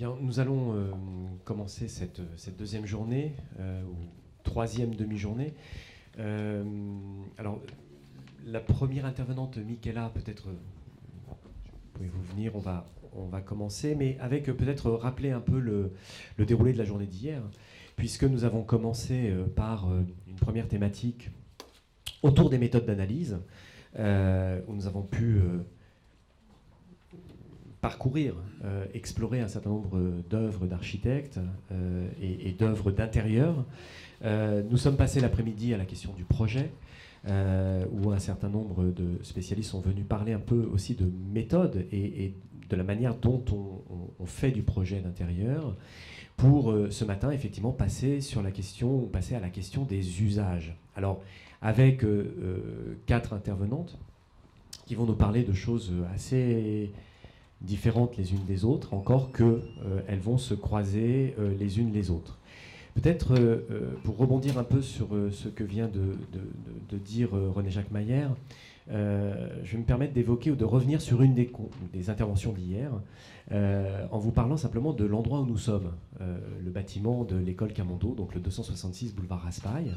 Bien, nous allons commencer cette deuxième journée, ou troisième demi-journée. Alors, la première intervenante, Michela, peut-être, pouvez-vous venir, on va commencer, mais avec peut-être rappeler un peu le déroulé de la journée d'hier, puisque nous avons commencé par une première thématique autour des méthodes d'analyse, où nous avons pu parcourir, explorer un certain nombre d'œuvres d'architectes et d'œuvres d'intérieur. Nous sommes passés l'après-midi à la question du projet, où un certain nombre de spécialistes sont venus parler un peu aussi de méthode et de la manière dont on fait du projet d'intérieur, pour ce matin effectivement passer à la question des usages. Alors avec 4 intervenantes qui vont nous parler de choses assez différentes les unes des autres, encore qu'elles vont se croiser les unes les autres. Peut-être, pour rebondir un peu sur ce que vient de dire René-Jacques Mayer, je vais me permettre d'évoquer ou de revenir sur une des interventions d'hier, en vous parlant simplement de l'endroit où nous sommes, le bâtiment de l'école Camondo, donc le 266 boulevard Raspail. Nous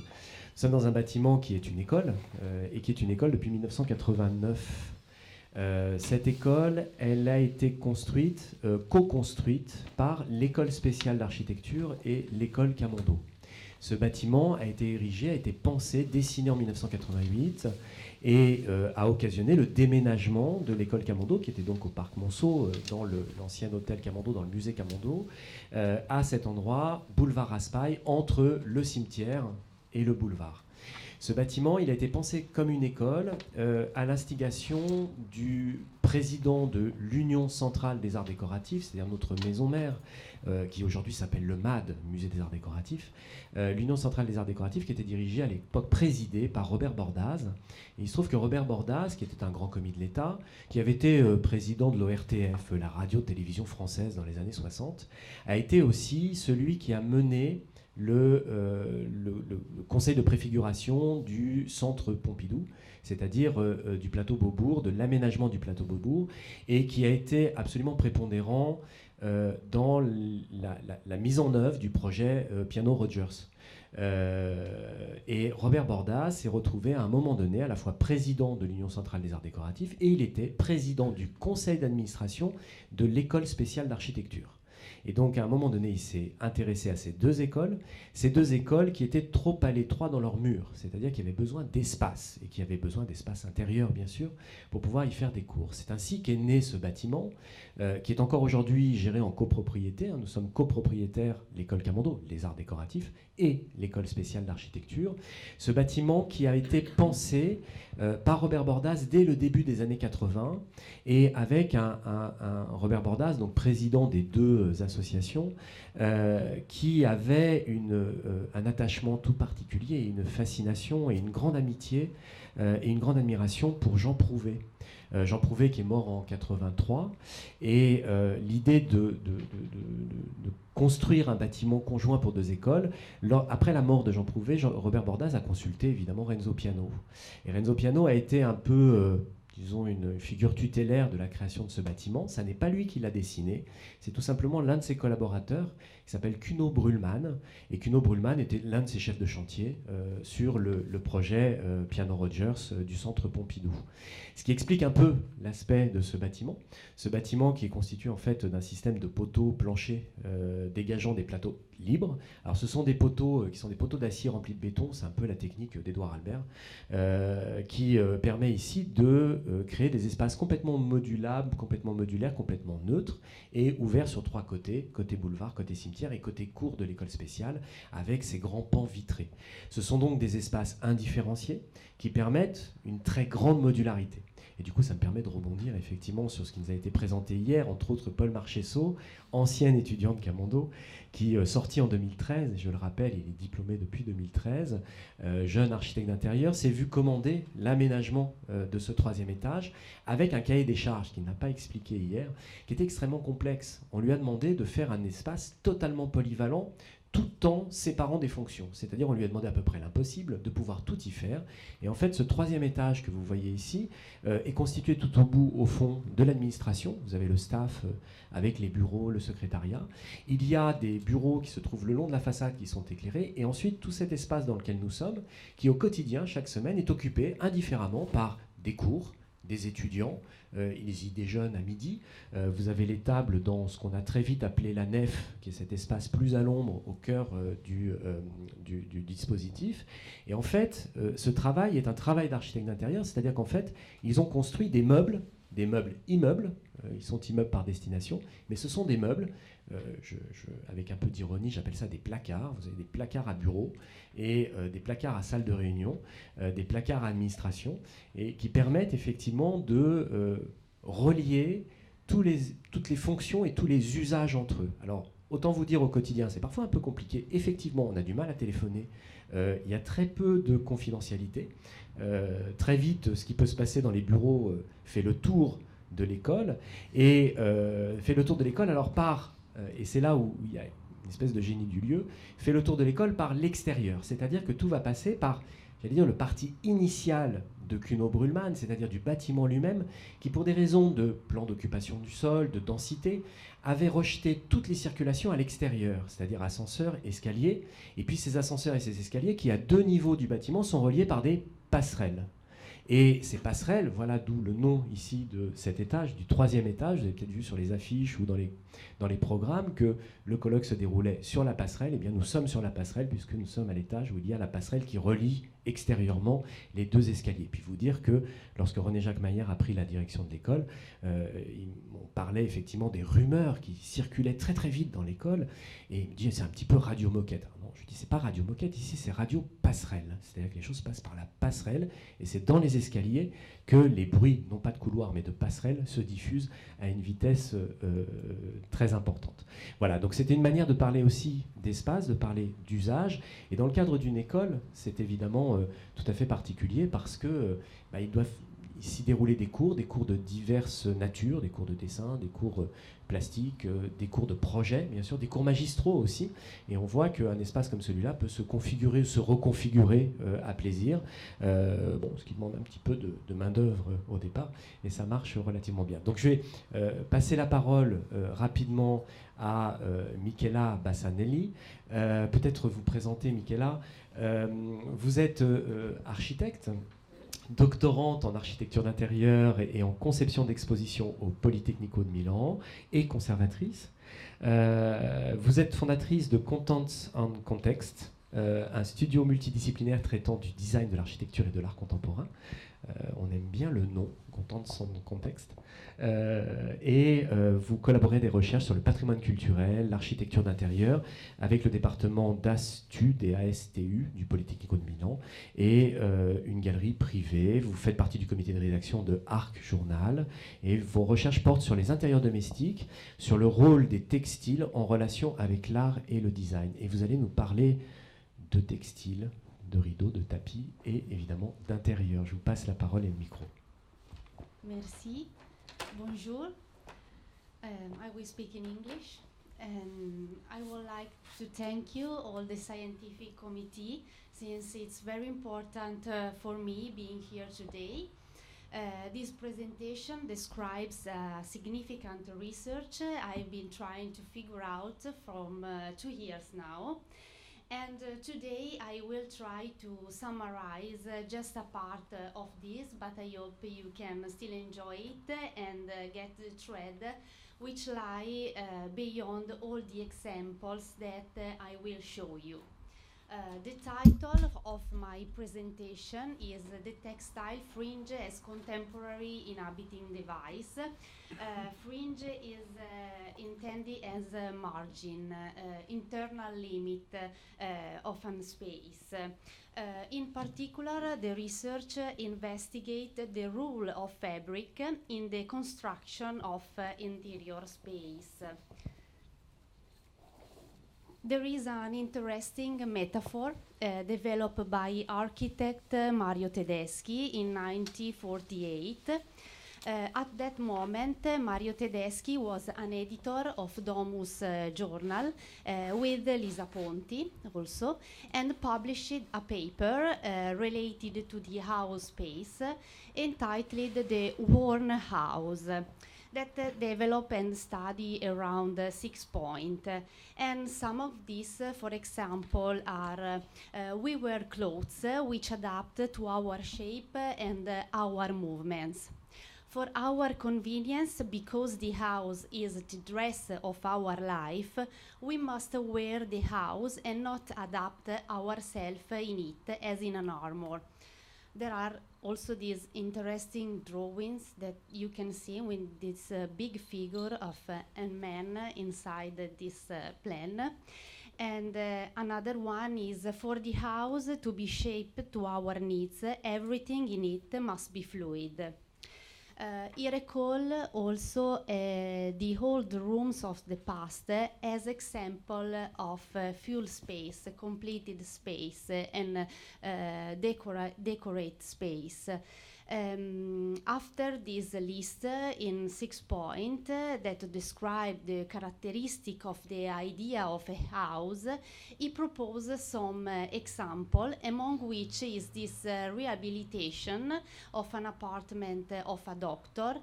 sommes dans un bâtiment qui est une école, et qui est une école depuis 1989. Cette école, elle a été construite, co-construite par l'école spéciale d'architecture et l'école Camondo. Ce bâtiment a été érigé, a été pensé, dessiné en 1988 et a occasionné le déménagement de l'école Camondo, qui était donc au parc Monceau, dans l'ancien hôtel Camondo, dans le musée Camondo, à cet endroit, boulevard Raspail, entre le cimetière et le boulevard. Ce bâtiment, il a été pensé comme une école à l'instigation du président de l'Union centrale des arts décoratifs, c'est-à-dire notre maison mère, qui aujourd'hui s'appelle le MAD, Musée des arts décoratifs. L'Union centrale des arts décoratifs qui était dirigée à l'époque, présidée par Robert Bordaz. Et il se trouve que Robert Bordaz, qui était un grand commis de l'État, qui avait été président de l'ORTF, la radio-télévision française dans les années 60, a été aussi celui qui a mené le conseil de préfiguration du centre Pompidou, c'est-à-dire du plateau Beaubourg, de l'aménagement du plateau Beaubourg, et qui a été absolument prépondérant dans la mise en œuvre du projet Piano Rogers. Et Robert Bordaz s'est retrouvé à un moment donné à la fois président de l'Union centrale des arts décoratifs et il était président du conseil d'administration de l'école spéciale d'architecture. Et donc, à un moment donné, il s'est intéressé à ces deux écoles qui étaient trop à l'étroit dans leurs murs, c'est-à-dire qu'il y avait besoin d'espace, et qu'il y avait besoin d'espace intérieur, bien sûr, pour pouvoir y faire des cours. C'est ainsi qu'est né ce bâtiment, qui est encore aujourd'hui géré en copropriété. Nous sommes copropriétaires, l'école Camondo, les arts décoratifs, et l'école spéciale d'architecture. Ce bâtiment qui a été pensé par Robert Bordaz dès le début des années 80, et avec un Robert Bordaz, donc président des deux associations, qui avait un attachement tout particulier, une fascination et une grande amitié et une grande admiration pour Jean Prouvé. Jean Prouvé qui est mort en 83, et l'idée de construire un bâtiment conjoint pour deux écoles, après la mort de Jean Prouvé, Robert Bordaz a consulté évidemment Renzo Piano. Et Renzo Piano a été un peu disons une figure tutélaire de la création de ce bâtiment. Ça n'est pas lui qui l'a dessiné, c'est tout simplement l'un de ses collaborateurs qui s'appelle Kuno Brühlmann, et Kuno Brühlmann était l'un de ses chefs de chantier sur le projet Piano Rogers du centre Pompidou. Ce qui explique un peu l'aspect de ce bâtiment qui est constitué en fait d'un système de poteaux planchers dégageant des plateaux libres. Alors ce sont des poteaux qui sont des poteaux d'acier remplis de béton, c'est un peu la technique d'Édouard Albert, qui permet ici de créer des espaces complètement modulables, complètement modulaires, complètement neutres, et ouverts sur 3 côtés, côté boulevard, côté cimetière et côté cour de l'école spéciale, avec ces grands pans vitrés. Ce sont donc des espaces indifférenciés qui permettent une très grande modularité. Et du coup, ça me permet de rebondir effectivement sur ce qui nous a été présenté hier, entre autres Paul Marchessault, ancien étudiant de Camondo, qui sorti en 2013, je le rappelle, il est diplômé depuis 2013, jeune architecte d'intérieur, s'est vu commander l'aménagement de ce 3e étage avec un cahier des charges qu'il n'a pas expliqué hier, qui était extrêmement complexe. On lui a demandé de faire un espace totalement polyvalent, tout en séparant des fonctions. C'est-à-dire, on lui a demandé à peu près l'impossible de pouvoir tout y faire. Et en fait, ce troisième étage que vous voyez ici est constitué tout au bout, au fond, de l'administration. Vous avez le staff avec les bureaux, le secrétariat. Il y a des bureaux qui se trouvent le long de la façade qui sont éclairés. Et ensuite, tout cet espace dans lequel nous sommes, qui au quotidien, chaque semaine, est occupé indifféremment par des cours, des étudiants, ils y déjeunent à midi. Vous avez les tables dans ce qu'on a très vite appelé la nef, qui est cet espace plus à l'ombre au cœur du dispositif. Et en fait, ce travail est un travail d'architecte d'intérieur, c'est-à-dire qu'en fait, ils ont construit des meubles immeubles, ils sont immeubles par destination, mais ce sont des meubles, avec un peu d'ironie, j'appelle ça des placards. Vous avez des placards à bureau et des placards à salle de réunion, des placards à administration, et qui permettent effectivement de relier toutes les fonctions et tous les usages entre eux. Alors, autant vous dire au quotidien, c'est parfois un peu compliqué. Effectivement, on a du mal à téléphoner. Il y a très peu de confidentialité. Très vite, ce qui peut se passer dans les bureaux fait le tour de l'école. Et fait le tour de l'école, alors et c'est là où il y a une espèce de génie du lieu, fait le tour de l'école par l'extérieur. C'est-à-dire que tout va passer par, j'allais dire, le parti initial de Kuno-Brühlmann, c'est-à-dire du bâtiment lui-même, qui pour des raisons de plan d'occupation du sol, de densité, avait rejeté toutes les circulations à l'extérieur, c'est-à-dire ascenseurs, escaliers, et puis ces ascenseurs et ces escaliers qui, à 2 niveaux du bâtiment, sont reliés par des passerelles. Et ces passerelles, voilà d'où le nom ici de cet étage, du 3e étage. Vous avez peut-être vu sur les affiches ou dans les programmes que le colloque se déroulait sur la passerelle. Eh bien, nous sommes sur la passerelle puisque nous sommes à l'étage où il y a la passerelle qui relie extérieurement les 2 escaliers. Puis vous dire que lorsque René-Jacques Mayer a pris la direction de l'école, on parlait effectivement des rumeurs qui circulaient très très vite dans l'école. Et il me dit, c'est un petit peu radio moquette. Non, je dis, c'est pas radio moquette, ici c'est radio passerelle. C'est-à-dire que les choses passent par la passerelle et c'est dans les escaliers que les bruits, non pas de couloir mais de passerelle, se diffusent à une vitesse très importante. Voilà, donc c'était une manière de parler aussi d'espace, de parler d'usage. Et dans le cadre d'une école, c'est évidemment tout à fait particulier parce que ils doivent s'y dérouler des cours de diverses natures, des cours de dessin, des cours plastiques, des cours de projet, bien sûr, des cours magistraux aussi. Et on voit qu'un espace comme celui-là peut se configurer, se reconfigurer à plaisir, ce qui demande un petit peu de main-d'œuvre au départ, et ça marche relativement bien. Donc je vais passer la parole rapidement à Michela Bassanelli. Peut-être vous présenter, Michela. Vous êtes architecte, doctorante en architecture d'intérieur et en conception d'exposition au Politecnico de Milan et conservatrice. Vous êtes fondatrice de Contents and Context, un studio multidisciplinaire traitant du design de l'architecture et de l'art contemporain. On aime bien le nom, Contents and Context. Vous collaborez des recherches sur le patrimoine culturel, l'architecture d'intérieur, avec le département DAStU, DASTU, du Politecnico de Milan, et une galerie privée. Vous faites partie du comité de rédaction de Journal, et vos recherches portent sur les intérieurs domestiques, sur le rôle des textiles en relation avec l'art et le design. Et vous allez nous parler de textiles, de rideaux, de tapis et évidemment d'intérieur. Je vous passe la parole et le micro. Merci. Bonjour. I will speak in English. I would like to thank you, all the scientific committee, since it's very important for me being here today. This presentation describes significant research I've been trying to figure out from 2 years now. And today I will try to summarize just a part of this, but I hope you can still enjoy it and get the thread which lie beyond all the examples that I will show you. The title of my presentation is The Textile Fringe as Contemporary Inhabiting Device. Fringe is intended as a margin, internal limit of a space. In particular, the research investigated the role of fabric in the construction of interior space. There is an interesting metaphor developed by architect Mario Tedeschi in 1948 At that moment, Mario Tedeschi was an editor of Domus journal with Lisa Ponti also, and published a paper related to the house space entitled The Worn House, that develop and study around 6 points. And some of these, for example, are we wear clothes which adapt to our shape and our movements. For our convenience, because the house is the dress of our life, we must wear the house and not adapt ourselves in it as in an armor. There are also these interesting drawings that you can see with this big figure of a man inside this plan. And another one is for the house to be shaped to our needs, everything in it must be fluid. I recall also the old rooms of the past as example of full space, completed space, and decorate space. After this list in 6 points that describe the characteristic of the idea of a house, he proposed some example, among which is this rehabilitation of an apartment of a doctor.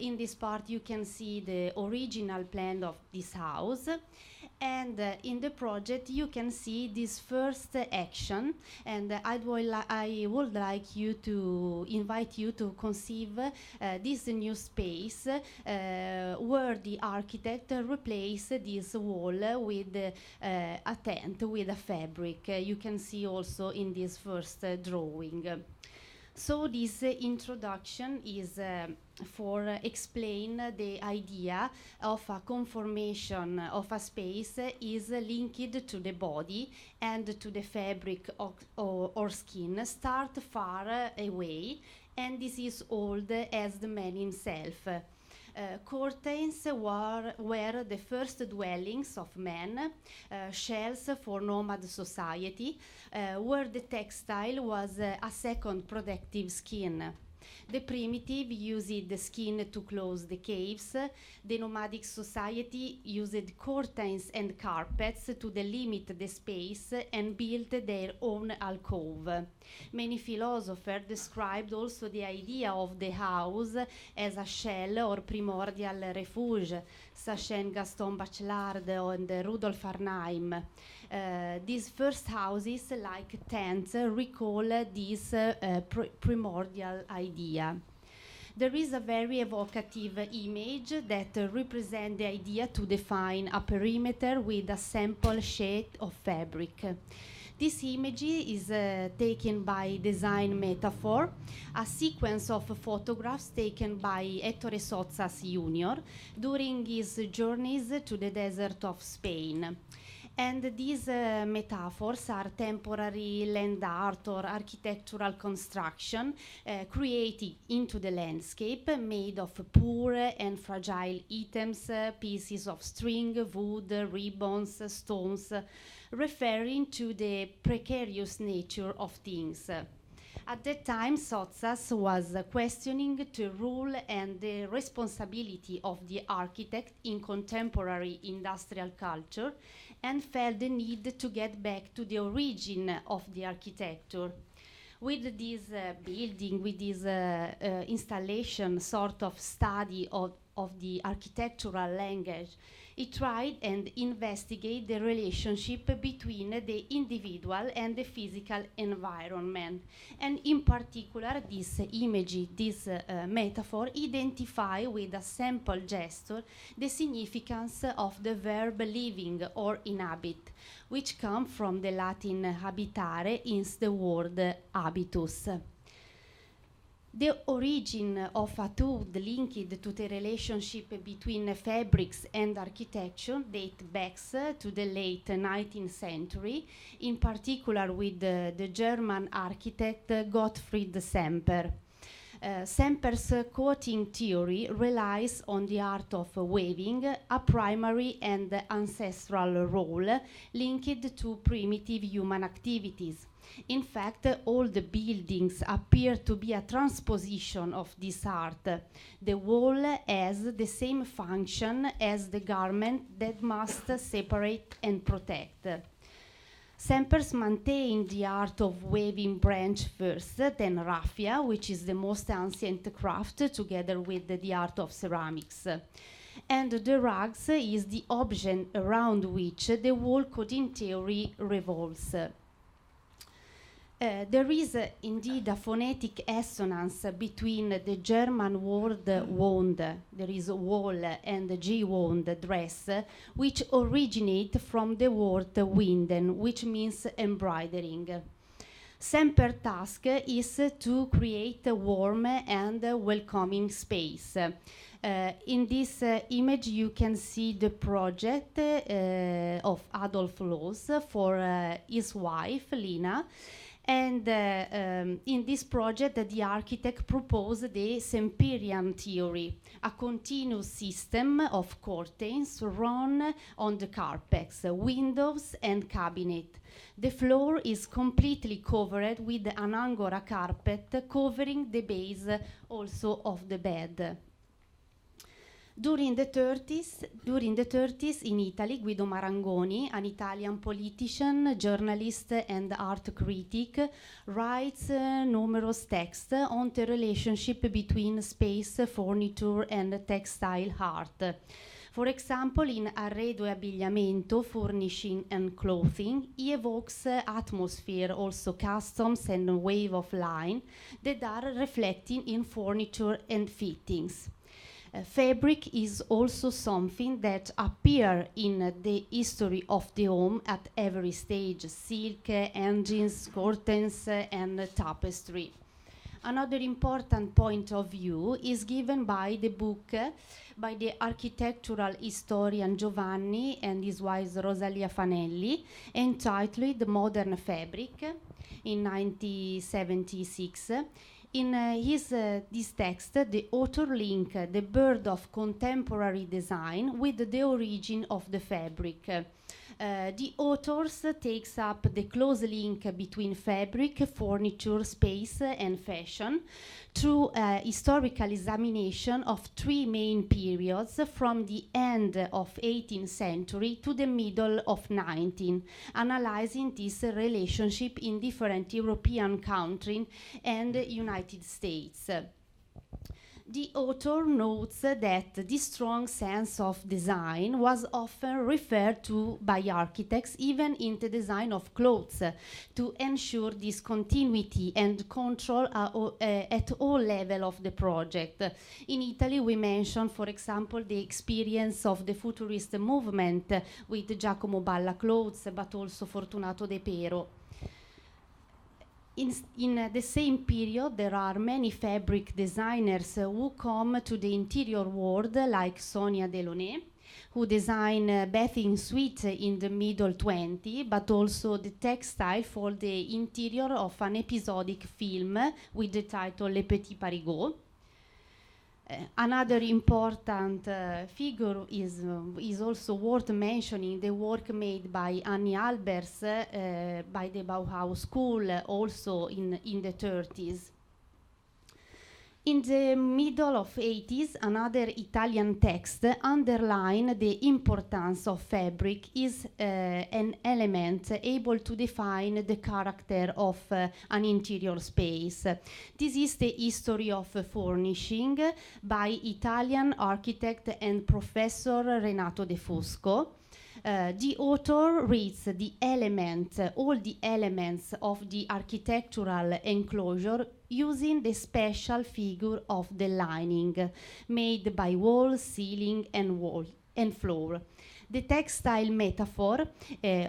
In this part you can see the original plan of this house, and in the project you can see this first action, and I would like you to invite you to conceive this new space where the architect replaced this wall with a tent with a fabric. You can see also in this first drawing. So this introduction is for explain the idea of a conformation of a space is linked to the body and to the fabric or skin, start far away, and this is old as the man himself. Curtains were the first dwellings of men, shells for nomad society, where the textile was a second protective skin. The primitive used the skin to close the caves. The nomadic society used curtains and carpets to delimit the space and built their own alcove. Many philosophers described also the idea of the house as a shell or primordial refuge, such as Gaston Bachelard and Rudolf Arnheim. These first houses, like tents, recall this primordial idea. There is a very evocative image that represents the idea to define a perimeter with a sample sheet of fabric. This image is taken by design metaphor, a sequence of photographs taken by Ettore Sozzas Jr. during his journeys to the desert of Spain. And these metaphors are temporary land art or architectural construction created into the landscape, made of poor and fragile items, pieces of string, wood, ribbons, stones, referring to the precarious nature of things. At that time, Sozzas was questioning the role and the responsibility of the architect in contemporary industrial culture, and felt the need to get back to the origin of the architecture. With this building, with this installation, sort of study of the architectural language, he tried and investigated the relationship between the individual and the physical environment. And in particular, this image, this metaphor, identify with a simple gesture the significance of the verb living or inhabit, which come from the Latin habitare, hence the word habitus. The origin of a tool linked to the relationship between fabrics and architecture date back to the late 19th century, in particular with the German architect Gottfried Semper. Semper's coating theory relies on the art of weaving, a primary and ancestral role linked to primitive human activities. In fact, all the buildings appear to be a transposition of this art. The wall has the same function as the garment that must separate and protect. Sempers maintained the art of weaving branch first, then raffia, which is the most ancient craft, together with the art of ceramics. And the rugs is the object around which the wall could in theory revolves. There is indeed a phonetic assonance between the German word wand, there is wall, and gewand, dress, which originate from the word winden, which means embroidering. Semper's task is to create a warm and welcoming space. In this image you can see the project of Adolf Loos for his wife, Lina. And in this project, the architect proposed the Semperian theory, a continuous system of curtains run on the carpets, windows, and cabinet. The floor is completely covered with an angora carpet covering the base also of the bed. During the 30s in Italy, Guido Marangoni, an Italian politician, journalist, and art critic, writes numerous texts on the relationship between space, furniture, and textile art. For example, in Arredo e Abbigliamento, Furnishing and Clothing, he evokes atmosphere, also customs and wave of line that are reflecting in furniture and fittings. Fabric is also something that appears in the history of the home at every stage: silk, engines, curtains, and tapestry. Another important point of view is given by the book by the architectural historian Giovanni and his wife Rosalia Fanelli, entitled Modern Fabric in 1976. In this text, the author linked the birth of contemporary design with the origin of the fabric. The authors takes up the close link between fabric, furniture, space, and fashion through a historical examination of three main periods from the end of 18th century to the middle of 19th, analyzing this relationship in different European countries and United States. The author notes that this strong sense of design was often referred to by architects even in the design of clothes to ensure this continuity and control at all levels of the project. In Italy, we mention, for example, the experience of the futurist movement with Giacomo Balla clothes, but also Fortunato De Pero. In the same period, there are many fabric designers who come to the interior world, like Sonia Delaunay, who designed bathing suite in the middle 20s, but also the textile for the interior of an episodic film with the title Les Petits Parigots. Another important figure is also worth mentioning the work made by Annie Albers by the Bauhaus School, also in the 30s. In the middle of 80s, another Italian text underlined the importance of fabric is an element able to define the character of an interior space. This is the history of furnishing by Italian architect and professor Renato De Fusco. The author reads all the elements of the architectural enclosure using the special figure of the lining made by wall, ceiling, and floor. The textile metaphor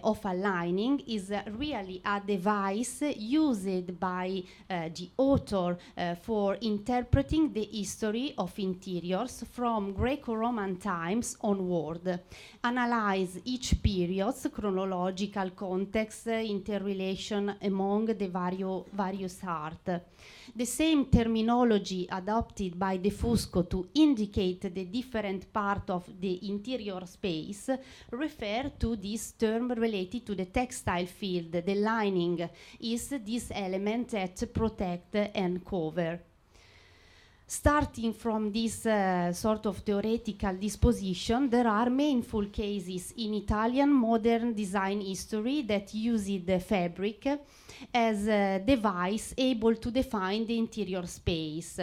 of a lining is really a device used by the author for interpreting the history of interiors from Greco-Roman times onward. Analyze each period's chronological context, interrelation among the various art. The same terminology adopted by De Fusco to indicate the different part of the interior space refer to this term related to the textile field. The lining is this element that protect and cover. Starting from this sort of theoretical disposition, there are meaningful cases in Italian modern design history that use the fabric as a device able to define the interior space.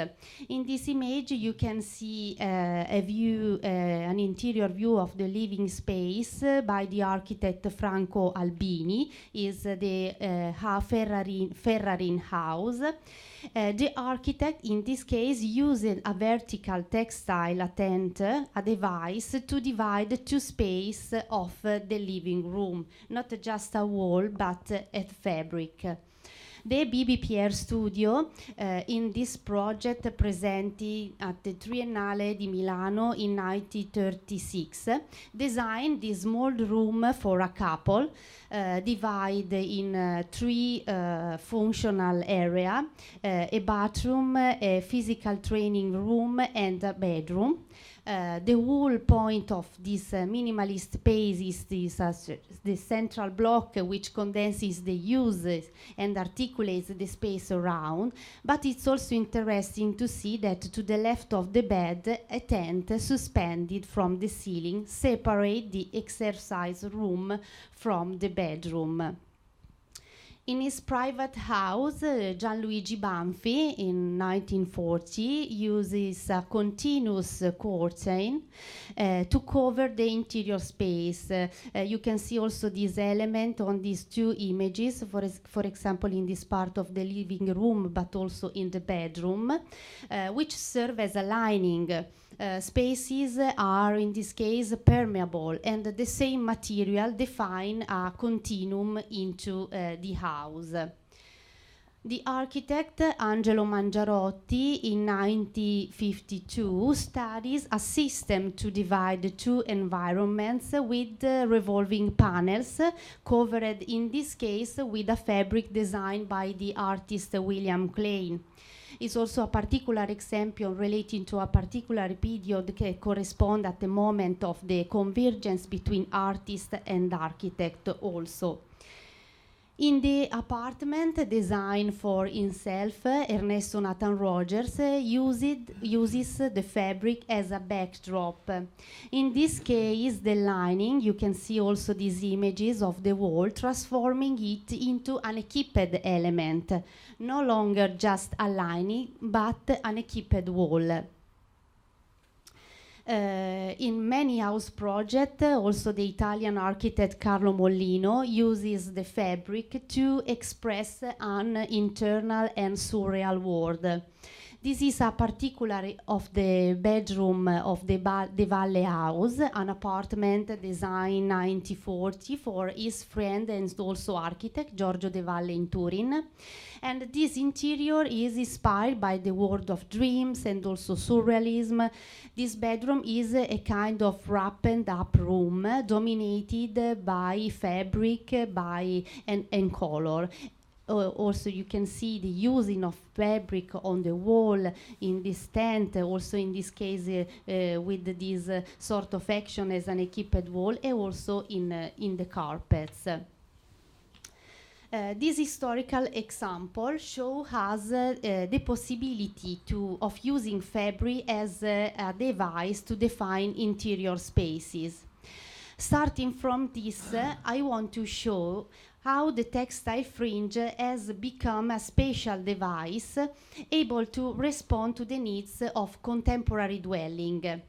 In this image, you can see an interior view of the living space by the architect Franco Albini. Is the Ferrarin house. The architect, in this case, used a vertical textile tent, a device to divide two spaces of the living room, not just a wall, but a fabric. The BBPR studio in this project presented at the Triennale di Milano in 1936 designed this small room for a couple, divided in three functional areas, a bathroom, a physical training room, and a bedroom. The whole point of this minimalist space is the central block which condenses the uses and articulates the space around, but it's also interesting to see that to the left of the bed, a tent suspended from the ceiling separates the exercise room from the bedroom. In his private house, Gianluigi Banfi, in 1940, uses a continuous curtain to cover the interior space. You can see also this element on these two images, for example, in this part of the living room, but also in the bedroom, which serve as a lining. Spaces are, in this case, permeable, and the same material define a continuum into the house. The architect Angelo Mangiarotti in 1952 studies a system to divide the two environments with revolving panels covered, in this case, with a fabric designed by the artist William Klein. Is also a particular example relating to a particular period that corresponds at the moment of the convergence between artist and architect also. In the apartment designed for himself, Ernesto Nathan Rogers uses the fabric as a backdrop. In this case, the lining, you can see also these images of the wall, transforming it into an equipped element, no longer just a lining, but an equipped wall. In many house projects, also the Italian architect Carlo Mollino uses the fabric to express an internal and surreal world. This is a particular of the bedroom of the Valle house, an apartment designed 1940 for his friend and also architect Giorgio De Valle in Turin. And this interior is inspired by the world of dreams and also surrealism. This bedroom is a kind of wrapped up room dominated by fabric and color. Also, you can see the using of fabric on the wall in this tent, also in this case with this sort of action as an equipped wall, and also in the carpets. This historical example shows us the possibility of using fabric as a device to define interior spaces. Starting from this, I want to show how the textile fringe has become a spatial device able to respond to the needs of contemporary dwelling.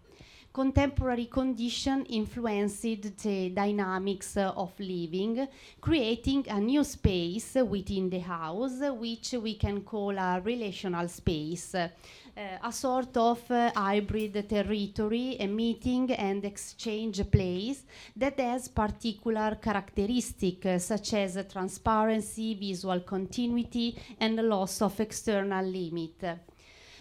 Contemporary condition influenced the dynamics of living, creating a new space within the house, which we can call a relational space, a sort of hybrid territory, a meeting and exchange place that has particular characteristics such as transparency, visual continuity, and loss of external limit.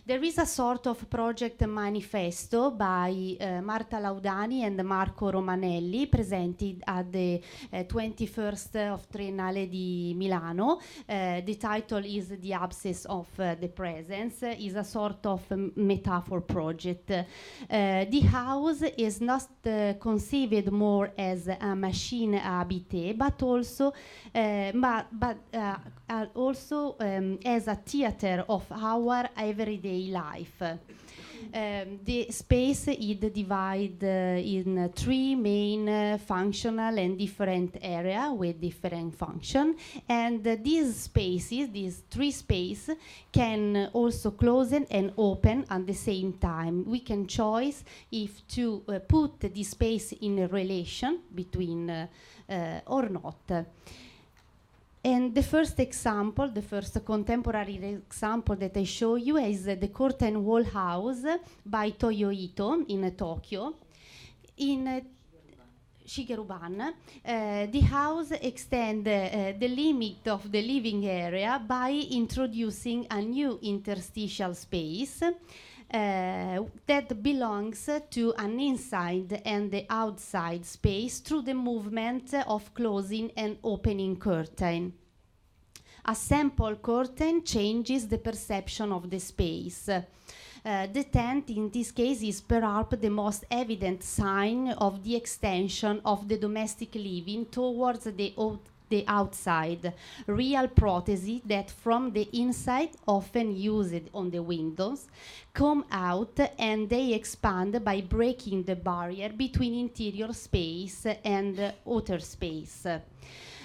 There is a sort of project manifesto by Marta Laudani and Marco Romanelli, presented at the 21st of Triennale di Milano. The title is The Absence of the Presence, is a sort of metaphor project. The house is not conceived more as a machine habité, but also as a theater of our everyday life. The space is divided in three main functional and different areas with different function, and these spaces, these three spaces, can also close and open at the same time. We can choose if to put the space in a relation between or not. And the first example, the first contemporary example that I show you is the curtain wall house by Toyo Ito in Tokyo. In Shigeruban, the house extends the limit of the living area by introducing a new interstitial space that belongs to an inside and the outside space through the movement of closing and opening curtain. A sample curtain changes the perception of the space. The tent, in this case, is perhaps the most evident sign of the extension of the domestic living towards the outside, real prostheses that from the inside, often used on the windows, come out and they expand by breaking the barrier between interior space and outer space.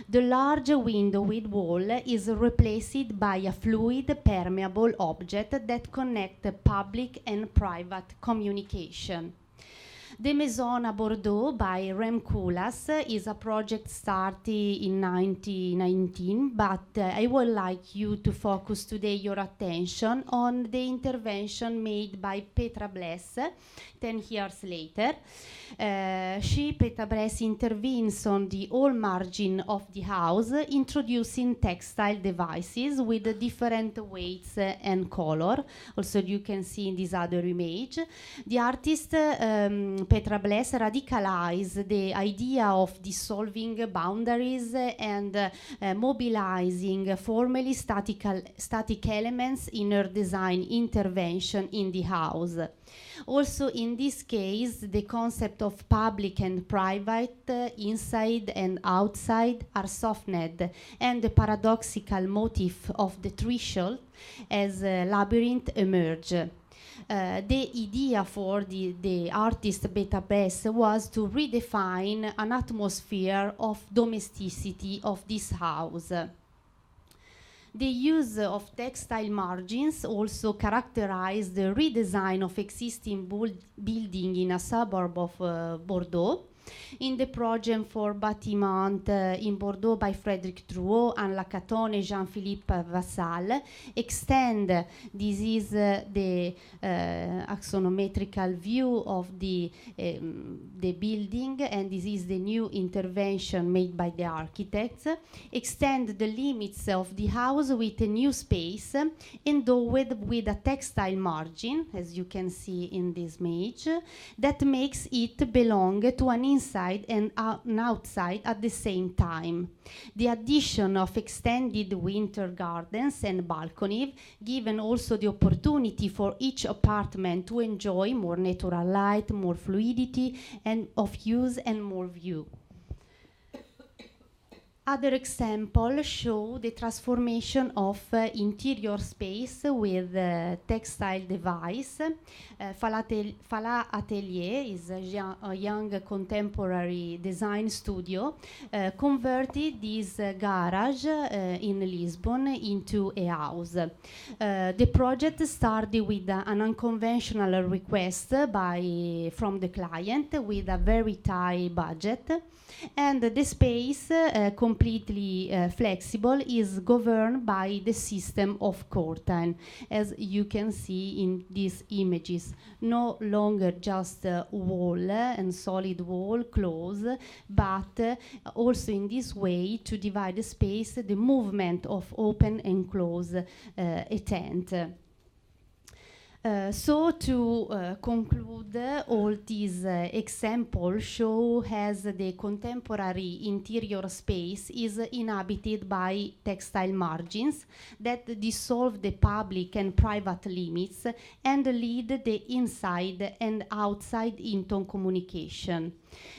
The large window with wall is replaced by a fluid, permeable object that connects public and private communication. The Maison à Bordeaux by Rem Koolhaas is a project started in 1919, but I would like you to focus today your attention on the intervention made by Petra Bless 10 years later. Petra Bless intervenes on the whole margin of the house, introducing textile devices with different weights and color. Also, you can see in this other image. The artist Petra Bless radicalized the idea of dissolving boundaries and mobilizing formerly static elements in her design intervention in the house. Also, in this case, the concept of public and private, inside and outside, are softened, and the paradoxical motif of the threshold as a labyrinth emerge. The idea for the artist Petra Bless was to redefine an atmosphere of domesticity of this house. The use of textile margins also characterized the redesign of existing building in a suburb of Bordeaux. In the project for Bâtiment in Bordeaux by Frédéric Drouot and Lacatone Jean-Philippe Vassal, this is the axonometrical view of the building, and this is the new intervention made by the architects, extend the limits of the house with a new space endowed with a textile margin, as you can see in this image, that makes it belong to an inside and an outside at the same time. The addition of extended winter gardens and balcony, given also the opportunity for each apartment to enjoy more natural light, more fluidity and of use and more view. Other examples show the transformation of interior space with textile device. Fala Ateliers is a young contemporary design studio, converted this garage in Lisbon into a house. The project started with an unconventional request from the client with a very tight budget. And the space, completely flexible, is governed by the system of curtain, as you can see in these images. No longer just wall and solid wall close, but also in this way to divide the space, the movement of open and close a tent. So to conclude, all these examples show as the contemporary interior space is inhabited by textile margins that dissolve the public and private limits and lead the inside and outside into communication.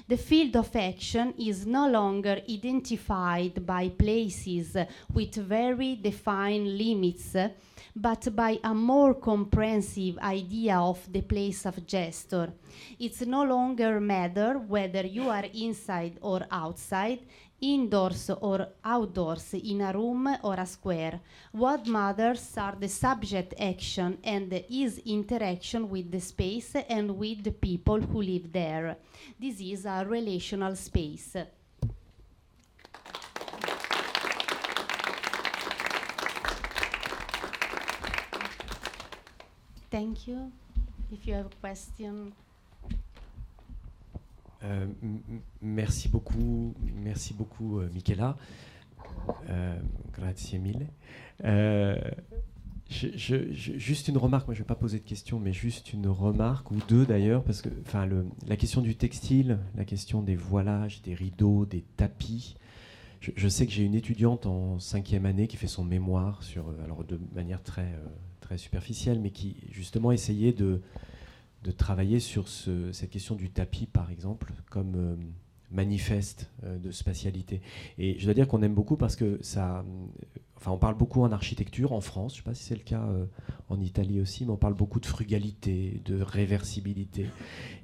The field of action is no longer identified by places with very defined limits, but by a more comprehensive idea of the place of gesture. It's no longer matter whether you are inside or outside, indoors or outdoors, in a room or a square. What matters are the subject action and his interaction with the space and with the people who live there. This is a relational space. Thank you. If you have a question. Merci beaucoup, Michela. Grazie mille. Juste une remarque, moi je ne vais pas poser de questions, mais juste une remarque, ou deux d'ailleurs, parce que la question du textile, la question des voilages, des rideaux, des tapis, je sais que j'ai une étudiante en 5e année qui fait son mémoire, alors de manière très superficielle, mais qui justement essayait de travailler sur cette question du tapis, par exemple, comme manifeste de spatialité. Et je dois dire qu'on aime beaucoup parce que on parle beaucoup en architecture en France, je ne sais pas si c'est le cas en Italie aussi, mais on parle beaucoup de frugalité, de réversibilité.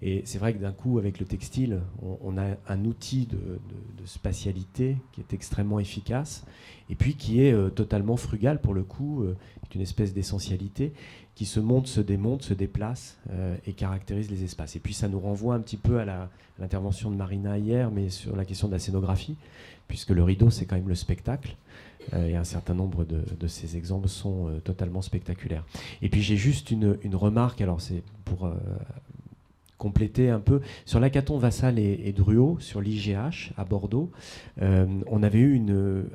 Et c'est vrai que d'un coup, avec le textile, on a un outil de spatialité qui est extrêmement efficace, et puis qui est totalement frugal pour le coup, qui est une espèce d'essentialité, qui se monte, se démonte, se déplace et caractérise les espaces. Et puis ça nous renvoie un petit peu à l'intervention de Marina hier, mais sur la question de la scénographie, puisque le rideau, c'est quand même le spectacle. Et un certain nombre de ces exemples sont totalement spectaculaires. Et puis j'ai juste une remarque, alors c'est pour compléter un peu, sur l'hackathon Vassal et Druot, sur l'IGH à Bordeaux, on avait eu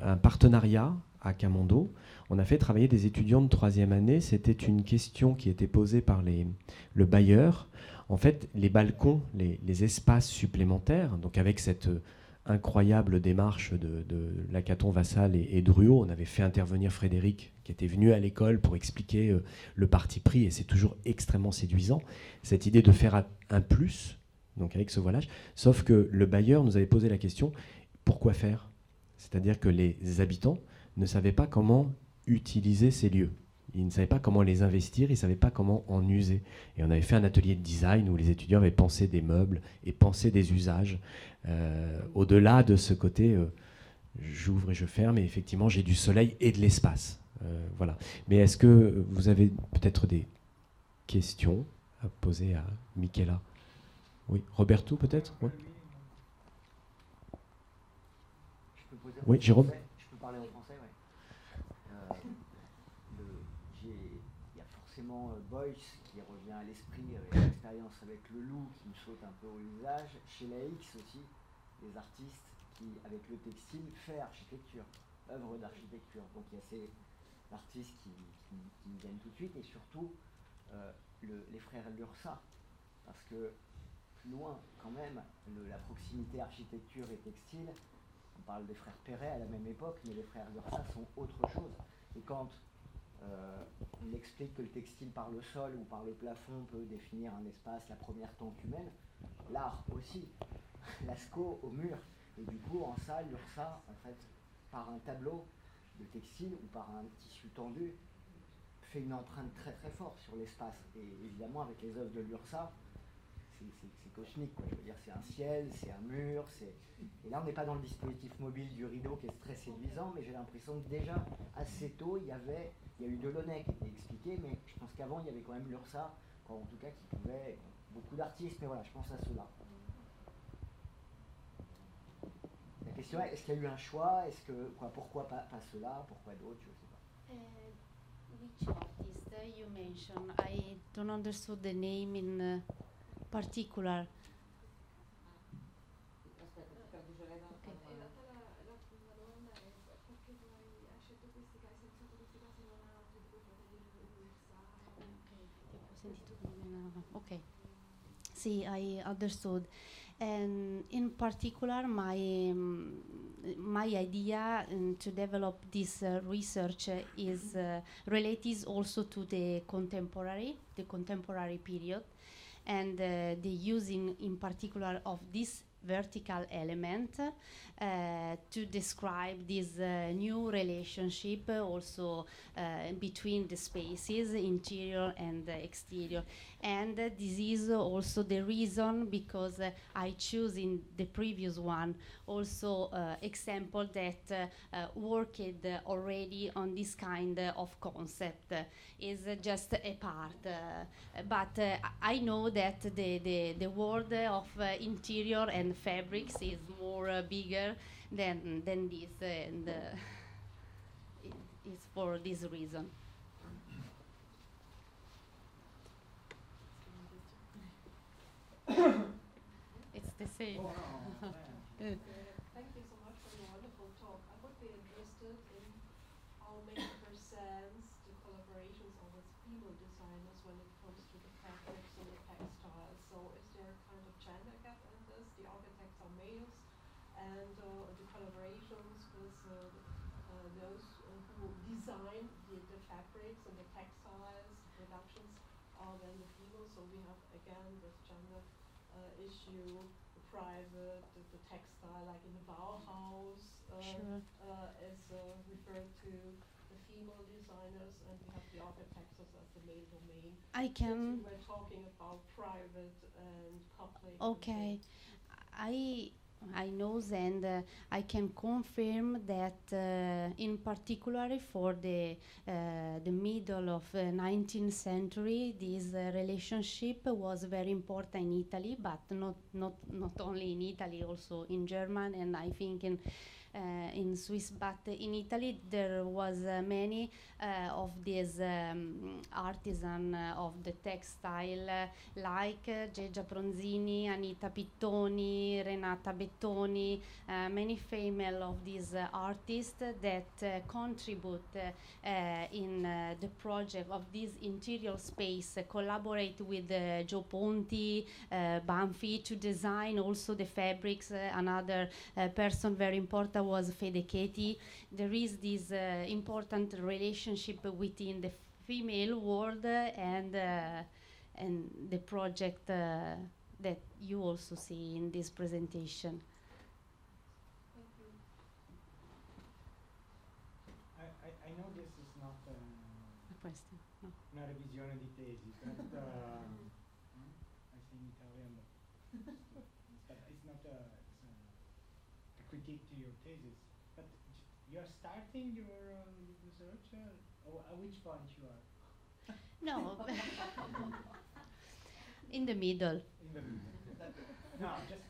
un partenariat à Camondo. On a fait travailler des étudiants de 3e année. C'était une question qui était posée par le bailleur. En fait, les balcons, les espaces supplémentaires, donc avec cette incroyable démarche de l'hackathon Vassal et Druot, on avait fait intervenir Frédéric, qui était venu à l'école pour expliquer le parti pris, et c'est toujours extrêmement séduisant, cette idée de faire un plus, donc avec ce voilage, sauf que le bailleur nous avait posé la question, pourquoi faire ? C'est-à-dire que les habitants ne savaient pas comment utiliser ces lieux. Ils ne savaient pas comment les investir, ils ne savaient pas comment en user. Et on avait fait un atelier de design où les étudiants avaient pensé des meubles et pensé des usages. Au-delà de ce côté, j'ouvre et je ferme, et effectivement, j'ai du soleil et de l'espace. Voilà. Mais est-ce que vous avez peut-être des questions à poser à Michela ? Oui, Roberto peut-être ? Oui. Oui, Jérôme ? Je peux parler en français, oui. Il y a forcément Boyce qui revient à l'esprit avec l'expérience avec le loup qui me saute un peu au visage. Chez l'AX aussi, des artistes qui, avec le textile, fait architecture, œuvre d'architecture. Donc il y a ces artistes qui me viennent tout de suite, et surtout les frères Lursa, parce que plus loin quand même, la proximité architecture et textile, on parle des frères Perret à la même époque, mais les frères Lursa sont autre chose. Et quand on explique que le textile par le sol ou par le plafond peut définir un espace, la première tente humaine, l'art aussi, Lascaux au mur. Et du coup, en salle, l'URSA, en fait, par un tableau de textile ou par un tissu tendu, fait une empreinte très très forte sur l'espace. Et évidemment, avec les œuvres de l'URSA, c'est cosmique, quoi. Je veux dire, c'est un ciel, c'est un mur, et là, on n'est pas dans le dispositif mobile du rideau qui est très séduisant, mais j'ai l'impression que déjà, assez tôt, il y a eu Delaunay qui était expliqué, mais je pense qu'avant, il y avait quand même l'URSA, en tout cas, qui pouvait, beaucoup d'artistes, mais voilà, je pense à ceux-là. La question est, est-ce qu'il y a eu un choix? Pourquoi pas ceux-là? Pourquoi d'autres? Je ne sais pas. Which artist you mentioned? I don't understand the name in particular. Okay. See, I understood. And in particular, my idea to develop this research is related also to the contemporary period, and the using in particular of this vertical element to describe this new relationship also between the spaces, interior and exterior. And this is also the reason because I choose in the previous one also example that worked already on this kind of concept. Is just a part, but I know that the world of interior and fabrics is more bigger than this, and it is for this reason. It's the same. Oh, no. Thank you so much for your wonderful talk. I would be interested in how many percents the collaborations are with female designers when it comes to the fabrics and the textiles. So is there a kind of gender gap in this? The architects are males, and the collaborations with those who design the fabrics and the textiles productions are then the females. So we have again this gender issue, the private, the textile, like in the Bauhaus, Sure. is referred to the female designers, and we have the architects as the male domain. I can. Since we were talking about private and public. Okay, I know, and I can confirm that in particular for the middle of 19th century, this relationship was very important in Italy, but not only in Italy, also in Germany, and I think in Swiss, but in Italy there was many of these artisan of the textile, like Geggia Bronzini, Anita Pittoni, Renata Bettoni, many female of these artists that contribute in the project of this interior space, collaborate with Joe Ponti, Banfi to design also the fabrics. Another person very important was Fede Cheti. There is this important relationship within the female world and the project that you also see in this presentation. Thank you. I know this is not A question? No. una revisione di tesi, but I say in Italian, but it's not a critique to your thesis. But you're starting your research, or at which point you are? No. In the middle. In the middle. No, just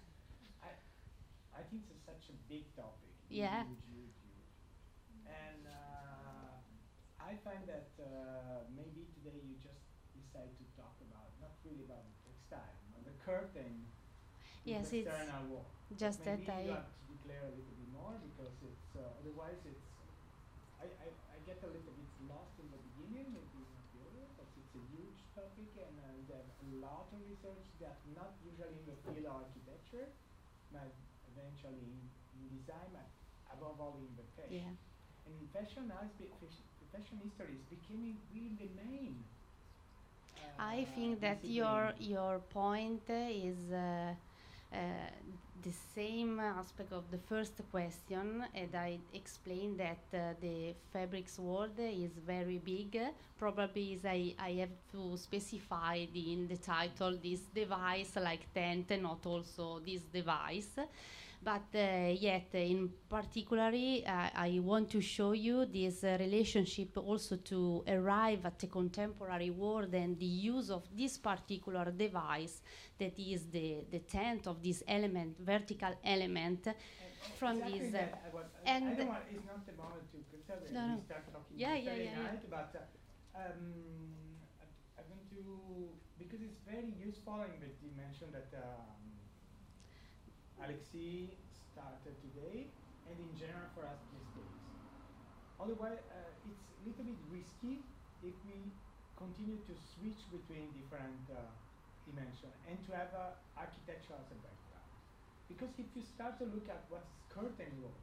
I think it's such a big topic. Yeah. Huge. And I find that maybe today you just decide to talk about not really about the textile, but the curtain. Yes, the it's external wall. just Maybe that you have to declare a little bit more because it's otherwise it's. I get a little bit lost in the beginning, maybe not the other, but it's a huge topic and there's a lot of research that not usually in the field of architecture, but eventually in design, but above all in the fashion. Yeah. And in fashion now, fashion history is becoming really the main. I think that your point is the same aspect of the first question, and I explained that the fabrics world is very big. Probably is I have to specify in the title this device like tent, not also this device. But yet, in particularly, I want to show you this relationship also to arrive at the contemporary world and the use of this particular device that is the tent of this element, vertical element, from exactly this. That, I don't want, it's not the moment to tell we start talking night, but I want to, because it's very useful, and you mentioned that Alexis started today, and in general for us these days. Otherwise, it's a little bit risky if we continue to switch between different dimensions and to have architecture as a background. Because if you start to look at what's curtain wall,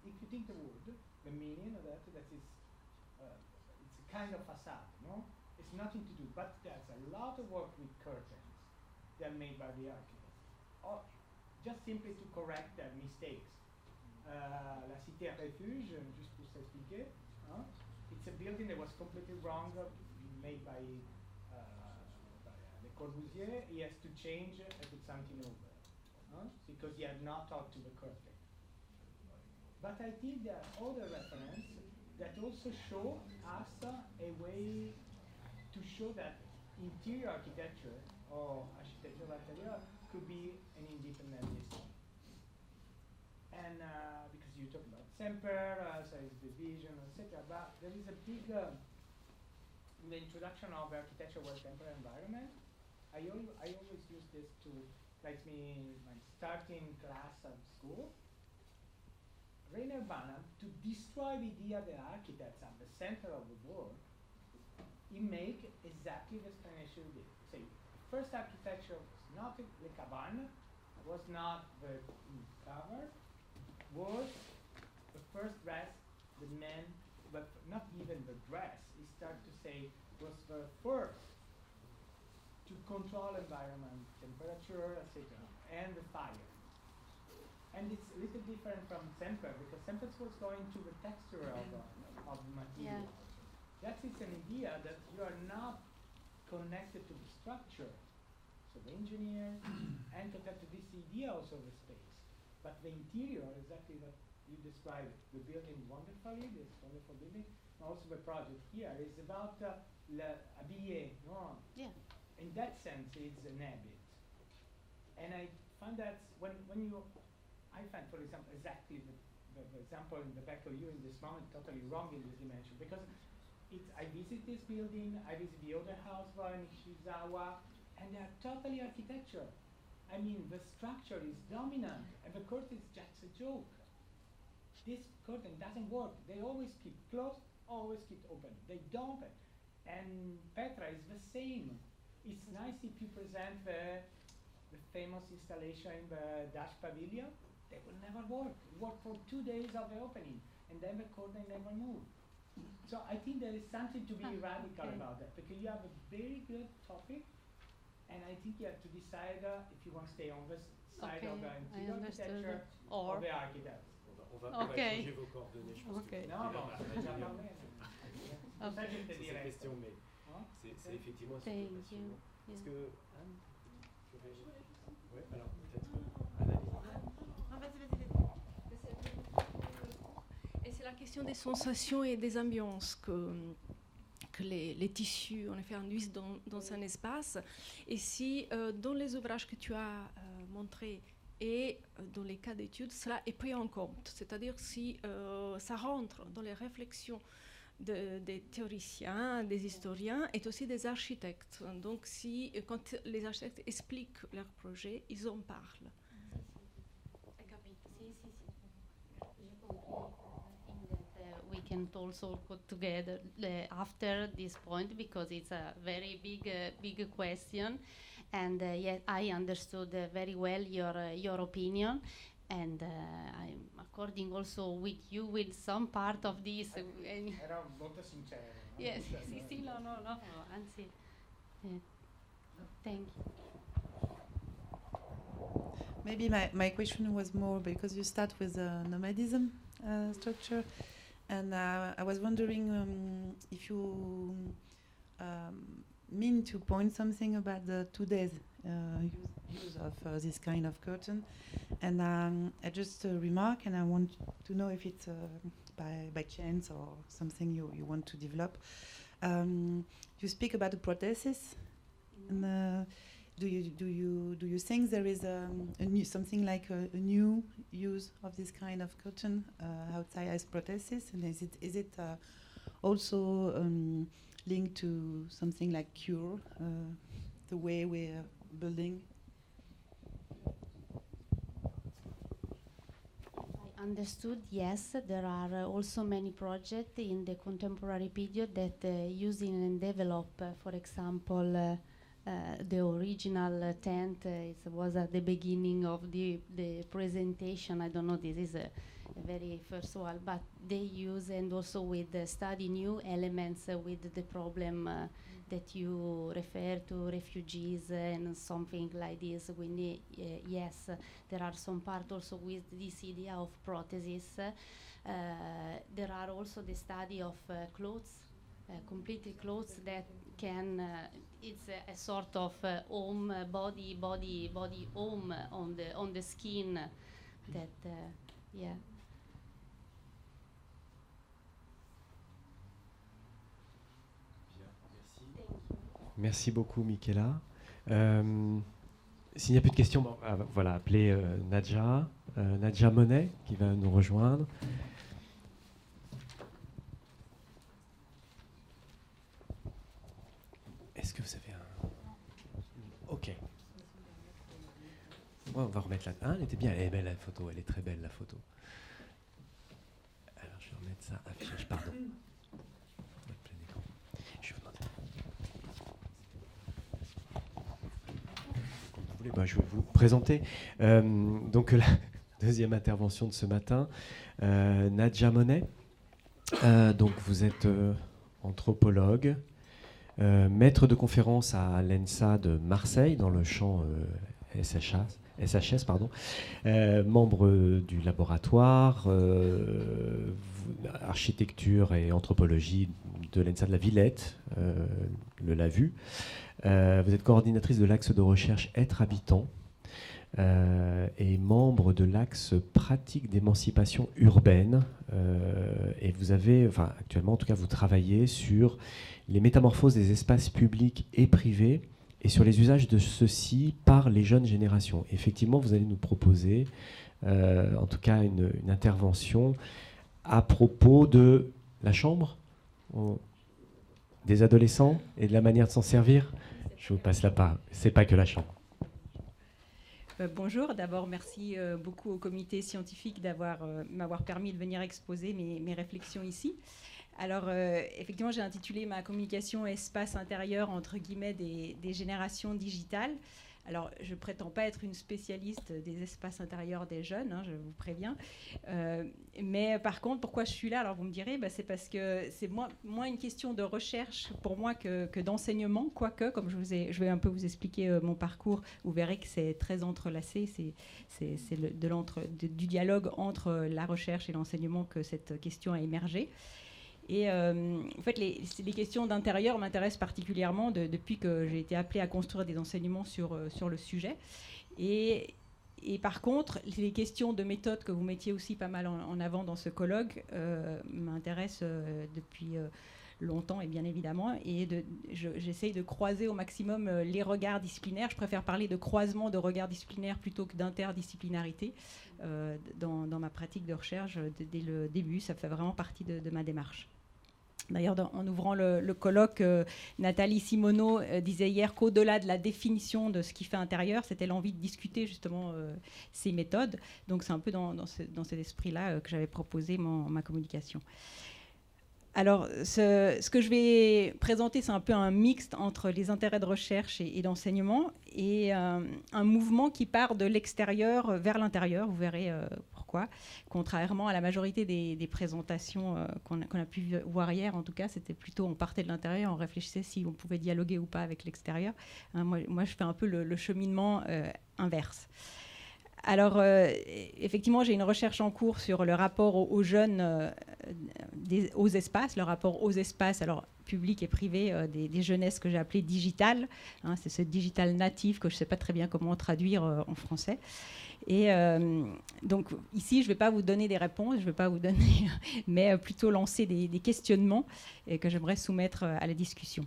if you think the wood, the meaning of that is it's a kind of facade, no? It's nothing to do, but there's a lot of work with curtains that are made by the architects, or just simply to correct their mistakes. La Cité Refuge, just pour s'expliquer, it's a building that was completely wrong, made by Le Corbusier. He has to change and put something over, because he had not talked to the curtain. But I think there are other references that also show us a way to show that interior architecture or architecture-intérieur could be an independent discipline. And because you talk about Semper, size division, etc., but there is a big, in the introduction of architecture work temporary environment, I always use this to, like my starting class at school. Rainer Banham, to destroy the idea that architects are the center of the world, he make exactly the explanation he did. Say, first architecture was not the cabane, was not the cover, was the first dress the men, but not even the dress, he started to say was the first to control environment, temperature, etc., and the fire. And it's a little different from Semper, because Semper was going to the texture of the material. Yeah. That is an idea that you are not connected to the structure. So the engineer and connected to this idea also of the space. But the interior, exactly what you described, the building wonderfully, this wonderful building, and also the project here is about l'habillé, no? Yeah. In that sense, it's an habit. And I find that I find, for example, exactly the example in the back of you in this moment totally wrong in this dimension, because I visit this building, I visit the other house in Shizawa, and they are totally architecture. I mean, the structure is dominant, and the curtain is just a joke. This curtain doesn't work. They always keep closed, always keep open. They don't. And Petra is the same. It's nice if you present the famous installation in the Dutch pavilion. They will never work. It worked for 2 days of the opening, and then the curtain never moved. So I think there is something to be radical about that, because you have a very good topic, and I think you have to decide if you want to stay on this side of the interior architecture or the architects. On va changer vos coordonnées, je pense. Okay. Non, bon, déjà parlé. Ça, je te C'est dirai. cette question, mais c'est effectivement ce Thank qui est passionnant. you. Est-ce Yeah. que Anne, tu réagis? Oui, alors peut-être Annalise. Et c'est la question des sensations et des ambiances que les tissus, en effet, induisent dans un espace. Et si, dans les ouvrages que tu as montrés et dans les cas d'études, cela est pris en compte, c'est-à-dire si ça rentre dans les réflexions des théoriciens, des historiens et aussi des architectes. Donc, quand les architectes expliquent leur projet, ils en parlent. We can also put together after this point, because it's a very big question, and yet I understood very well your opinion, and I'm according also with you with some part of this. Era molto sincero. Yes, sì, no, anzi, thank you. Maybe my question was more because you start with nomadism structure, and I was wondering if you mean to point something about the today's use of this kind of curtain, and I just remark, and I want to know if it's by chance or something you want to develop. You speak about the prosthesis, and do you think there is a new, something like a new use of this kind of curtain outside as prosthesis, and is it also linked to something like cure, the way we're building? understood, yes, there are also many projects in the contemporary period that use and develop, for example, the original tent. It was at the beginning of the presentation. I don't know, this is a very first one, but they use and also with study new elements with the problem that you refer to, refugees and something like this. We need, yes, there are some part also with this idea of prosthesis. There are also the study of clothes, completely clothes that can, it's a sort of home, body home on the skin that, yeah. Merci beaucoup, Michela. S'il n'y a plus de questions, bon, voilà, appelez Nadja Monnet qui va nous rejoindre. Est-ce que vous avez un... Ok. Ouais, on va remettre la... Ah, elle était bien, elle est belle la photo, elle est très belle la photo. Alors je vais remettre ça, affichage, pardon. Je vais vous demander... Ben, je vais vous présenter donc la deuxième intervention de ce matin, Nadja Monnet. Donc vous êtes anthropologue, maître de conférence à l'ENSA de Marseille dans le champ SHS, pardon, membre du laboratoire architecture et anthropologie de l'ENSA de La Villette, le LéaV. Vous êtes coordinatrice de l'axe de recherche Être habitant et membre de l'axe pratique d'émancipation urbaine. Et vous avez, enfin actuellement en tout cas, vous travaillez sur les métamorphoses des espaces publics et privés et sur les usages de ceux-ci par les jeunes générations. Effectivement, vous allez nous proposer en tout cas une intervention à propos de la chambre, des adolescents et de la manière de s'en servir. Je vous passe la parole. C'est pas que la chambre. Bonjour. D'abord, merci beaucoup au comité scientifique m'avoir permis de venir exposer mes réflexions ici. Alors, effectivement, j'ai intitulé ma communication « Espace intérieur » entre guillemets des générations digitales. Alors, je ne prétends pas être une spécialiste des espaces intérieurs des jeunes, hein, je vous préviens. Mais par contre, pourquoi je suis là? Alors, vous me direz, c'est parce que c'est moins une question de recherche pour moi que d'enseignement, quoique, comme je vais un peu vous expliquer mon parcours, vous verrez que c'est très entrelacé, c'est du dialogue entre la recherche et l'enseignement que cette question a émergé. Et en fait, les questions d'intérieur m'intéressent particulièrement depuis que j'ai été appelée à construire des enseignements sur le sujet. Et par contre, les questions de méthode que vous mettiez aussi pas mal en avant dans ce colloque m'intéressent depuis longtemps, et bien évidemment. Et j'essaye de croiser au maximum les regards disciplinaires. Je préfère parler de croisement de regards disciplinaires plutôt que d'interdisciplinarité dans ma pratique de recherche dès le début. Ça fait vraiment partie de ma démarche. D'ailleurs, en ouvrant le colloque, Nathalie Simoneau disait hier qu'au-delà de la définition de ce qui fait intérieur, c'était l'envie de discuter justement ces méthodes. Donc c'est un peu dans cet esprit-là que j'avais proposé ma communication. Alors, ce que je vais présenter, c'est un peu un mixte entre les intérêts de recherche et d'enseignement et un mouvement qui part de l'extérieur vers l'intérieur. Vous verrez pourquoi. Contrairement à la majorité des présentations qu'on a pu voir hier, en tout cas, c'était plutôt on partait de l'intérieur, on réfléchissait si on pouvait dialoguer ou pas avec l'extérieur. Hein, moi, je fais un peu le cheminement inverse. Alors, effectivement, j'ai une recherche en cours sur le rapport aux jeunes, aux espaces, le rapport aux espaces, alors publics et privés, des jeunesses que j'ai appelées digitales. Hein, c'est ce digital natif que je ne sais pas très bien comment traduire en français. Et donc, ici, je ne vais pas vous donner des réponses, mais plutôt lancer des questionnements que j'aimerais soumettre à la discussion.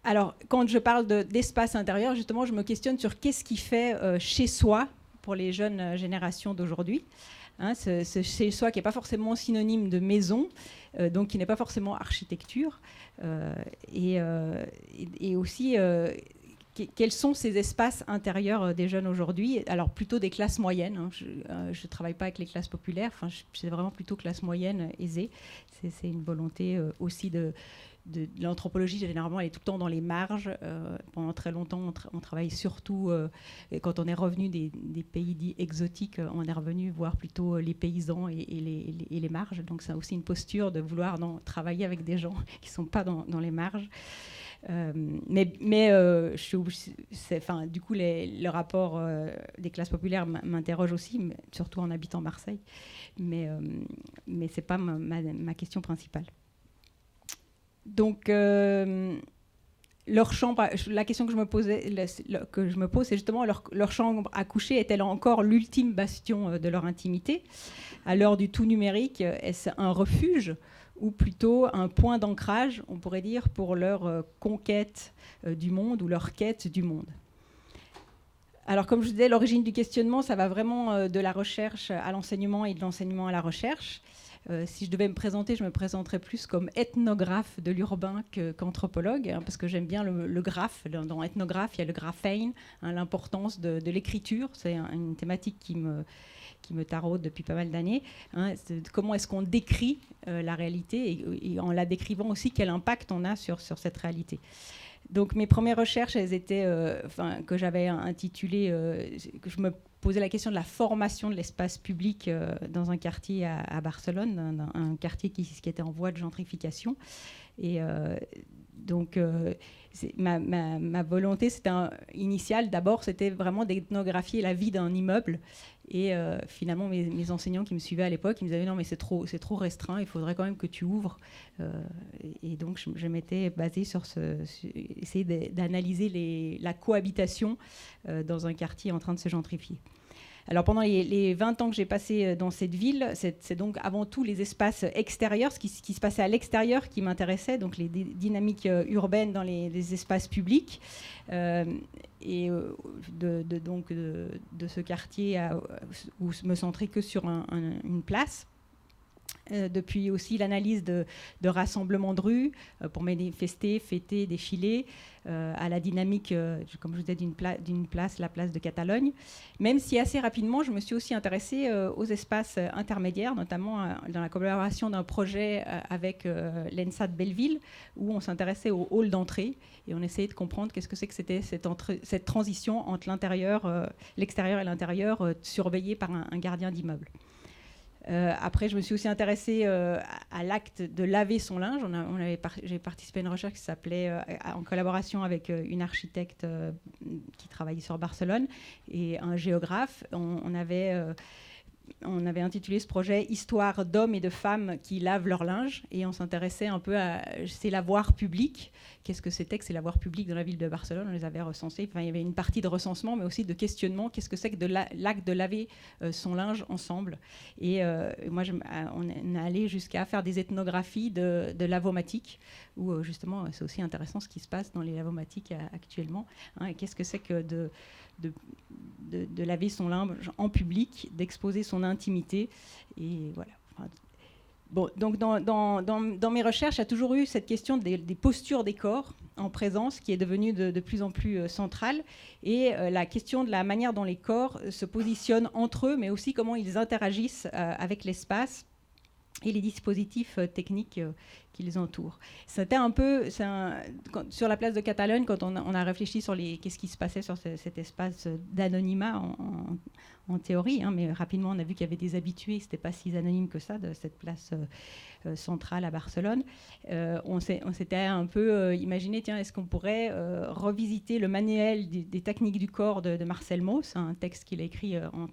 Alors, quand je parle d'espace intérieur, justement, je me questionne sur qu'est-ce qui fait chez soi pour les jeunes générations d'aujourd'hui. Hein, ce chez soi qui n'est pas forcément synonyme de maison, donc qui n'est pas forcément architecture, et aussi quels sont ces espaces intérieurs des jeunes aujourd'hui? Alors plutôt des classes moyennes, hein. Je ne travaille pas avec les classes populaires, c'est vraiment plutôt classe moyenne aisée. C'est une volonté aussi de l'anthropologie. Généralement, elle est tout le temps dans les marges. Pendant très longtemps, on travaille surtout, et quand on est revenu des pays dits exotiques, on est revenu voir plutôt les paysans et les marges. Donc c'est aussi une posture de vouloir travailler avec des gens qui ne sont pas dans les marges. Du coup, le rapport des classes populaires m'interroge aussi, surtout en habitant Marseille. Mais ce n'est pas ma question principale. Donc, leur chambre, la question que je me pose, c'est justement leur chambre à coucher est-elle encore l'ultime bastion de leur intimité? À l'heure du tout numérique, est-ce un refuge ou plutôt un point d'ancrage, on pourrait dire, pour leur conquête du monde ou leur quête du monde? Alors, comme je disais, l'origine du questionnement, ça va vraiment de la recherche à l'enseignement et de l'enseignement à la recherche. Si je devais me présenter, je me présenterais plus comme ethnographe de l'urbain qu'anthropologue, hein, parce que j'aime bien le graphe. Dans ethnographe, il y a le graphène, hein, l'importance de l'écriture. C'est une thématique qui me taraude depuis pas mal d'années. Hein, comment est-ce qu'on décrit la réalité et en la décrivant aussi, quel impact on a sur cette réalité. Donc mes premières recherches, elles étaient, que j'avais intitulées, que je me posais la question de la formation de l'espace public dans un quartier à Barcelone, un quartier qui était en voie de gentrification. Et donc ma volonté initiale, d'abord, c'était vraiment d'ethnographier la vie d'un immeuble. Et finalement, mes enseignants qui me suivaient à l'époque, ils me disaient non, mais c'est trop restreint, il faudrait quand même que tu ouvres. Et donc, je m'étais basée sur essayer d'analyser la cohabitation dans un quartier en train de se gentrifier. Alors pendant les 20 ans que j'ai passé dans cette ville, c'est donc avant tout les espaces extérieurs, ce qui se passait à l'extérieur qui m'intéressait, donc les dynamiques urbaines dans les espaces publics. Et de ce quartier où me centrer que sur une place. Depuis aussi l'analyse de rassemblements de rue pour manifester, fêter, défiler, à la dynamique, comme je vous disais, d'une place, la place de Catalogne. Même si assez rapidement, je me suis aussi intéressée aux espaces intermédiaires, notamment dans la collaboration d'un projet avec l'ENSA de Belleville, où on s'intéressait au hall d'entrée et on essayait de comprendre qu'est-ce que c'est que c'était cette transition entre l'extérieur et l'intérieur, surveillée par un gardien d'immeuble. Après, je me suis aussi intéressée à l'acte de laver son linge. J'ai participé à une recherche qui s'appelait, en collaboration avec une architecte qui travaillait sur Barcelone et un géographe. On avait intitulé ce projet « Histoire d'hommes et de femmes qui lavent leur linge » et on s'intéressait un peu à ces lavoirs publics. Qu'est-ce que c'était que ces lavoirs publics dans la ville de Barcelone? On les avait recensés. Enfin, il y avait une partie de recensement, mais aussi de questionnement. Qu'est-ce que c'est que l'acte de laver son linge ensemble? Et moi, on est allé jusqu'à faire des ethnographies de lavomatiques, où justement, c'est aussi intéressant ce qui se passe dans les lavomatiques actuellement. Hein, et qu'est-ce que c'est que de laver son linge en public, d'exposer son intimité, et voilà. Bon, donc dans mes recherches, il y a toujours eu cette question des postures des corps en présence qui est devenue de plus en plus centrale, et la question de la manière dont les corps se positionnent entre eux, mais aussi comment ils interagissent avec l'espace et les dispositifs techniques qui les entourent. C'était un peu, sur la place de Catalogne, quand on a réfléchi sur qu'est-ce qui se passait sur cet espace d'anonymat en théorie, hein, mais rapidement on a vu qu'il y avait des habitués, c'était pas si anonyme que ça, de cette place centrale à Barcelone. On s'était un peu imaginé, tiens, est-ce qu'on pourrait revisiter le manuel des techniques du corps de Marcel Mauss, un texte qu'il a écrit en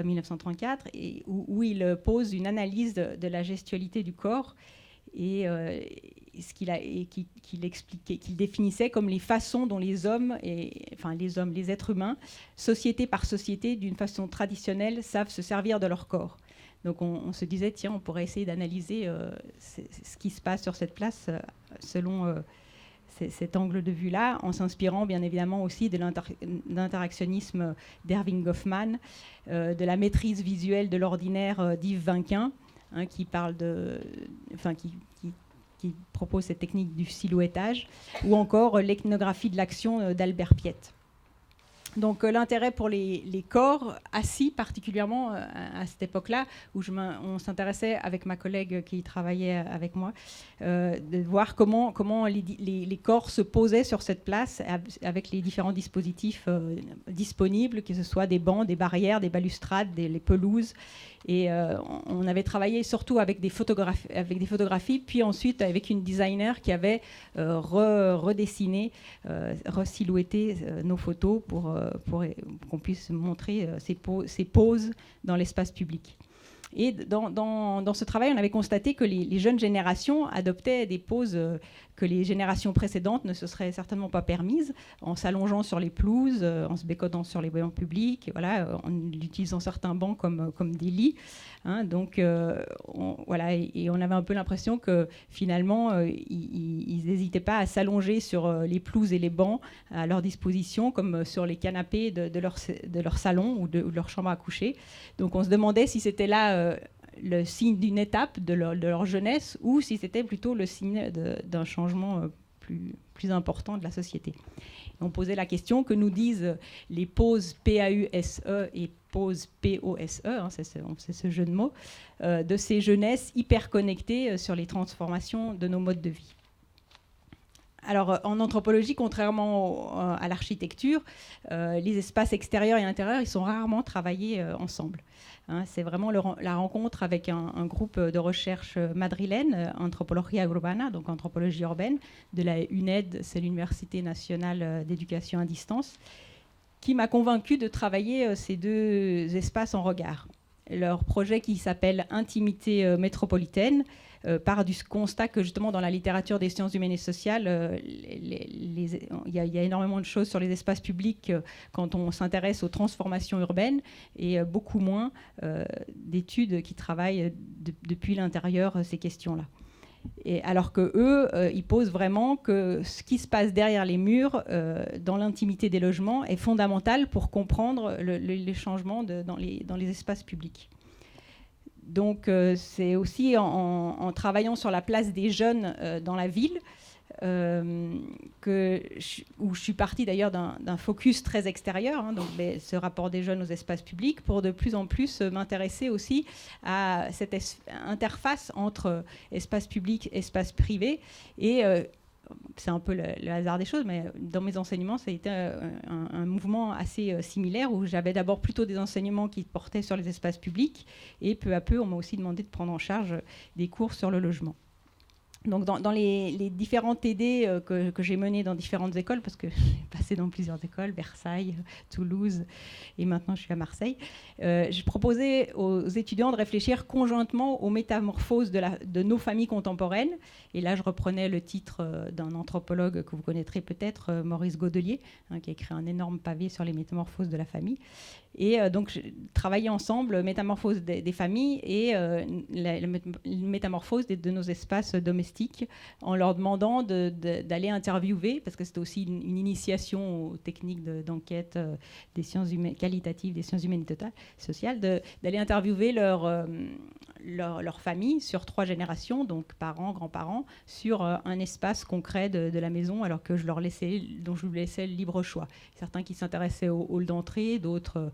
1934, et où il pose une analyse de la gestualité du corps, et qu'il expliquait, qu'il définissait comme les façons dont les êtres humains, société par société, d'une façon traditionnelle, savent se servir de leur corps. Donc on se disait, tiens, on pourrait essayer d'analyser ce qui se passe sur cette place selon cet angle de vue-là, en s'inspirant bien évidemment aussi de l'interactionnisme d'Erving Goffman, de la maîtrise visuelle de l'ordinaire d'Yves Vinquin, hein, qui parle qui qui propose cette technique du silhouettage, ou encore l'ethnographie de l'action d'Albert Piette. Donc l'intérêt pour les corps assis particulièrement à cette époque-là, où on s'intéressait avec ma collègue qui travaillait avec moi, de voir comment les corps se posaient sur cette place avec les différents dispositifs disponibles, que ce soit des bancs, des barrières, des balustrades, les pelouses. Et on avait travaillé surtout avec des photographies, puis ensuite avec une designer qui avait redessiné, resilhouetté nos photos pour qu'on puisse montrer ces poses dans l'espace public. Et dans ce travail, on avait constaté que les jeunes générations adoptaient des poses que les générations précédentes ne se seraient certainement pas permises, en s'allongeant sur les pelouses, en se bécotant sur les bancs publics, voilà, en utilisant certains bancs comme des lits. Hein, donc, voilà, et on avait un peu l'impression que finalement, ils n'hésitaient pas à s'allonger sur les pelouses et les bancs à leur disposition, comme sur les canapés de leur salon ou de leur chambre à coucher. Donc, on se demandait si c'était là le signe d'une étape de leur jeunesse ou si c'était plutôt le signe d'un changement plus important de la société. On posait la question que nous disent les poses PAUSE et poses POSE, hein, c'est ce jeu de mots, de ces jeunesses hyper connectées sur les transformations de nos modes de vie. Alors, en anthropologie, contrairement à l'architecture, les espaces extérieurs et intérieurs, ils sont rarement travaillés ensemble. Hein, c'est vraiment la rencontre avec un groupe de recherche madrilène, Antropologia Urbana, donc anthropologie urbaine, de la UNED, c'est l'Université nationale d'éducation à distance, qui m'a convaincue de travailler ces deux espaces en regard. Leur projet qui s'appelle Intimité métropolitaine part du constat que justement dans la littérature des sciences humaines et sociales, il y a énormément de choses sur les espaces publics quand on s'intéresse aux transformations urbaines et beaucoup moins d'études qui travaillent depuis l'intérieur ces questions-là. Et alors que eux, ils posent vraiment que ce qui se passe derrière les murs, dans l'intimité des logements, est fondamental pour comprendre les changements dans les espaces publics. Donc c'est aussi en travaillant sur la place des jeunes dans la ville où je suis partie d'ailleurs d'un focus très extérieur, hein, donc ce rapport des jeunes aux espaces publics, pour de plus en plus m'intéresser aussi à cette interface entre espace public et espace privé. Et c'est un peu le hasard des choses, mais dans mes enseignements, ça a été un mouvement assez similaire où j'avais d'abord plutôt des enseignements qui portaient sur les espaces publics et peu à peu, on m'a aussi demandé de prendre en charge des cours sur le logement. Donc dans les différents TD que j'ai menés dans différentes écoles, parce que j'ai passé dans plusieurs écoles, Versailles, Toulouse, et maintenant je suis à Marseille, je proposais aux étudiants de réfléchir conjointement aux métamorphoses de nos familles contemporaines. Et là, je reprenais le titre d'un anthropologue que vous connaîtrez peut-être, Maurice Godelier, hein, qui a écrit un énorme pavé sur les métamorphoses de la famille. Et donc, travailler ensemble, métamorphose des familles et la métamorphose de nos espaces domestiques, en leur demandant d'aller interviewer, parce que c'était aussi une initiation aux techniques d'enquête des sciences humaines, qualitatives, des sciences humaines et sociales, d'aller interviewer leur famille sur 3 générations, donc parents, grands-parents, sur un espace concret de la maison, alors que je leur laissais le libre choix. Certains qui s'intéressaient au hall d'entrée, d'autres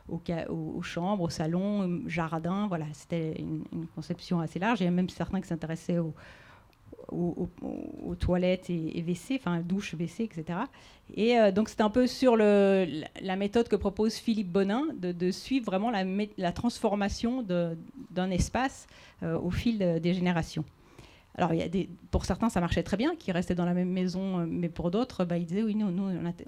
aux chambres, au salon, jardin. Voilà, c'était une conception assez large. Il y a même certains qui s'intéressaient aux toilettes et WC, enfin douche, WC, etc. Et donc c'est un peu sur la méthode que propose Philippe Bonin de suivre vraiment la transformation d'un espace au fil des générations. Alors pour certains ça marchait très bien, qui restaient dans la même maison, mais pour d'autres, ils disaient oui,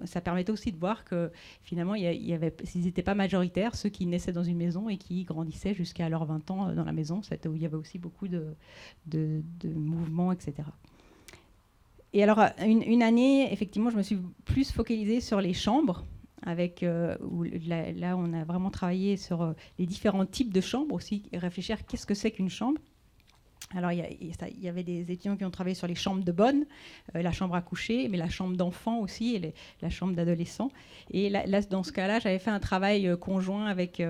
ça permettait aussi de voir que finalement ils n'étaient pas majoritaires, ceux qui naissaient dans une maison et qui grandissaient jusqu'à leurs 20 ans dans la maison, où il y avait aussi beaucoup de mouvements, etc. Et alors une année, effectivement, je me suis plus focalisée sur les chambres, où là on a vraiment travaillé sur les différents types de chambres aussi, et réfléchir qu'est-ce que c'est qu'une chambre. Alors, il y avait des étudiants qui ont travaillé sur les chambres de bonne, la chambre à coucher, mais la chambre d'enfants aussi, et la chambre d'adolescents. Et là, dans ce cas-là, j'avais fait un travail conjoint avec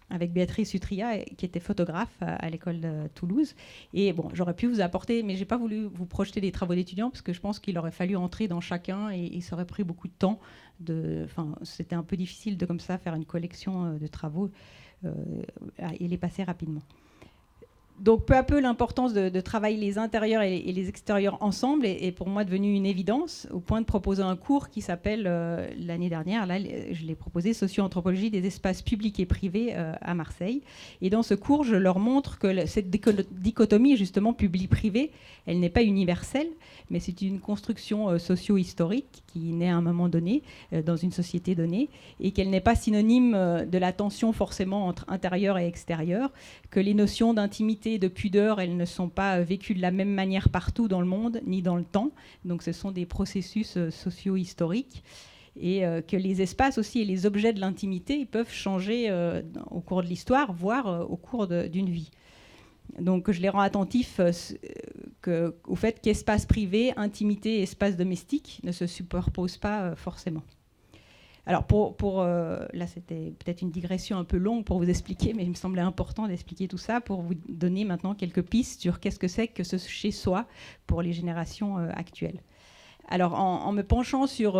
Béatrice Utria, qui était photographe à l'école de Toulouse. Et bon, j'aurais pu vous apporter, mais je n'ai pas voulu vous projeter des travaux d'étudiants, parce que je pense qu'il aurait fallu entrer dans chacun, et ça aurait pris beaucoup de temps. C'était un peu difficile de, comme ça, faire une collection de travaux et les passer rapidement. Donc, peu à peu, l'importance de travailler les intérieurs et les extérieurs ensemble est pour moi devenue une évidence, au point de proposer un cours qui s'appelle, l'année dernière, là, je l'ai proposé, Socio-anthropologie des espaces publics et privés à Marseille. Et dans ce cours, je leur montre que cette dichotomie, justement, public-privé, elle n'est pas universelle, mais c'est une construction socio-historique qui naît à un moment donné, dans une société donnée, et qu'elle n'est pas synonyme de la tension forcément entre intérieur et extérieur, que les notions d'intimité, de pudeur, elles ne sont pas vécues de la même manière partout dans le monde, ni dans le temps. Donc ce sont des processus socio-historiques. Et que les espaces aussi et les objets de l'intimité peuvent changer au cours de l'histoire, voire au cours d'une vie. Donc je les rends attentifs au fait qu'espace privé, intimité et espace domestique ne se superposent pas forcément. Alors là c'était peut-être une digression un peu longue pour vous expliquer, mais il me semblait important d'expliquer tout ça pour vous donner maintenant quelques pistes sur qu'est-ce que c'est que ce chez-soi pour les générations actuelles. Alors en me penchant sur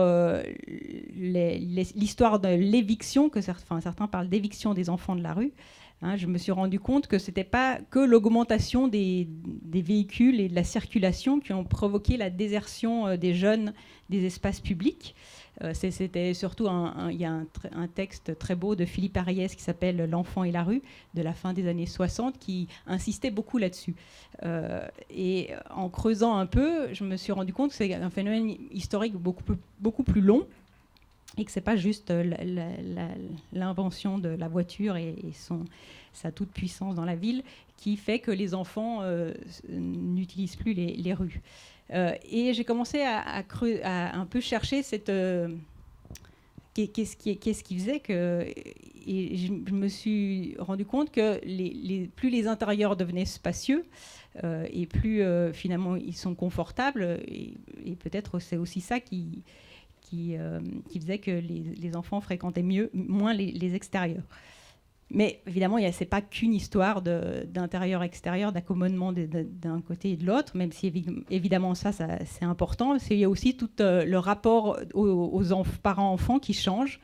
l'histoire de l'éviction, certains parlent d'éviction des enfants de la rue, je me suis rendu compte que ce n'était pas que l'augmentation des véhicules et de la circulation qui ont provoqué la désertion des jeunes des espaces publics. C'était surtout, il y a un texte très beau de Philippe Ariès qui s'appelle « L'enfant et la rue » de la fin des années 60 qui insistait beaucoup là-dessus. Et en creusant un peu, je me suis rendu compte que c'est un phénomène historique beaucoup plus long et que ce n'est pas juste l'invention de la voiture et sa toute-puissance dans la ville qui fait que les enfants n'utilisent plus les rues. Et j'ai commencé à un peu chercher qu'est-ce qui faisait que... Et je me suis rendu compte que plus les intérieurs devenaient spacieux, et plus finalement ils sont confortables, et peut-être c'est aussi ça qui faisait que les enfants fréquentaient moins les extérieurs. Mais évidemment, ce n'est pas qu'une histoire d'intérieur-extérieur, d'accommodement d'un côté et de l'autre, même si évidemment ça c'est important. Il y a aussi tout le rapport aux parents-enfants qui change.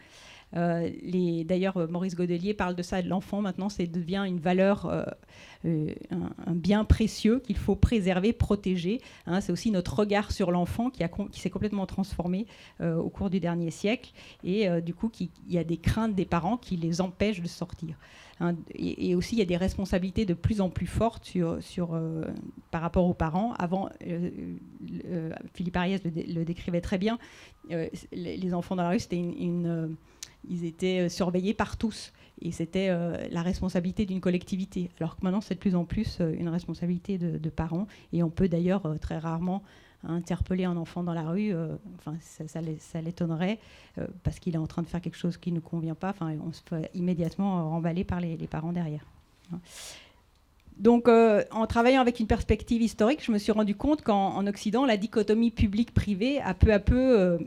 D'ailleurs, Maurice Godelier parle de ça, de l'enfant maintenant, ça devient une valeur, un bien précieux qu'il faut préserver, protéger. C'est aussi notre regard sur l'enfant qui s'est complètement transformé au cours du dernier siècle. Et du coup, il y a des craintes des parents qui les empêchent de sortir. Et aussi, il y a des responsabilités de plus en plus fortes par rapport aux parents. Avant, Philippe Ariès le décrivait très bien, les enfants dans la rue, c'était ils étaient surveillés par tous. Et c'était la responsabilité d'une collectivité. Alors que maintenant, c'est de plus en plus une responsabilité de parents. Et on peut d'ailleurs très rarement interpeller un enfant dans la rue. Ça l'étonnerait parce qu'il est en train de faire quelque chose qui ne convient pas. On se fait immédiatement remballer par les parents derrière. Donc, en travaillant avec une perspective historique, je me suis rendu compte qu'en Occident, la dichotomie public-privé a peu à peu...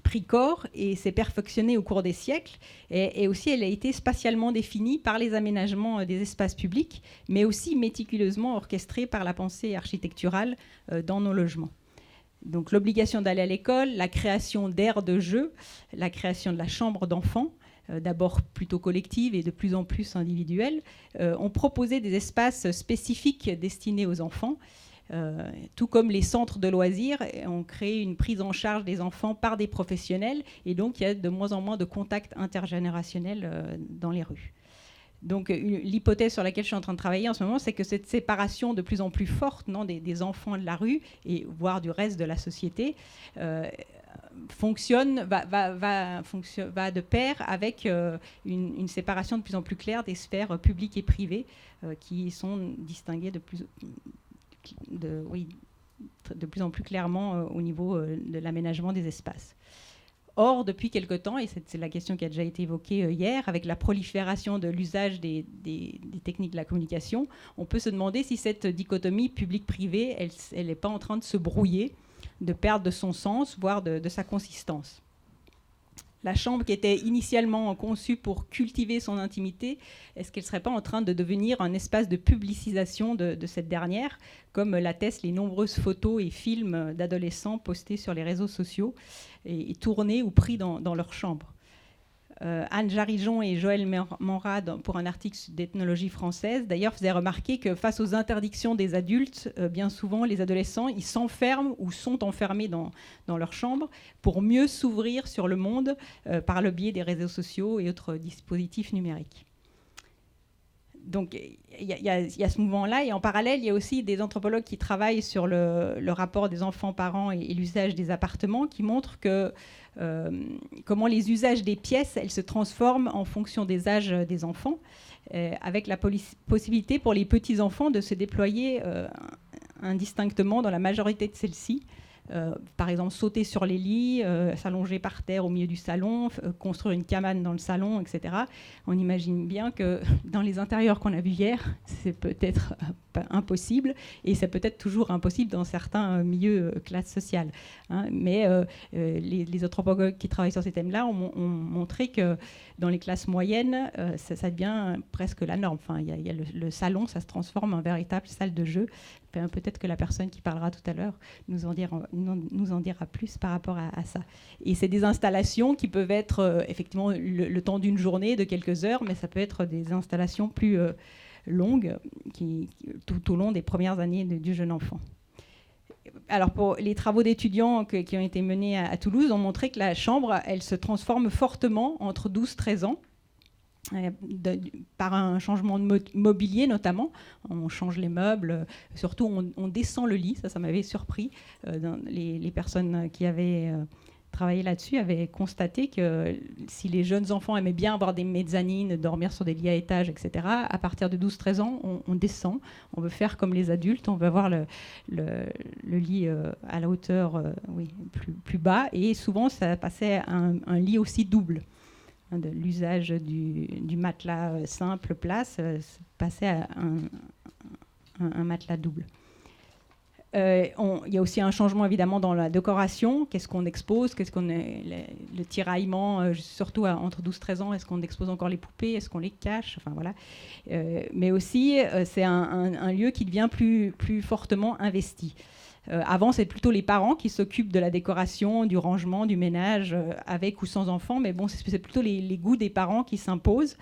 pris corps et s'est perfectionnée au cours des siècles. Et aussi, elle a été spatialement définie par les aménagements des espaces publics, mais aussi méticuleusement orchestrée par la pensée architecturale dans nos logements. Donc l'obligation d'aller à l'école, la création d'aires de jeu, la création de la chambre d'enfants, d'abord plutôt collective et de plus en plus individuelle, ont proposé des espaces spécifiques destinés aux enfants. Tout comme les centres de loisirs ont créé une prise en charge des enfants par des professionnels, et donc il y a de moins en moins de contacts intergénérationnels dans les rues. Donc l'hypothèse sur laquelle je suis en train de travailler en ce moment, c'est que cette séparation de plus en plus forte des enfants de la rue, et voire du reste de la société, va de pair avec une séparation de plus en plus claire des sphères publiques et privées qui sont distinguées de plus en plus clairement au niveau de l'aménagement des espaces. Or, depuis quelque temps, et c'est la question qui a déjà été évoquée hier, avec la prolifération de l'usage des techniques de la communication, on peut se demander si cette dichotomie public-privé, elle n'est pas en train de se brouiller, de perdre de son sens, voire de sa consistance. La chambre qui était initialement conçue pour cultiver son intimité, est-ce qu'elle ne serait pas en train de devenir un espace de publicisation de cette dernière, comme l'attestent les nombreuses photos et films d'adolescents postés sur les réseaux sociaux et tournés ou pris dans leur chambre? Anne Jarijon et Joël Menrad, pour un article d'ethnologie française, d'ailleurs, faisaient remarquer que face aux interdictions des adultes, bien souvent, les adolescents, ils s'enferment ou sont enfermés dans leur chambre pour mieux s'ouvrir sur le monde par le biais des réseaux sociaux et autres dispositifs numériques. Donc, il y a ce mouvement-là, et en parallèle, il y a aussi des anthropologues qui travaillent sur le rapport des enfants-parents et l'usage des appartements, qui montrent que comment les usages des pièces, elles se transforment en fonction des âges des enfants, avec la possibilité pour les petits-enfants de se déployer indistinctement dans la majorité de celles-ci. Par exemple, sauter sur les lits, s'allonger par terre au milieu du salon, construire une cabane dans le salon, etc. On imagine bien que dans les intérieurs qu'on a vus hier, c'est peut-être impossible, et c'est peut-être toujours impossible dans certains milieux classes sociales. Hein. Mais les anthropologues qui travaillent sur ces thèmes-là ont montré que dans les classes moyennes, ça devient presque la norme. Enfin, il y a le salon, ça se transforme en véritable salle de jeu. Peut-être que la personne qui parlera tout à l'heure nous en dira plus par rapport à ça. Et c'est des installations qui peuvent être effectivement le temps d'une journée, de quelques heures, mais ça peut être des installations plus longues tout au long des premières années du jeune enfant. Alors, pour les travaux d'étudiants qui ont été menés à Toulouse, ont montré que la chambre, elle se transforme fortement entre 12-13 ans. Par un changement de mobilier notamment, on change les meubles, surtout on descend le lit, ça m'avait surpris. Les personnes qui avaient travaillé là-dessus avaient constaté que si les jeunes enfants aimaient bien avoir des mezzanines, dormir sur des lits à étages, etc., à partir de 12-13 ans, on descend, on veut faire comme les adultes, on veut avoir le lit à la hauteur plus bas, et souvent ça passait à un lit aussi double. De l'usage du matelas simple place, passer à un matelas double. Il y a aussi un changement évidemment dans la décoration. Qu'est-ce qu'on expose, le tiraillement, surtout entre 12-13 ans, est-ce qu'on expose encore les poupées, est-ce qu'on les cache, enfin voilà. Mais aussi, c'est un lieu qui devient plus fortement investi. Avant, c'est plutôt les parents qui s'occupent de la décoration, du rangement, du ménage, avec ou sans enfants. Mais bon, c'est plutôt les goûts des parents qui s'imposent.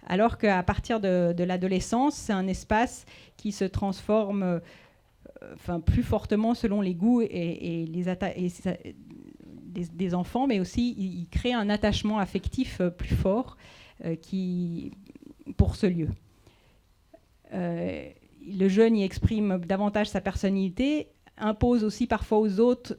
Alors qu'à partir de l'adolescence, c'est un espace qui se transforme plus fortement selon les goûts et des enfants, mais aussi il crée un attachement affectif plus fort pour ce lieu. Le jeune y exprime davantage sa personnalité, impose aussi parfois aux autres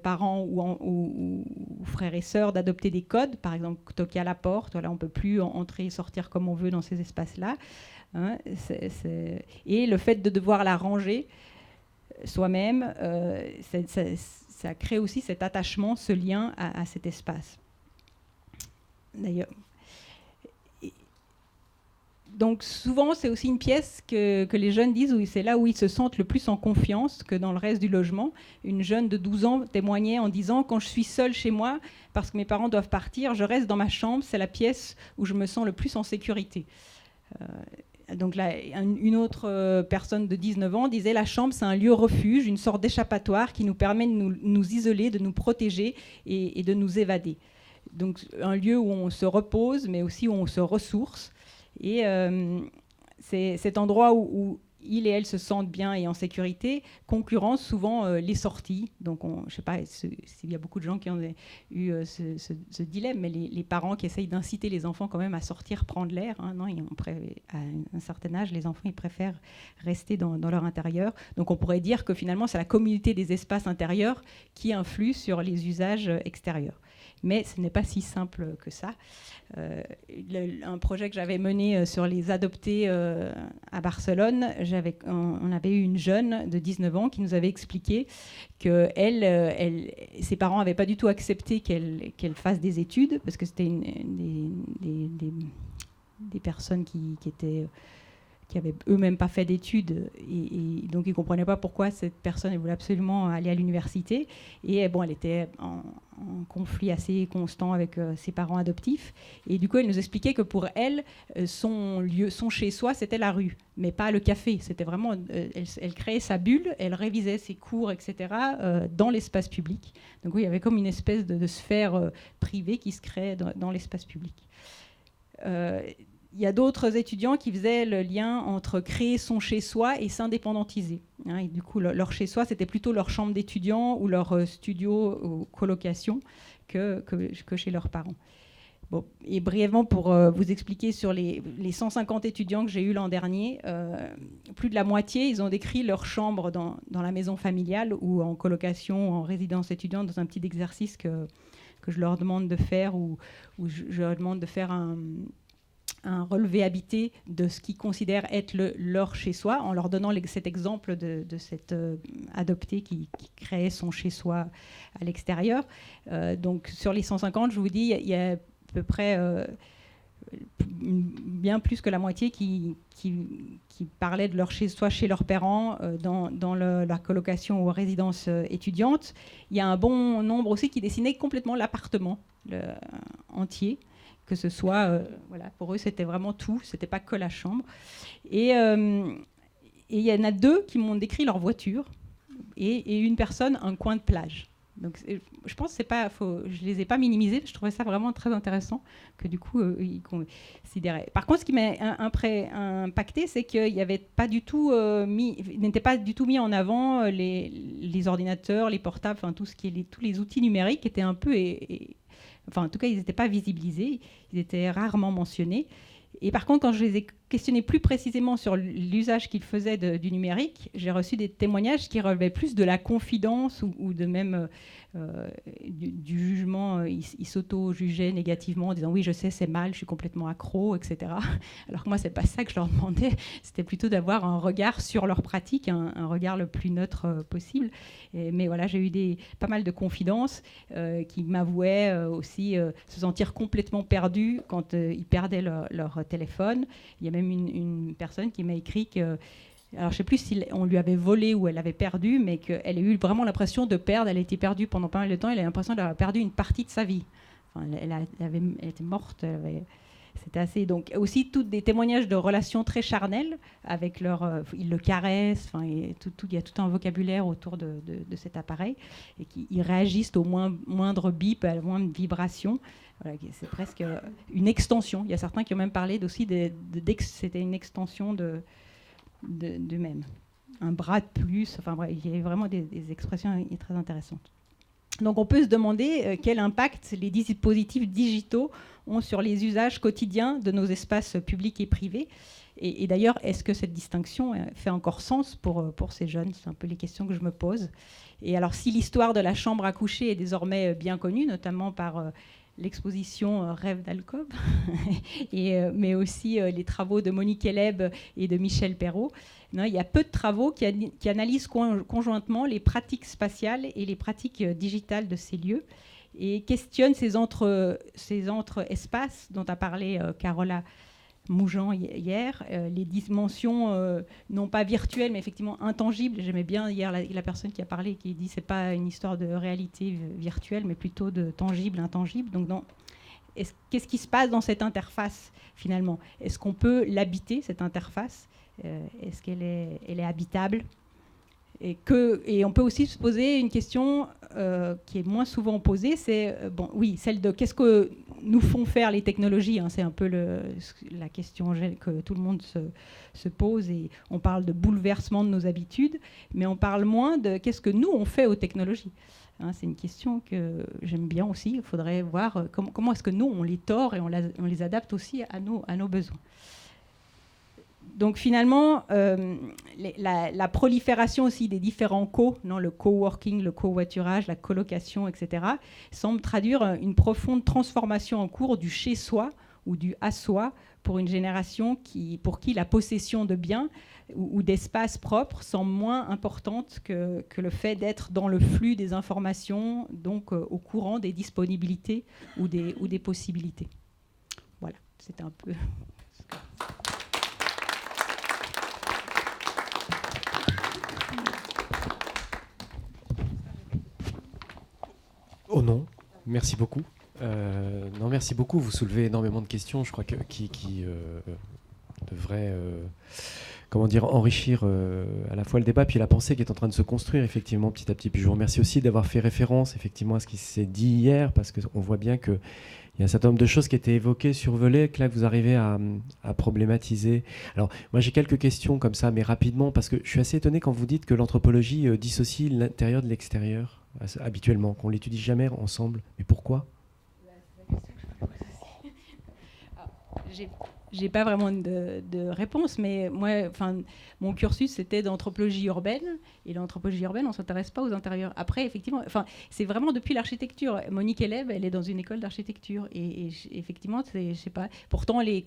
parents ou frères et sœurs d'adopter des codes, par exemple toquer à la porte, voilà, on ne peut plus entrer et sortir comme on veut dans ces espaces-là. Hein, et le fait de devoir la ranger soi-même, ça crée aussi cet attachement, ce lien à cet espace. D'ailleurs. Donc souvent, c'est aussi une pièce que les jeunes disent, où c'est là où ils se sentent le plus en confiance que dans le reste du logement. Une jeune de 12 ans témoignait en disant « Quand je suis seule chez moi, parce que mes parents doivent partir, je reste dans ma chambre, c'est la pièce où je me sens le plus en sécurité. » Donc là, une autre personne de 19 ans disait « La chambre, c'est un lieu refuge, une sorte d'échappatoire qui nous permet de nous isoler, de nous protéger et de nous évader. » Donc un lieu où on se repose, mais aussi où on se ressource. Et c'est cet endroit où ils et elles se sentent bien et en sécurité, concurrence souvent les sorties. Donc, je ne sais pas s'il y a beaucoup de gens qui ont eu ce dilemme, mais les parents qui essayent d'inciter les enfants quand même à sortir, prendre l'air. Hein, non, à un certain âge, les enfants ils préfèrent rester dans leur intérieur. Donc, on pourrait dire que finalement, c'est la communauté des espaces intérieurs qui influe sur les usages extérieurs. Mais ce n'est pas si simple que ça. Un projet que j'avais mené sur les adoptés à Barcelone, on avait eu une jeune de 19 ans qui nous avait expliqué que ses parents n'avaient pas du tout accepté qu'elle fasse des études, parce que c'était des personnes qui avaient eux-mêmes pas fait d'études, et donc ils ne comprenaient pas pourquoi cette personne elle voulait absolument aller à l'université. Et bon, elle était en conflit assez constant avec ses parents adoptifs. Et du coup, elle nous expliquait que pour elle, son chez-soi, c'était la rue, mais pas le café. C'était vraiment, elle créait sa bulle, elle révisait ses cours, etc., dans l'espace public. Donc oui, il y avait comme une espèce de sphère privée qui se créait dans l'espace public. Il y a d'autres étudiants qui faisaient le lien entre créer son chez-soi et s'indépendantiser. Hein, et du coup, leur chez-soi, c'était plutôt leur chambre d'étudiant ou leur studio ou colocation que chez leurs parents. Bon, et brièvement, pour vous expliquer sur les 150 étudiants que j'ai eus l'an dernier, plus de la moitié, ils ont décrit leur chambre dans la maison familiale ou en colocation ou en résidence étudiante, dans un petit exercice que je leur demande de faire, ou je leur demande de faire un relevé habité de ce qu'ils considèrent être leur chez-soi, en leur donnant cet exemple de cette adoptée qui créait son chez-soi à l'extérieur. Donc sur les 150, je vous dis, il y a à peu près bien plus que la moitié qui parlaient de leur chez-soi chez leurs parents dans la colocation ou résidence étudiante. Il y a un bon nombre aussi qui dessinaient complètement l'appartement entier, que ce soit, voilà, pour eux, c'était vraiment tout, c'était pas que la chambre. Et il y en a 2 qui m'ont décrit leur voiture, et une personne, un coin de plage. Donc, je pense que je les ai pas minimisés, je trouvais ça vraiment très intéressant, que du coup, ils considéraient. Par contre, ce qui m'a impacté, c'est qu'il n'était pas du tout mis en avant les ordinateurs, les portables, enfin, tous les outils numériques étaient un peu... Enfin, en tout cas, ils n'étaient pas visibilisés, ils étaient rarement mentionnés. Et par contre, quand je les ai questionnés plus précisément sur l'usage qu'ils faisaient du numérique, j'ai reçu des témoignages qui relevaient plus de la confidence ou de même du jugement. Ils s'auto-jugeaient négativement en disant « oui, je sais, c'est mal, je suis complètement accro, etc. » Alors que moi, ce n'est pas ça que je leur demandais. C'était plutôt d'avoir un regard sur leur pratique, un regard le plus neutre possible. Mais voilà, j'ai eu pas mal de confidences qui m'avouaient aussi se sentir complètement perdus quand ils perdaient leur téléphone. Il y a même une personne qui m'a écrit que, alors je ne sais plus si on lui avait volé ou elle avait perdu, mais qu'elle a eu vraiment l'impression de perdre. Elle a été perdue pendant pas mal de temps. Elle a l'impression d'avoir perdu une partie de sa vie. Enfin, elle était morte. C'était assez. Donc aussi tous des témoignages de relations très charnelles avec ils le caressent. Enfin, il y a tout un vocabulaire autour de cet appareil, et qu'ils réagissent au moindre bip, à la moindre vibration. Voilà, c'est presque une extension. Il y a certains qui ont même parlé aussi c'était une extension d'eux-mêmes. Un bras de plus. Enfin bref, il y a vraiment des expressions très intéressantes. Donc on peut se demander quel impact les dispositifs digitaux ont sur les usages quotidiens de nos espaces publics et privés. Et d'ailleurs, est-ce que cette distinction fait encore sens pour ces jeunes? C'est un peu les questions que je me pose. Et alors, si l'histoire de la chambre à coucher est désormais bien connue, notamment par l'exposition Rêve d'alcôve, mais aussi les travaux de Monique Eleb et de Michel Perrault, il y a peu de travaux qui analysent conjointement les pratiques spatiales et les pratiques digitales de ces lieux, et questionnent ces entre-espaces dont a parlé Carola Mougeant hier, les dimensions non pas virtuelles mais effectivement intangibles. J'aimais bien hier la personne qui a parlé, qui dit que ce n'est pas une histoire de réalité virtuelle mais plutôt de tangible, intangible. Donc qu'est-ce qui se passe dans cette interface finalement? Est-ce qu'on peut l'habiter, cette interface? Est-ce qu'elle est habitable? Et on peut aussi se poser une question qui est moins souvent posée, c'est celle de qu'est-ce que nous font faire les technologies, hein, c'est un peu la question que tout le monde se pose, et on parle de bouleversement de nos habitudes, mais on parle moins de qu'est-ce que nous on fait aux technologies. Hein, c'est une question que j'aime bien aussi. Il faudrait voir comment est-ce que nous on les tord et on les adapte aussi à nos besoins. Donc finalement, la prolifération aussi des différents le coworking, le covoiturage, la colocation, etc., semble traduire une profonde transformation en cours du chez-soi ou du à soi pour une génération pour qui la possession de biens ou d'espaces propres semble moins importante que le fait d'être dans le flux des informations, donc au courant des disponibilités ou des possibilités. Voilà, c'est un peu... Oh non, merci beaucoup. Non, merci beaucoup. Vous soulevez énormément de questions, je crois, qui devraient enrichir à la fois le débat puis la pensée qui est en train de se construire effectivement petit à petit. Puis je vous remercie aussi d'avoir fait référence effectivement à ce qui s'est dit hier, parce qu'on voit bien qu'il y a un certain nombre de choses qui étaient évoquées, survolées, que là vous arrivez à problématiser. Alors moi j'ai quelques questions comme ça, mais rapidement, parce que je suis assez étonné quand vous dites que l'anthropologie dissocie l'intérieur de l'extérieur, habituellement, qu'on l'étudie jamais ensemble. Mais pourquoi ? J'ai pas vraiment de réponse, mais moi, mon cursus c'était d'anthropologie urbaine, et l'anthropologie urbaine, on s'intéresse pas aux intérieurs. Après, effectivement, c'est vraiment depuis l'architecture. Monique LéaV, elle est dans une école d'architecture, et effectivement, je sais pas. Pourtant, les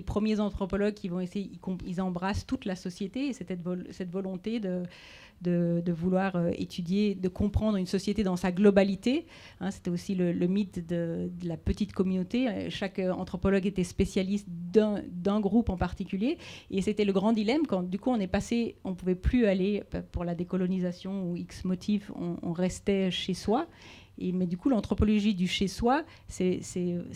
premiers anthropologues qui vont essayer, ils embrassent toute la société, et cette volonté de vouloir étudier, de comprendre une société dans sa globalité. Hein, c'était aussi le mythe de la petite communauté. Chaque anthropologue était spécialiste d'un groupe en particulier. Et c'était le grand dilemme quand, du coup, on ne pouvait plus aller pour la décolonisation ou X motifs, on restait chez soi. Mais du coup, l'anthropologie du chez-soi, c'est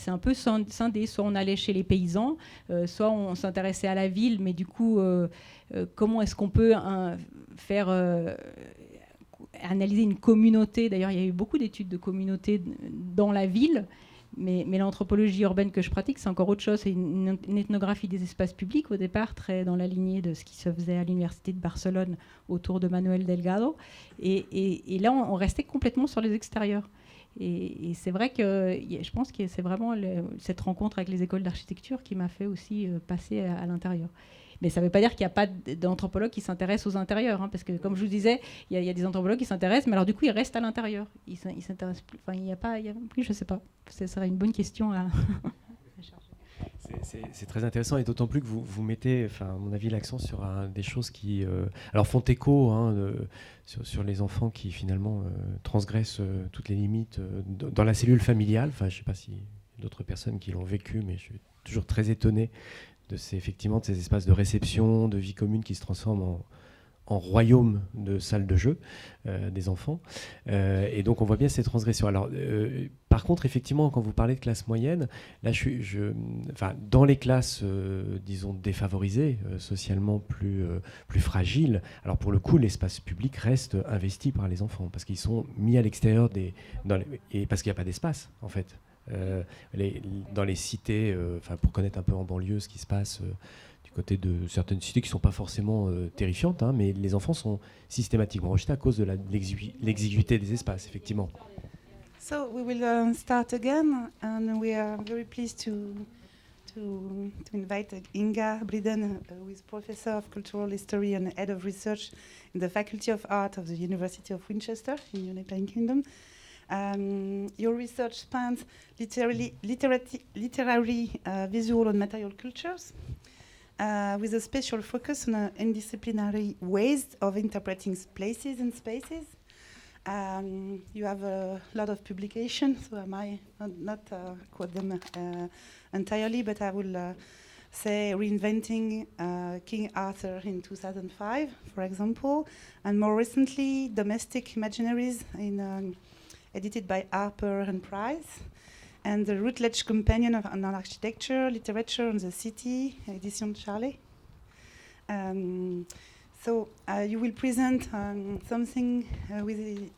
un peu scindé. Soit on allait chez les paysans, soit on s'intéressait à la ville, mais du coup, comment est-ce qu'on peut analyser une communauté. D'ailleurs, il y a eu beaucoup d'études de communauté dans la ville, mais l'anthropologie urbaine que je pratique, c'est encore autre chose. C'est une ethnographie des espaces publics, au départ, très dans la lignée de ce qui se faisait à l'Université de Barcelone autour de Manuel Delgado. Et là, on restait complètement sur les extérieurs. Et c'est vrai que je pense que c'est vraiment cette rencontre avec les écoles d'architecture qui m'a fait aussi passer à l'intérieur. Mais ça ne veut pas dire qu'il n'y a pas d'anthropologues qui s'intéressent aux intérieurs, hein, parce que, comme je vous disais, il y a des anthropologues qui s'intéressent, mais alors du coup, ils restent à l'intérieur. Ils s'intéressent plus. Enfin, il n'y a pas. Oui, je ne sais pas. Ce serait une bonne question à. C'est très intéressant, et d'autant plus que vous mettez, à mon avis, l'accent sur des choses qui alors font écho sur les enfants qui finalement transgressent toutes les limites dans la cellule familiale. Je ne sais pas si d'autres personnes qui l'ont vécu, mais je suis toujours très étonné de ces espaces de réception, de vie commune qui se transforment en royaume de salles de jeu des enfants. Et donc on voit bien ces transgressions. Alors, par contre, effectivement, quand vous parlez de classe moyenne, là, dans les classes, disons, défavorisées, socialement plus fragiles, alors pour le coup, l'espace public reste investi par les enfants, parce qu'ils sont mis à l'extérieur et parce qu'il n'y a pas d'espace, en fait. Dans les cités, pour connaître un peu en banlieue ce qui se passe du côté de certaines cités qui ne sont pas forcément terrifiantes, hein, mais les enfants sont systématiquement rejetés à cause de l'exiguïté des espaces, effectivement. So we will start again, and we are very pleased to invite Inga Briden, who is Professor of Cultural History and Head of Research in the Faculty of Art of the University of Winchester in the United Kingdom. Your research spans literary, visual and material cultures, with a special focus on interdisciplinary ways of interpreting places and spaces. You have a lot of publications, so I might not quote them entirely, but I will say Reinventing King Arthur in 2005, for example, and more recently, Domestic Imaginaries edited by Harper and Price, and the Routledge Companion on Architecture, Literature and the City, Edition Charlie. So you will present something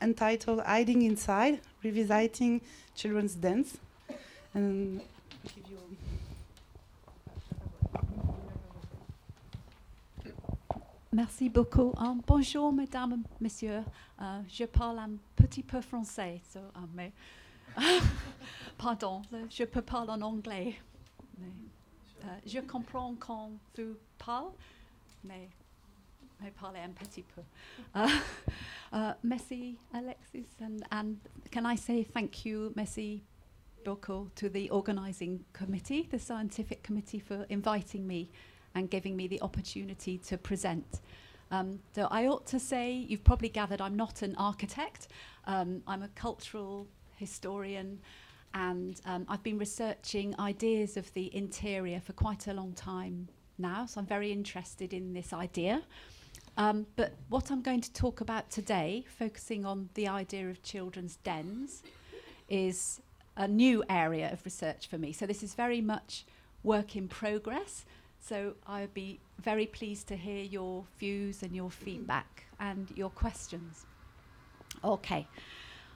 entitled Hiding Inside, Revisiting Children's Dance. And Merci beaucoup. Bonjour, mesdames, messieurs. Je parle un petit peu français, mais pardon, je peux parler en anglais. Mais, je comprends quand vous parlez, mais parler un petit peu. Merci, Alexis, and can I say thank you, merci beaucoup to the organising committee, the scientific committee, for inviting me and giving me the opportunity to present. So I ought to say, you've probably gathered I'm not an architect. I'm a cultural historian, and I've been researching ideas of the interior for quite a long time now, so I'm very interested in this idea. But what I'm going to talk about today, focusing on the idea of children's dens, is a new area of research for me. So this is very much work in progress. So I'd be very pleased to hear your views and your feedback and your questions. Okay.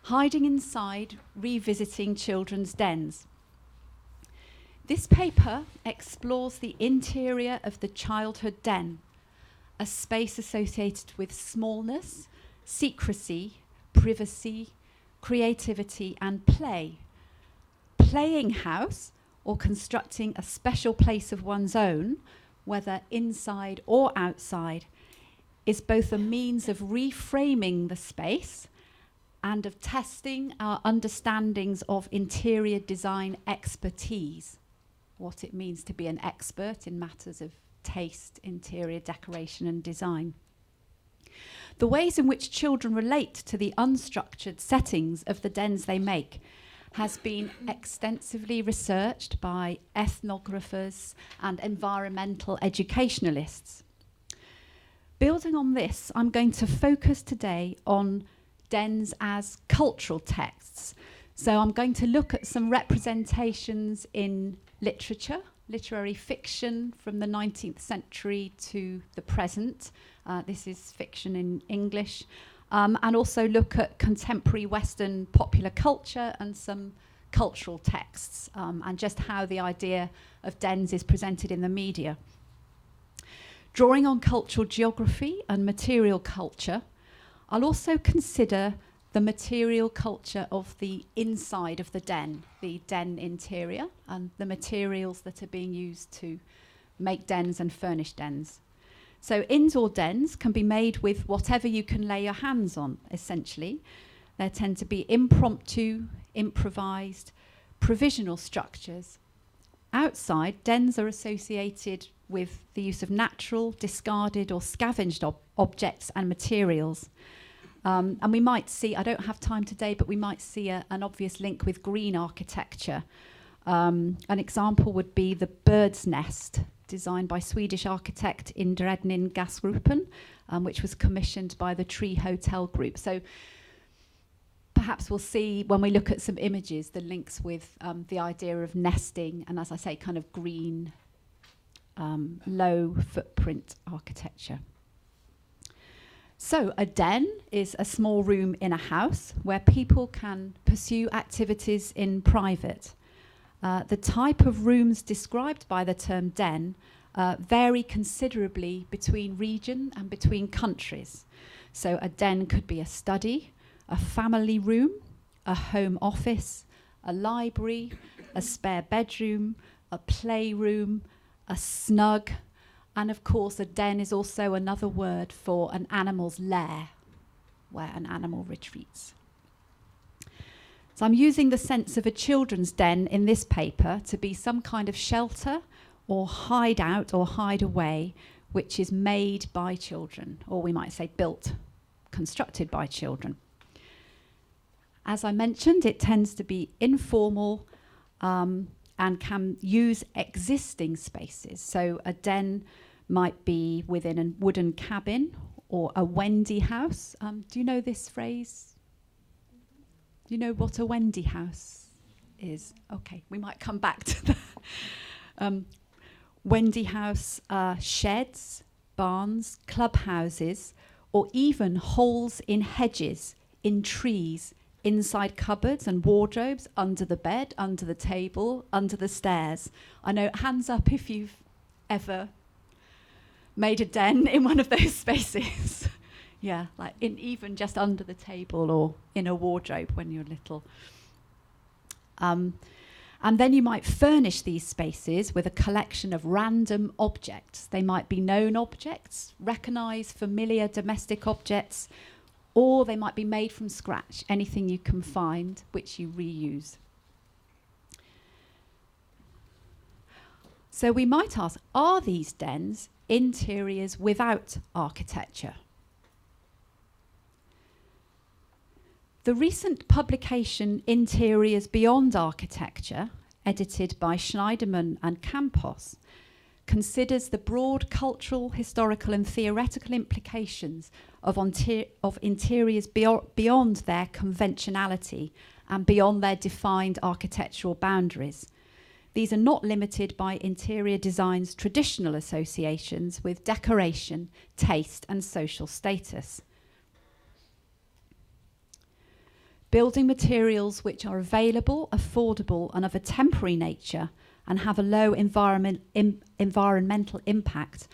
Hiding inside, revisiting children's dens. This paper explores the interior of the childhood den, a space associated with smallness, secrecy, privacy, creativity, and play. Playing house, or constructing a special place of one's own, whether inside or outside, is both a means of reframing the space and of testing our understandings of interior design expertise, what it means to be an expert in matters of taste, interior decoration, and design. The ways in which children relate to the unstructured settings of the dens they make has been extensively researched by ethnographers and environmental educationalists. Building on this, I'm going to focus today on dens as cultural texts. So I'm going to look at some representations in literature, literary fiction from the 19th century to the present. This is fiction in English. And also look at contemporary Western popular culture and some cultural texts, and just how the idea of dens is presented in the media. Drawing on cultural geography and material culture, I'll also consider the material culture of the inside of the den interior, and the materials that are being used to make dens and furnish dens. So indoor dens can be made with whatever you can lay your hands on, essentially. They tend to be impromptu, improvised, provisional structures. Outside, dens are associated with the use of natural, discarded or scavenged objects and materials. And we might see, I don't have time today, but we might see an obvious link with green architecture. An example would be the bird's nest, designed by Swedish architect Inredning Gasgruppen, which was commissioned by the Tree Hotel Group. So perhaps we'll see, when we look at some images, the links with the idea of nesting and, as I say, kind of green, low footprint architecture. So a den is a small room in a house where people can pursue activities in private. The type of rooms described by the term den vary considerably between region and between countries. So a den could be a study, a family room, a home office, a library, a spare bedroom, a playroom, a snug, and of course a den is also another word for an animal's lair, where an animal retreats. So I'm using the sense of a children's den in this paper to be some kind of shelter or hideout or hideaway which is made by children, or we might say built, constructed by children. As I mentioned, it tends to be informal and can use existing spaces. So a den might be within a wooden cabin or a Wendy house. Do you know this phrase? Do you know what a Wendy house is? Okay, we might come back to that. Wendy house are sheds, barns, clubhouses, or even holes in hedges, in trees, inside cupboards and wardrobes, under the bed, under the table, under the stairs. I know, hands up if you've ever made a den in one of those spaces. Yeah, like in even just under the table or in a wardrobe when you're little. And then you might furnish these spaces with a collection of random objects. They might be known objects, recognized familiar domestic objects, or they might be made from scratch, anything you can find which you reuse. So we might ask, are these dens interiors without architecture? The recent publication Interiors Beyond Architecture, edited by Schneiderman and Campos, considers the broad cultural, historical and theoretical implications of interiors beyond their conventionality and beyond their defined architectural boundaries. These are not limited by interior design's traditional associations with decoration, taste and social status. Building materials which are available, affordable and of a temporary nature and have a low environmental impact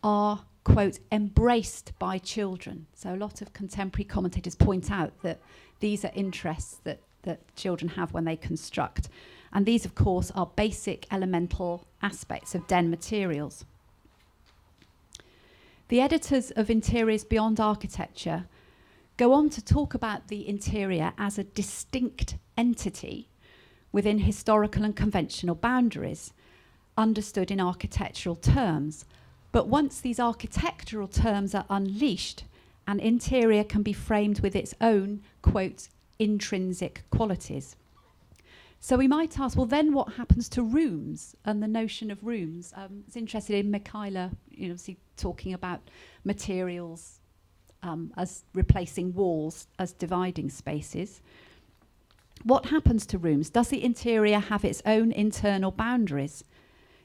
are, quote, embraced by children. So a lot of contemporary commentators point out that these are interests that children have when they construct. And these, of course, are basic elemental aspects of den materials. The editors of Interiors Beyond Architecture go on to talk about the interior as a distinct entity within historical and conventional boundaries, understood in architectural terms. But once these architectural terms are unleashed, an interior can be framed with its own, quote, intrinsic qualities. So we might ask, well, then what happens to rooms and the notion of rooms? I was interested in Michela, obviously talking about materials as replacing walls as dividing spaces. What happens to rooms? Does the interior have its own internal boundaries?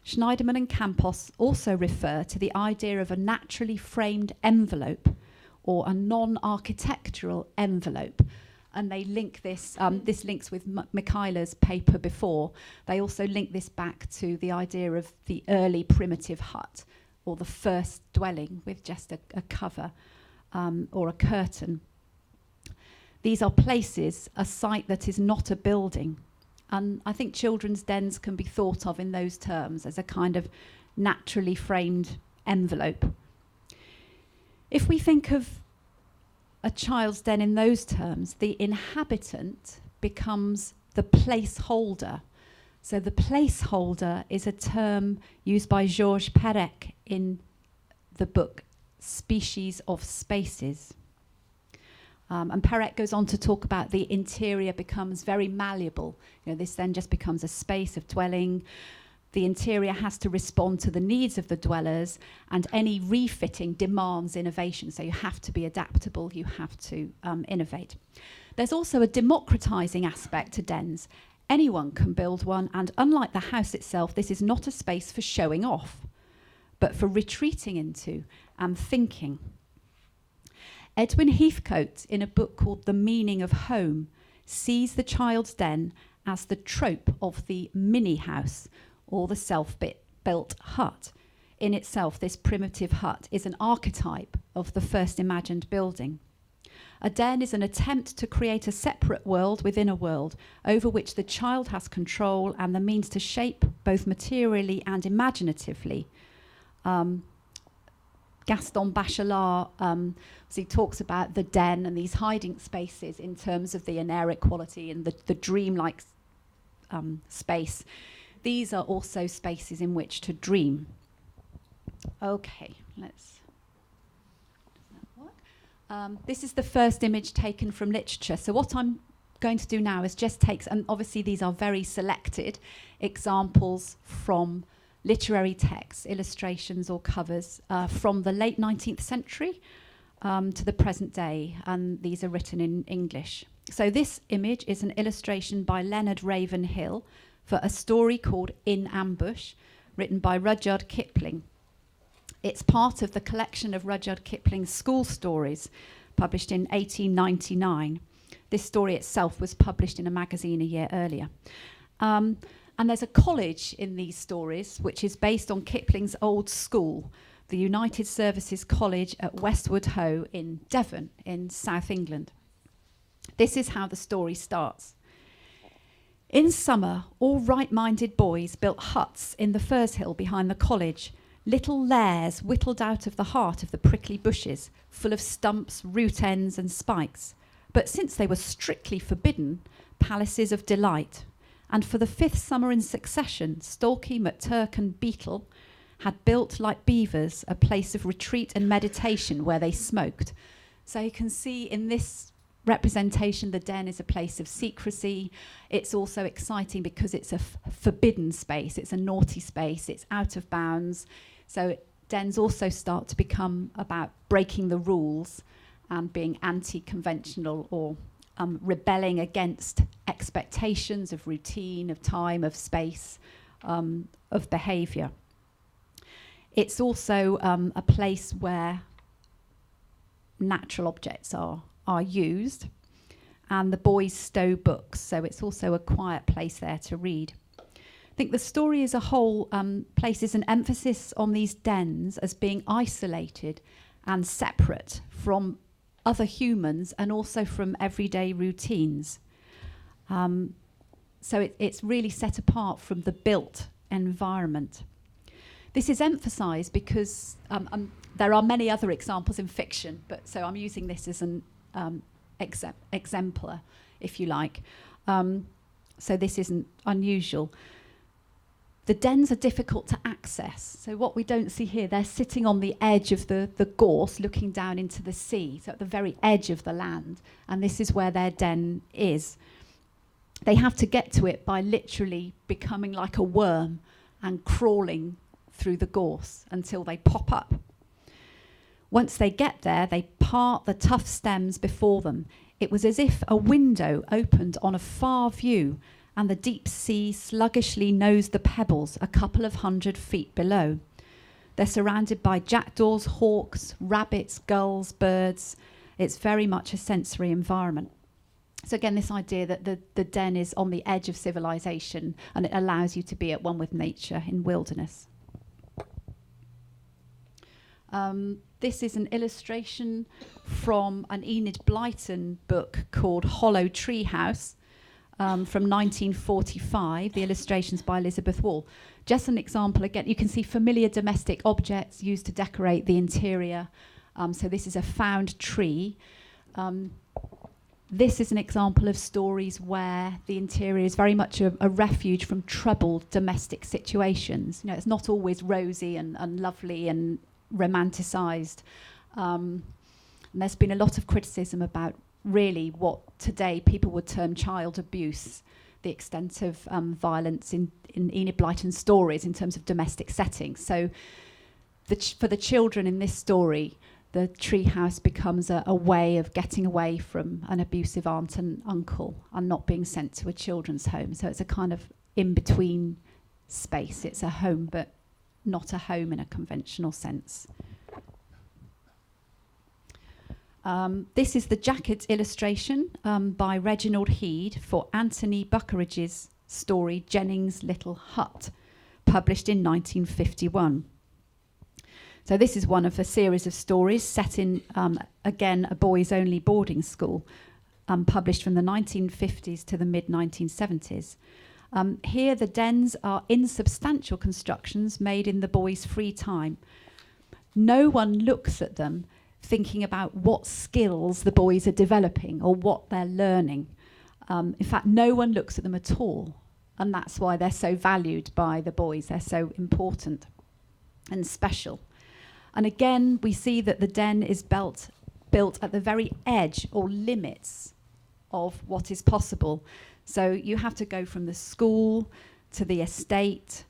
Schneiderman and Campos also refer to the idea of a naturally framed envelope or a non-architectural envelope. And they link this, this links with Michela's paper before. They also link this back to the idea of the early primitive hut or the first dwelling with just a cover or a curtain. These are places, a site that is not a building. And I think children's dens can be thought of in those terms as a kind of naturally framed envelope. If we think of a child's den in those terms, the inhabitant becomes the placeholder. So the placeholder is a term used by Georges Perec in the book Species of Spaces. And Perec goes on to talk about the interior becomes very malleable. This then just becomes a space of dwelling. The interior has to respond to the needs of the dwellers, and any refitting demands innovation. So you have to be adaptable, you have to innovate. There's also a democratizing aspect to dens. Anyone can build one, and unlike the house itself, this is not a space for showing off, but for retreating into and thinking. Edwin Heathcote, in a book called The Meaning of Home, sees the child's den as the trope of the mini house or the self-built hut. In itself, this primitive hut is an archetype of the first imagined building. A den is an attempt to create a separate world within a world over which the child has control and the means to shape both materially and imaginatively. Gaston Bachelard, he talks about the den and these hiding spaces in terms of the eneric quality and the dreamlike space. These are also spaces in which to dream. Okay, does that work? This is the first image taken from literature. So what I'm going to do now is just take, and obviously these are very selected examples from literary texts, illustrations or covers from the late 19th century to the present day, and these are written in English. So this image is an illustration by Leonard Ravenhill for a story called In Ambush, written by Rudyard Kipling. It's part of the collection of Rudyard Kipling's school stories, published in 1899. This story itself was published in a magazine a year earlier. And there's a college in these stories, which is based on Kipling's old school, the United Services College at Westwood Ho in Devon, in South England. This is how the story starts. In summer, all right-minded boys built huts in the furze hill behind the college, little lairs whittled out of the heart of the prickly bushes, full of stumps, root ends and spikes. But since they were strictly forbidden, palaces of delight. And for the 5th summer in succession, Stalky, McTurk and Beetle had built, like beavers, a place of retreat and meditation where they smoked. So you can see in this representation, the den is a place of secrecy. It's also exciting because it's a forbidden space. It's a naughty space. It's out of bounds. So dens also start to become about breaking the rules and being anti-conventional or rebelling against expectations of routine, of time, of space, of behaviour. It's also a place where natural objects are used, and the boys stow books, so it's also a quiet place there to read. I think the story as a whole places an emphasis on these dens as being isolated and separate from other humans and also from everyday routines. So it's really set apart from the built environment. This is emphasised because there are many other examples in fiction, but so I'm using this as an exemplar, if you like. So this isn't unusual. The dens are difficult to access. So what we don't see here, they're sitting on the edge of the gorse, looking down into the sea, so at the very edge of the land. And this is where their den is. They have to get to it by literally becoming like a worm and crawling through the gorse until they pop up. Once they get there, they part the tough stems before them. It was as if a window opened on a far view, and the deep sea sluggishly nosed the pebbles a couple of 100 feet below. They're surrounded by jackdaws, hawks, rabbits, gulls, birds. It's very much a sensory environment. So again, this idea that the den is on the edge of civilization, and it allows you to be at one with nature in wilderness. This is an illustration from an Enid Blyton book called Hollow Tree House from 1945. The illustrations by Elizabeth Wall. Just an example, again, you can see familiar domestic objects used to decorate the interior. So this is a found tree. This is an example of stories where the interior is very much a refuge from troubled domestic situations. You know, it's not always rosy and lovely and romanticised. And there's been a lot of criticism about really what today people would term child abuse, the extent of violence in Enid Blyton's stories in terms of domestic settings. So for the children in this story, the treehouse becomes a way of getting away from an abusive aunt and uncle and not being sent to a children's home. So it's a kind of in-between space. It's a home, but not a home in a conventional sense. This is the jacket illustration by Reginald Heed for Anthony Buckeridge's story Jennings' Little Hut, published in 1951. So this is one of a series of stories set in, again, a boys-only boarding school, published from the 1950s to the mid-1970s. Here the dens are insubstantial constructions made in the boys' free time. No one looks at them thinking about what skills the boys are developing or what they're learning. In fact, no one looks at them at all. And that's why they're so valued by the boys. They're so important and special. And again, we see that the den is built at the very edge or limits of what is possible. So you have to go from the school to the estate,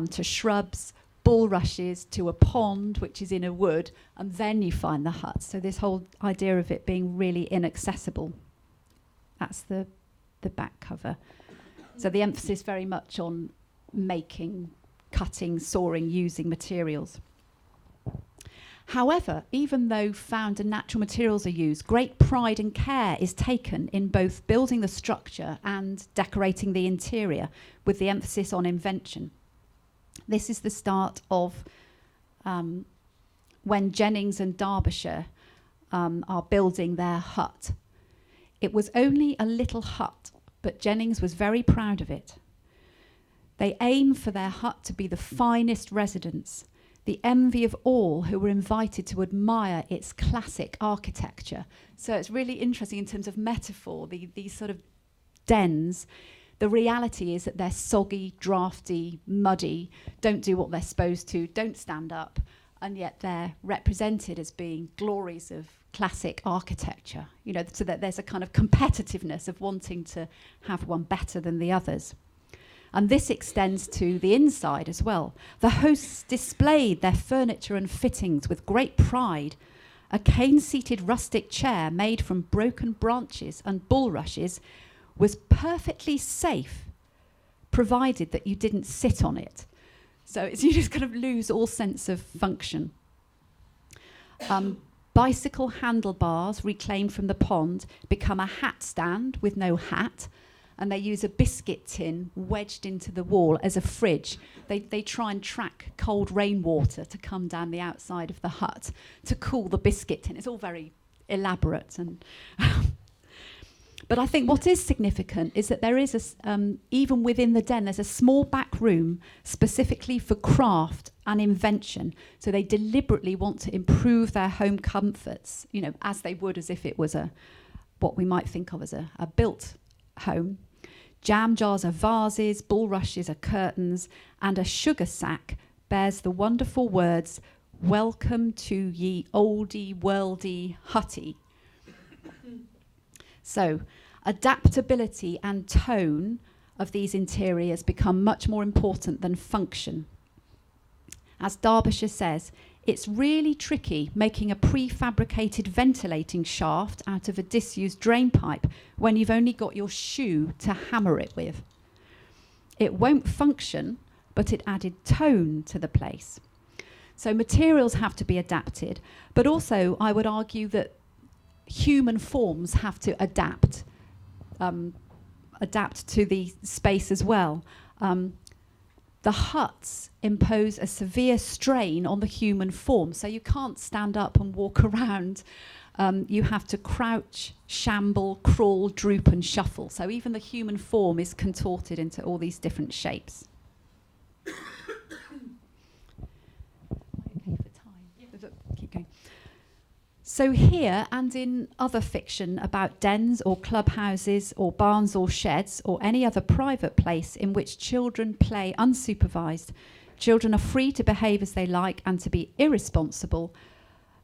to shrubs, bulrushes, to a pond, which is in a wood, and then you find the hut. So this whole idea of it being really inaccessible. That's the back cover. So the emphasis very much on making, cutting, sawing, using materials. However, even though found and natural materials are used, great pride and care is taken in both building the structure and decorating the interior, with the emphasis on invention. This is the start of when Jennings and Derbyshire are building their hut. It was only a little hut, but Jennings was very proud of it. They aim for their hut to be the finest residence, the envy of all who were invited to admire its classic architecture. So it's really interesting in terms of metaphor, these sort of dens. The reality is that they're soggy, drafty, muddy, don't do what they're supposed to, don't stand up, and yet they're represented as being glories of classic architecture, you know, so that there's a kind of competitiveness of wanting to have one better than the others. And this extends to the inside as well. The hosts displayed their furniture and fittings with great pride. A cane-seated rustic chair made from broken branches and bulrushes was perfectly safe, provided that you didn't sit on it. So you just kind of lose all sense of function. Bicycle handlebars reclaimed from the pond become a hat stand with no hat, and they use a biscuit tin wedged into the wall as a fridge. They try and track cold rainwater to come down the outside of the hut to cool the biscuit tin. It's all very elaborate. And but I think what is significant is that there is, even within the den, there's a small back room specifically for craft and invention. So they deliberately want to improve their home comforts, you know, as they would as if it was what we might think of as a built home. Jam jars are vases, bulrushes are curtains, and a sugar sack bears the wonderful words, "Welcome to ye oldie worldy hutty." So adaptability and tone of these interiors become much more important than function. As Derbyshire says, it's really tricky making a prefabricated ventilating shaft out of a disused drain pipe when you've only got your shoe to hammer it with. It won't function, but it added tone to the place. So materials have to be adapted, but also I would argue that human forms have to adapt to the space as well. The huts impose a severe strain on the human form, so you can't stand up and walk around. You have to crouch, shamble, crawl, droop and shuffle. So even the human form is contorted into all these different shapes. Okay for time? Yeah. Keep going. So here and in other fiction about dens or clubhouses or barns or sheds or any other private place in which children play unsupervised, children are free to behave as they like and to be irresponsible,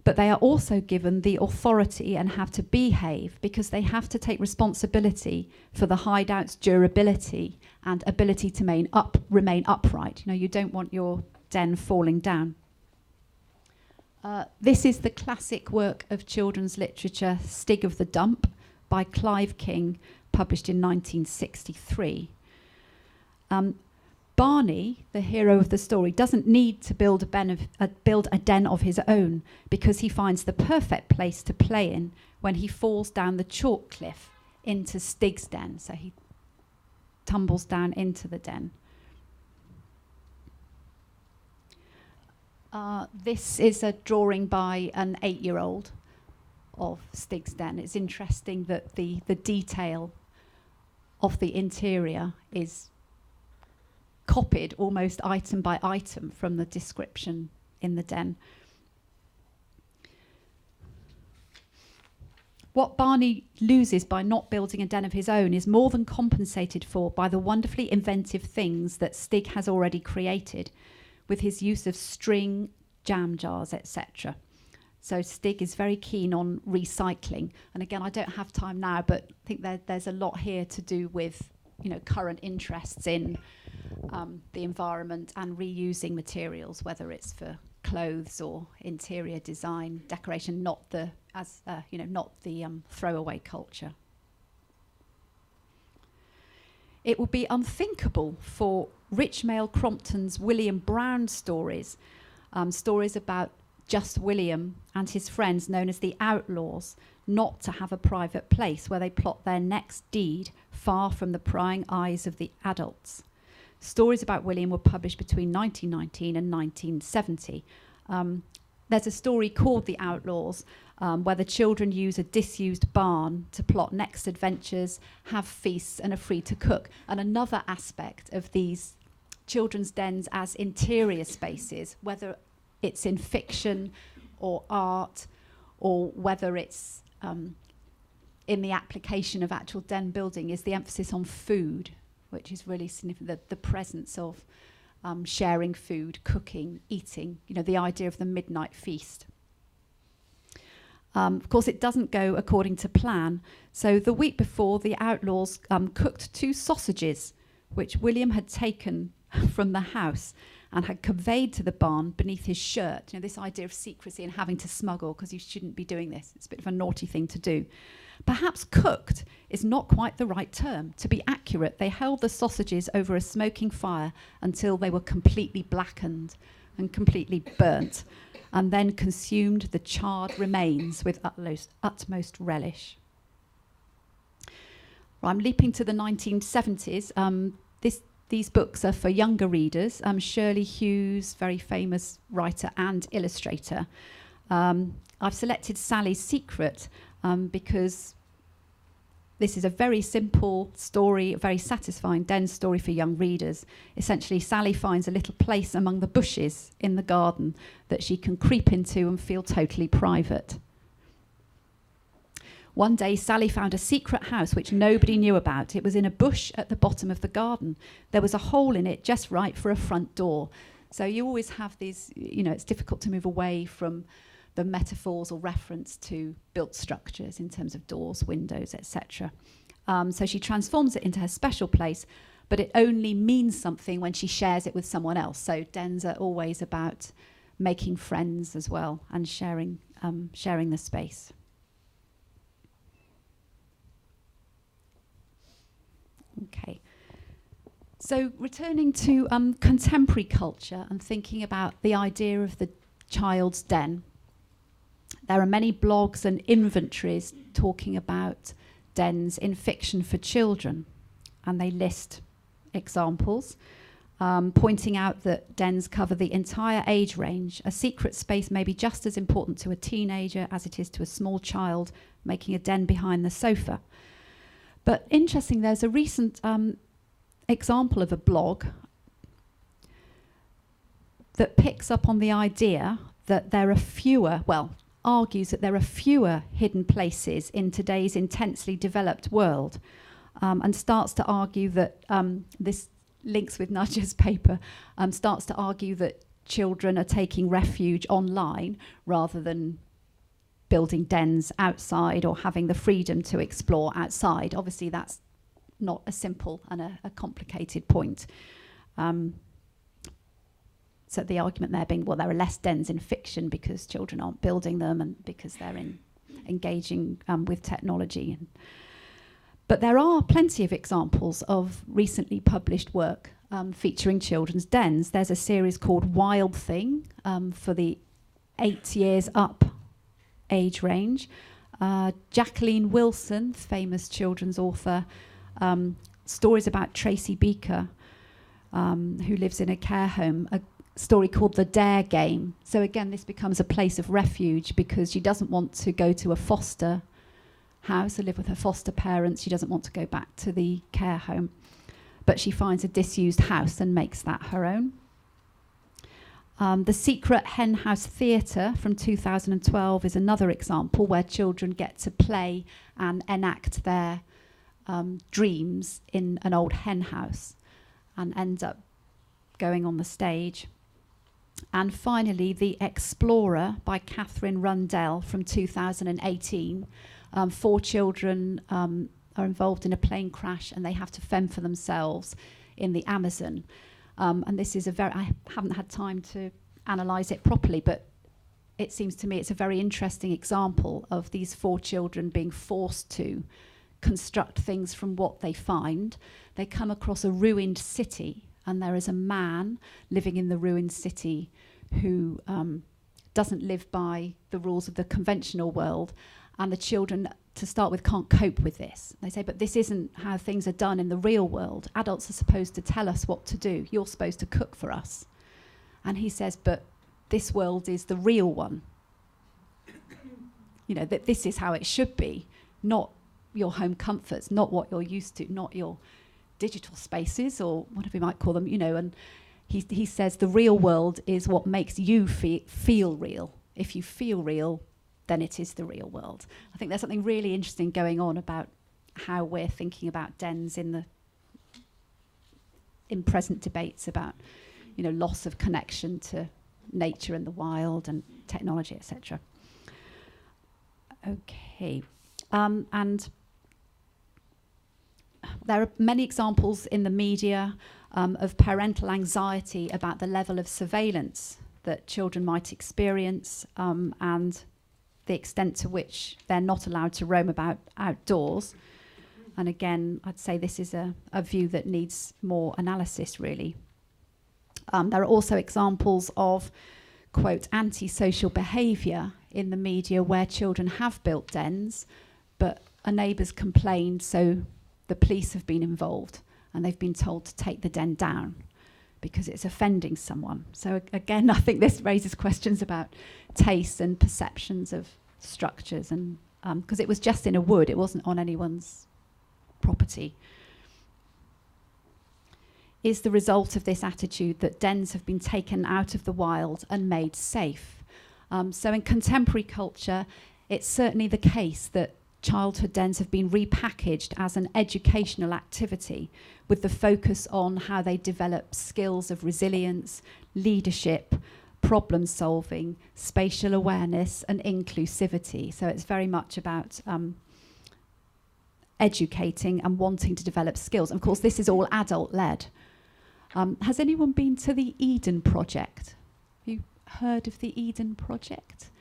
but they are also given the authority and have to behave because they have to take responsibility for the hideout's durability and ability to remain upright. You know, you don't want your den falling down. This is the classic work of children's literature, Stig of the Dump, by Clive King, published in 1963. Barney, the hero of the story, doesn't need to build a den of his own because he finds the perfect place to play in when he falls down the chalk cliff into Stig's den. So he tumbles down into the den. This is a drawing by an 8-year-old of Stig's den. It's interesting that the detail of the interior is copied almost item by item from the description in the den. What Barney loses by not building a den of his own is more than compensated for by the wonderfully inventive things that Stig has already created, with his use of string, jam jars, etc. So Stig is very keen on recycling. And again, I don't have time now, but I think there's a lot here to do with, you know, current interests in the environment and reusing materials, whether it's for clothes or interior design, decoration, not the throwaway culture. It would be unthinkable for Rich Male Crompton's William Brown stories, stories about just William and his friends known as the Outlaws, not to have a private place where they plot their next deed far from the prying eyes of the adults. Stories about William were published between 1919 and 1970. There's a story called The Outlaws, where the children use a disused barn to plot next adventures, have feasts, and are free to cook. And another aspect of these children's dens as interior spaces, whether it's in fiction or art, or whether it's in the application of actual den building, is the emphasis on food. which is really significant, the presence of sharing food, cooking, eating, the idea of the midnight feast. Of course, it doesn't go according to plan. So the week before, the outlaws cooked 2 sausages, which William had taken from the house and had conveyed to the barn beneath his shirt. This idea of secrecy and having to smuggle, because you shouldn't be doing this. It's a bit of a naughty thing to do. Perhaps cooked is not quite the right term. To be accurate, they held the sausages over a smoking fire until they were completely blackened and completely burnt, and then consumed the charred remains with utmost relish. Well, I'm leaping to the 1970s. These books are for younger readers. Shirley Hughes, very famous writer and illustrator. I've selected Sally's Secret because this is a very simple story, a very satisfying dense story for young readers. Essentially, Sally finds a little place among the bushes in the garden that she can creep into and feel totally private. One day, Sally found a secret house which nobody knew about. It was in a bush at the bottom of the garden. There was a hole in it just right for a front door. So you always have these, it's difficult to move away from the metaphors or reference to built structures in terms of doors, windows, etc. So she transforms it into her special place, but it only means something when she shares it with someone else. So dens are always about making friends as well and sharing the space. Okay. So returning to contemporary culture and thinking about the idea of the child's den, there are many blogs and inventories talking about dens in fiction for children, and they list examples, pointing out that dens cover the entire age range. A secret space may be just as important to a teenager as it is to a small child making a den behind the sofa. But interesting, there's a recent example of a blog that picks up on the idea that there are fewer, argues that there are fewer hidden places in today's intensely developed world, and starts to argue that, this links with Nadja's paper, starts to argue that children are taking refuge online rather than building dens outside or having the freedom to explore outside. Obviously, that's not a simple and a complicated point. So the argument there being, well, there are less dens in fiction because children aren't building them and because they're engaging with technology. But there are plenty of examples of recently published work featuring children's dens. There's a series called Wild Thing for the 8 years up age range. Jacqueline Wilson, famous children's author, stories about Tracy Beaker, who lives in a care home, a story called The Dare Game. So again, this becomes a place of refuge because she doesn't want to go to a foster house or live with her foster parents. She doesn't want to go back to the care home, but she finds a disused house and makes that her own. The Secret Hen House Theatre from 2012 is another example where children get to play and enact their dreams in an old hen house and end up going on the stage. And finally, The Explorer by Catherine Rundell from 2018. 4 children are involved in a plane crash and they have to fend for themselves in the Amazon. And this is I haven't had time to analyse it properly, but it seems to me it's a very interesting example of these 4 children being forced to construct things from what they find. They come across a ruined city, and there is a man living in the ruined city who doesn't live by the rules of the conventional world, and the children, to start with, can't cope with this. They say, but this isn't how things are done in the real world. Adults are supposed to tell us what to do. You're supposed to cook for us. And he says, but this world is the real one. That this is how it should be, not your home comforts, not what you're used to, not your digital spaces or whatever you might call them, and he says the real world is what makes you feel real. If you feel real, then it is the real world. I think there's something really interesting going on about how we're thinking about dens in the in present debates about, you know, loss of connection to nature and the wild and technology, etc. Okay, and there are many examples in the media of parental anxiety about the level of surveillance that children might experience and the extent to which they're not allowed to roam about outdoors. And again, I'd say this is a view that needs more analysis, really. There are also examples of, quote, antisocial behaviour in the media where children have built dens, but a neighbour's complained, so the police have been involved and they've been told to take the den down because it's offending someone. So again, I think this raises questions about taste and perceptions of structures, and because it was just in a wood, it wasn't on anyone's property. Is the result of this attitude that dens have been taken out of the wild and made safe. So in contemporary culture, it's certainly the case that childhood dens have been repackaged as an educational activity with the focus on how they develop skills of resilience, leadership, problem solving, spatial awareness and inclusivity. So it's very much about educating and wanting to develop skills. And of course, this is all adult-led. Has anyone been to the Eden Project? Have you heard of the Eden Project?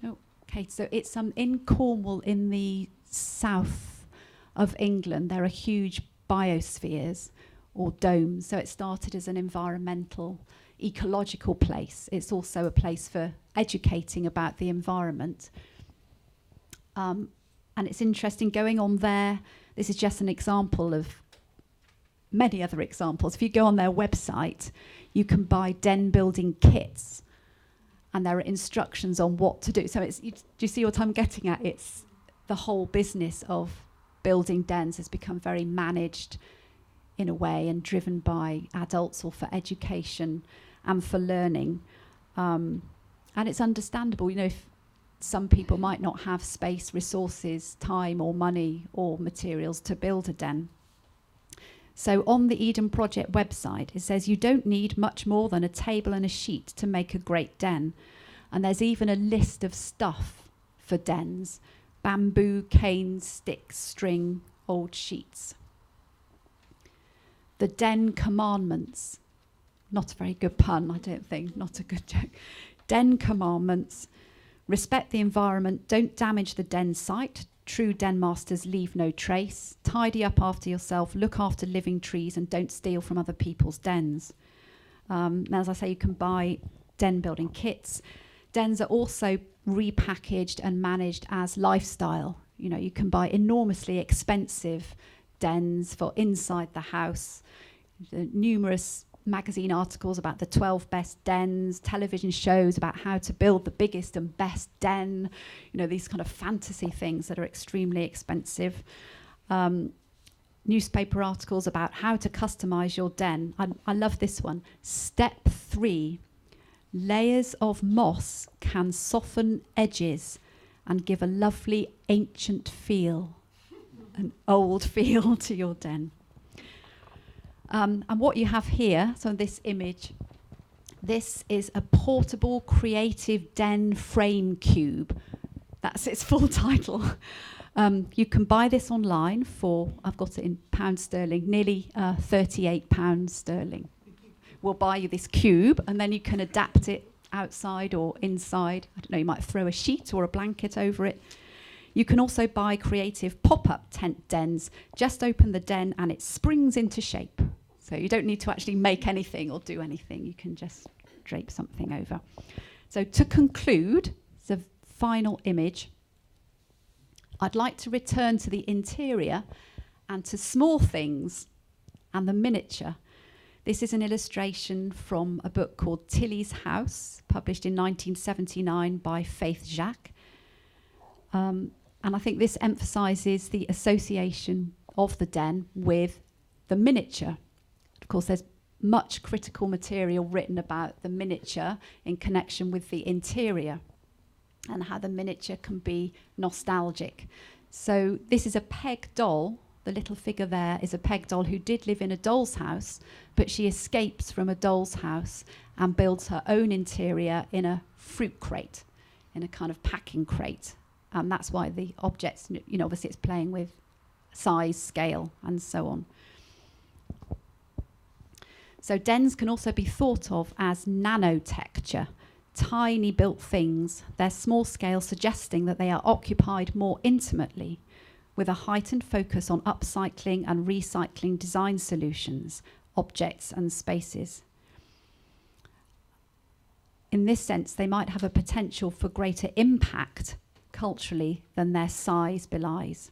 No? Okay, so it's in Cornwall in the south of England. There are huge biospheres or domes. So it started as an environmental, ecological place. It's also a place for educating about the environment. And it's interesting going on there. This is just an example of many other examples. If you go on their website, you can buy den building kits and there are instructions on what to do. So it's, do you see what I'm getting at? It's the whole business of building dens has become very managed in a way and driven by adults or for education and for learning. And it's understandable, you know, if some people might not have space, resources, time or money or materials to build a den. So on the Eden Project website, it says you don't need much more than a table and a sheet to make a great den. And there's even a list of stuff for dens: bamboo, canes, sticks, string, old sheets. The Den Commandments. Not a very good pun, I don't think, not a good joke. Den Commandments. Respect the environment, don't damage the den site. True den masters leave no trace. Tidy up after yourself, look after living trees and don't steal from other people's dens. As I say, you can buy den building kits. Dens are also repackaged and managed as lifestyle. You know, you can buy enormously expensive dens for inside the house. Numerous magazine articles about the 12 best dens, television shows about how to build the biggest and best den, you know, these kind of fantasy things that are extremely expensive. Newspaper articles about how to customize your den. I love this one. Step 3, layers of moss can soften edges and give a lovely ancient feel, an old feel to your den. And what you have here, so this image, this is a portable creative den frame cube. That's its full title. You can buy this online for, I've got it in pounds sterling, nearly £38 sterling. We'll buy you this cube and then you can adapt it outside or inside. I don't know, you might throw a sheet or a blanket over it. You can also buy creative pop-up tent dens. Just open the den and it springs into shape. So you don't need to actually make anything or do anything. You can just drape something over. So to conclude, the final image, I'd like to return to the interior and to small things and the miniature. This is an illustration from a book called Tilly's House, published in 1979 by Faith Jacques. And I think this emphasizes the association of the den with the miniature. Of course, there's much critical material written about the miniature in connection with the interior and how the miniature can be nostalgic. So this is a peg doll the little figure there, is a peg doll who did live in a doll's house, but she escapes from a doll's house and builds her own interior in a fruit crate, in a kind of packing crate. And that's why the objects, you know, obviously it's playing with size, scale, and so on. So dens can also be thought of as nanotexture, tiny built things, their small scale suggesting that they are occupied more intimately, with a heightened focus on upcycling and recycling design solutions, objects and spaces. In this sense, they might have a potential for greater impact culturally than their size belies.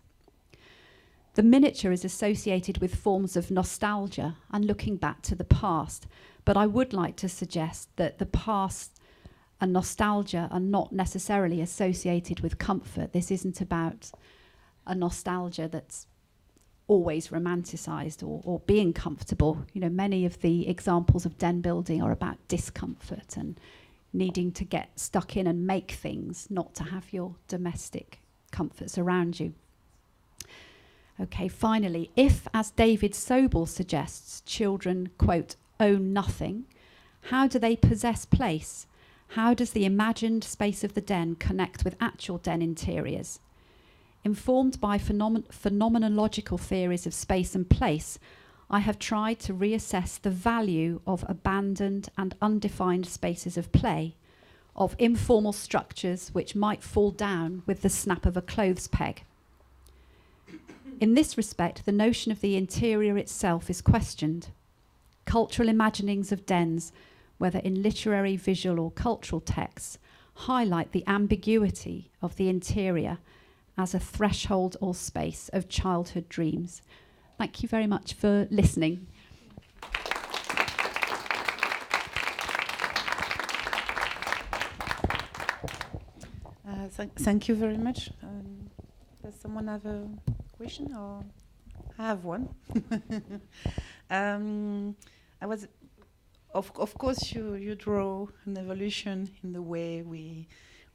The miniature is associated with forms of nostalgia and looking back to the past, but I would like to suggest that the past and nostalgia are not necessarily associated with comfort. This isn't about a nostalgia that's always romanticized or being comfortable. You know, many of the examples of den building are about discomfort and needing to get stuck in and make things, not to have your domestic comforts around you. Okay, finally, if, as David Sobel suggests, children, quote, own nothing, how do they possess place? How does the imagined space of the den connect with actual den interiors? Informed by phenomenological theories of space and place, I have tried to reassess the value of abandoned and undefined spaces of play, of informal structures which might fall down with the snap of a clothes peg. In this respect, the notion of the interior itself is questioned. Cultural imaginings of dens, whether in literary, visual or cultural texts, highlight the ambiguity of the interior as a threshold or space of childhood dreams. Thank you very much for listening. Thank you very much. Does someone have a question? Or I have one. I was, of course, you draw an evolution in the way we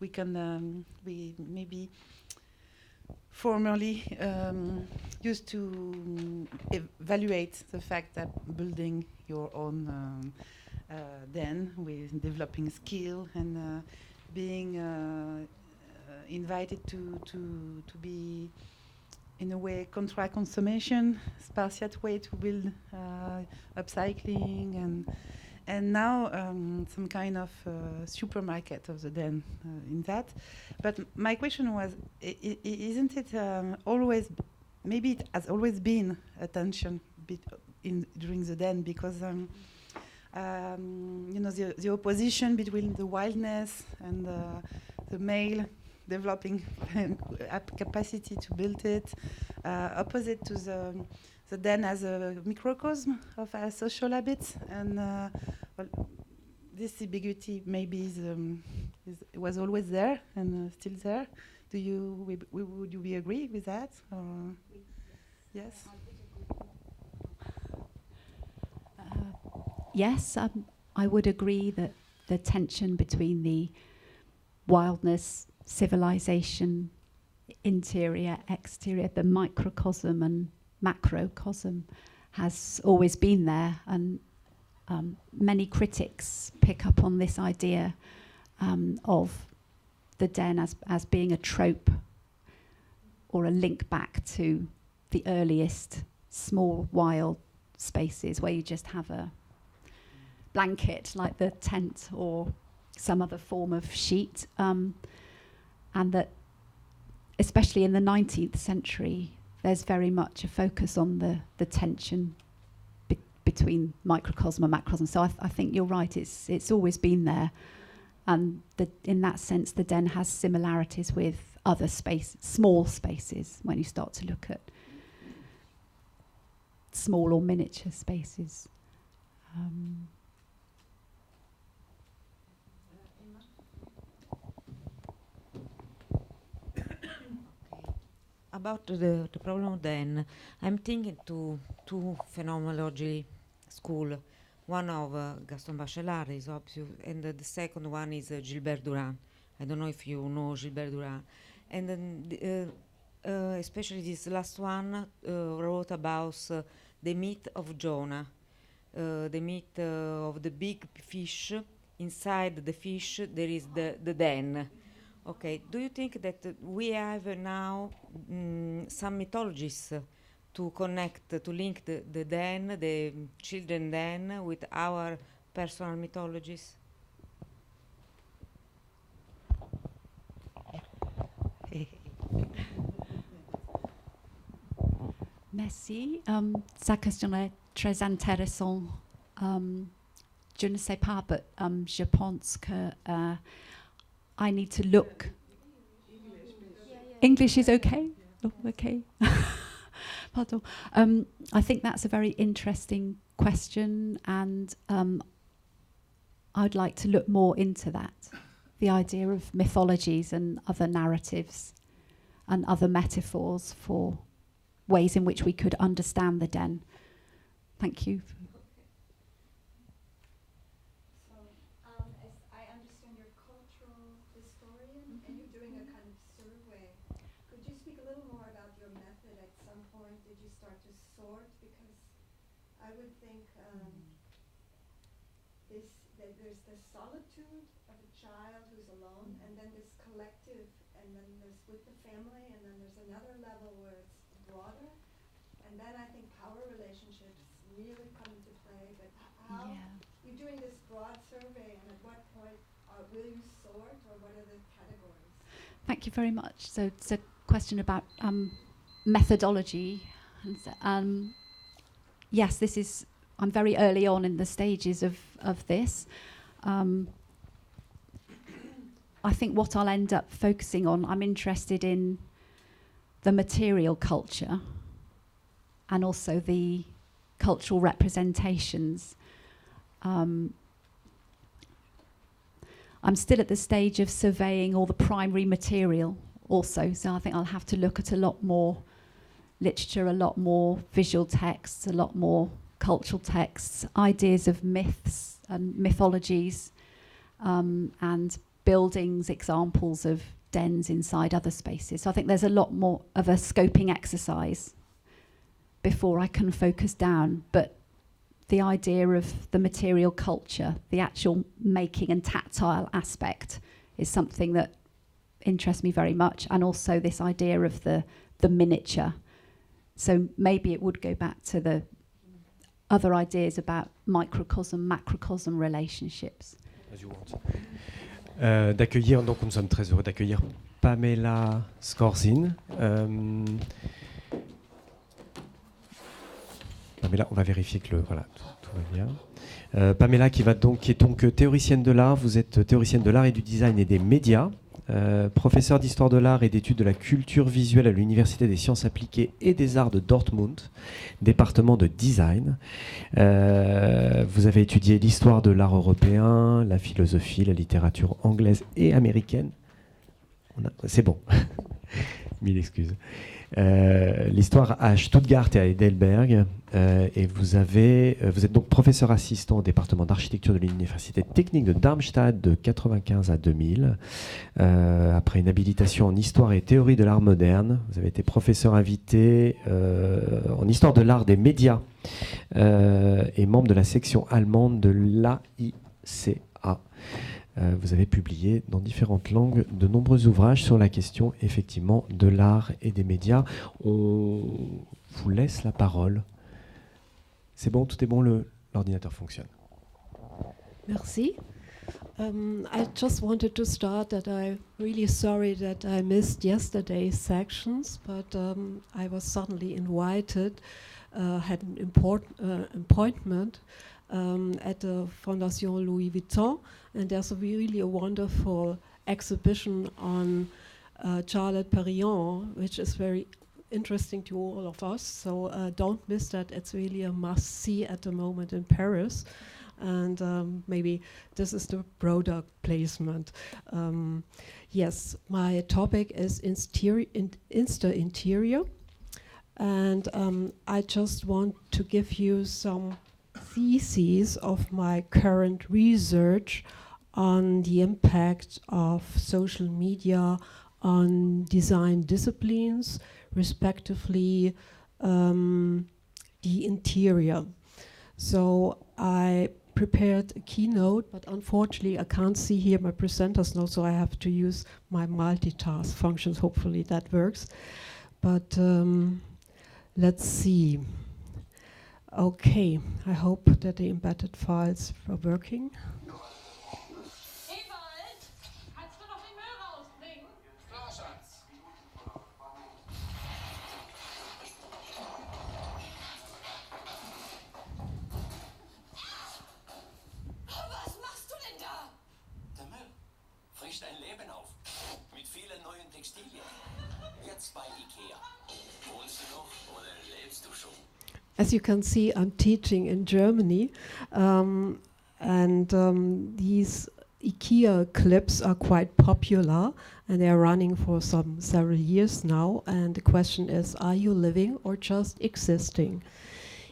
can we maybe formerly used to evaluate the fact that building your own den with developing skill and being invited to be in a way contract consummation, spartiate way to build upcycling and now some kind of supermarket of the den in that. But my question was, isn't it always, maybe it has always been a tension during the den, because you know, the opposition between the wildness and the male developing capacity to build it, opposite to the den as a microcosm of our social habits, and well, this ambiguity maybe was always there and still there. Would you agree with that? Yes. Yes, I would agree that the tension between the wildness, civilization, interior, exterior, the microcosm and macrocosm has always been there, and many critics pick up on this idea of the den as being a trope or a link back to the earliest small wild spaces where you just have a blanket like the tent or some other form of sheet, and that especially in the 19th century there's very much a focus on the tension between microcosm and macrocosm. So I think you're right, it's always been there, and in that sense the den has similarities with other small spaces when you start to look at small or miniature spaces. About the problem then, I'm thinking to two phenomenology school. One of Gaston Bachelard is obvious, and the second one is Gilbert Durand. I don't know if you know Gilbert Durand. And then especially this last one, wrote about the myth of Jonah, the myth of the big fish. Inside the fish there is the den. Okay, do you think that we have now some mythologies to connect, to link the den, the children den, with our personal mythologies? Merci. Sa question est très intéressante. Je ne sais pas, but je pense que I need to look. English is okay? Oh, okay. Pardon. I think that's a very interesting question, and I'd like to look more into that. The idea of mythologies and other narratives and other metaphors for ways in which we could understand the den. Thank you. So, as I understand, you're a cultural historian, and you're doing a kind of survey. Could you speak a little more about your method? At some point, did you start to sort? Because I would think that there's the solitude of a child who's alone, and then this collective, and then there's with the family, and then there's another level where it's broader, and then I think power relationships really come into play. But how you're doing this broad survey, and at what point will you sort, or what are the categories? Thank you very much. So it's a question about methodology. And yes, this is, I'm very early on in the stages of this. I think what I'll end up focusing on, I'm interested in the material culture and also the cultural representations. I'm still at the stage of surveying all the primary material also, so I think I'll have to look at a lot more literature, a lot more visual texts, a lot more cultural texts, ideas of myths and mythologies, and buildings, examples of dens inside other spaces. So I think there's a lot more of a scoping exercise before I can focus down. But the idea of the material culture, the actual making and tactile aspect, is something that interests me very much, and also this idea of the miniature. So maybe it would go back to the other ideas about microcosm, macrocosm relationships. As you want. D'accueillir, donc nous sommes très heureux d'accueillir Pamela Skorzin. Pamela, on va vérifier que voilà, tout va bien. Pamela qui est donc théoricienne de l'art. Vous êtes théoricienne de l'art et du design et des médias. Professeur d'histoire de l'art et d'études de la culture visuelle à l'Université des sciences appliquées et des arts de Dortmund, département de design. Vous avez étudié l'histoire de l'art européen, la philosophie, la littérature anglaise et américaine. C'est bon, mille excuses. L'histoire à Stuttgart et à Heidelberg, et vous êtes donc professeur assistant au département d'architecture de l'Université technique de Darmstadt de 1995 à 2000. Après une habilitation en histoire et théorie de l'art moderne, vous avez été professeur invité en histoire de l'art des médias et membre de la section allemande de l'AICA. Vous avez publié dans différentes langues de nombreux ouvrages sur la question effectivement de l'art et des médias. On vous laisse la parole. C'est bon, tout est bon, l'ordinateur fonctionne. Merci. I just wanted to start that I'm really sorry that I missed yesterday's sections, but I was suddenly invited, had an appointment at the Fondation Louis Vuitton, and there's really a wonderful exhibition on Charlotte Perriand, which is very interesting to all of us, so don't miss that. It's really a must-see at the moment in Paris, and maybe this is the product placement. Yes, my topic is Insta-Interieur, and I just want to give you some theses of my current research on the impact of social media on design disciplines, respectively the interior. So I prepared a keynote, but unfortunately I can't see here my presenter's notes, so I have to use my multitask functions. Hopefully that works. But let's see. Okay, I hope that the embedded files are working. Ein Leben auf, mit vielen neuen Textilien. Jetzt bei IKEA. Wohnst du noch oder lebst du schon? As you can see, I'm teaching in Germany, and these IKEA clips are quite popular, and they are running for several years now. And the question is, are you living or just existing?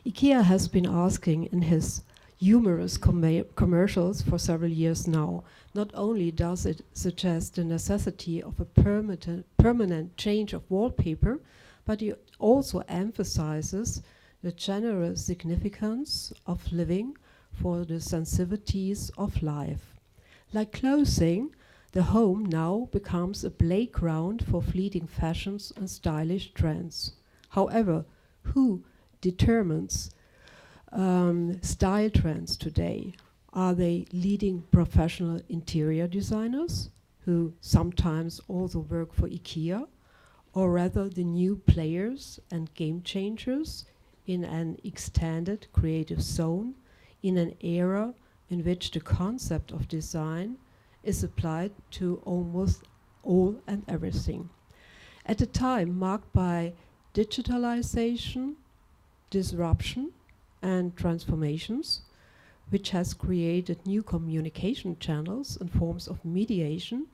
IKEA has been asking in his humorous commercials for several years now. Not only does it suggest the necessity of a permanent change of wallpaper, but it also emphasizes the general significance of living for the sensitivities of life. Like clothing, the home now becomes a playground for fleeting fashions and stylish trends. However, who determines style trends today? Are they leading professional interior designers who sometimes also work for IKEA, or rather the new players and game changers in an extended creative zone in an era in which the concept of design is applied to almost all and everything? At a time marked by digitalization, disruption, and transformations, which has created new communication channels and forms of mediation,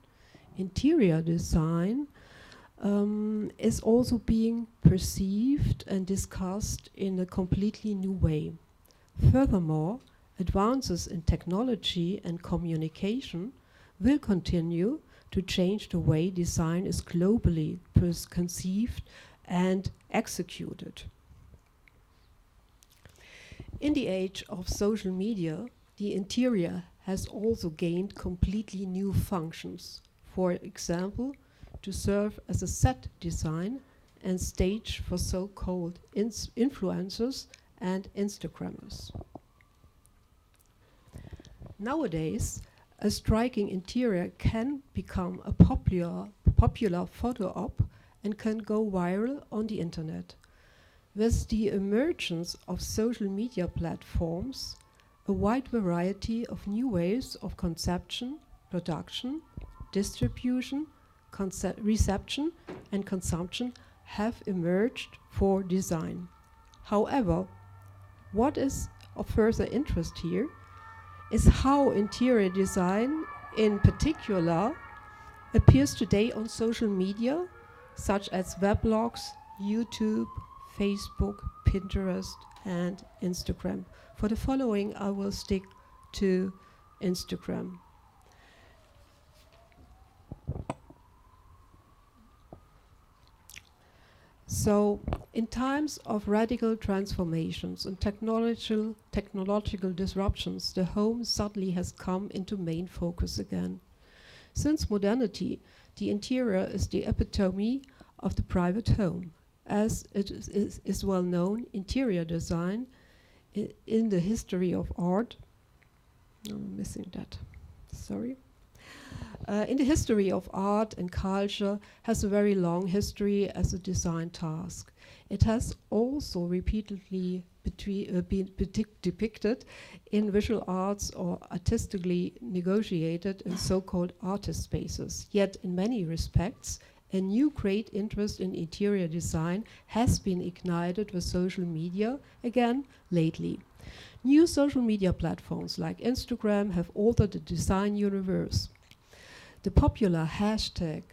interior design is also being perceived and discussed in a completely new way. Furthermore, advances in technology and communication will continue to change the way design is globally conceived and executed. In the age of social media, the interior has also gained completely new functions. For example, to serve as a set design and stage for so-called influencers and Instagrammers. Nowadays, a striking interior can become a popular photo op and can go viral on the internet. With the emergence of social media platforms, a wide variety of new ways of conception, production, distribution, reception, and consumption have emerged for design. However, what is of further interest here is how interior design in particular appears today on social media, such as weblogs, YouTube, Facebook, Pinterest, and Instagram. For the following, I will stick to Instagram. So, in times of radical transformations and technological disruptions, the home suddenly has come into main focus again. Since modernity, the interior is the epitome of the private home. As it is well known, interior design in the history of art, I'm missing that, sorry. In the history of art and culture has a very long history as a design task. It has also repeatedly been depicted in visual arts or artistically negotiated in so-called artist spaces. Yet in many respects, a new great interest in interior design has been ignited with social media again lately. New social media platforms like Instagram have altered the design universe. The popular hashtag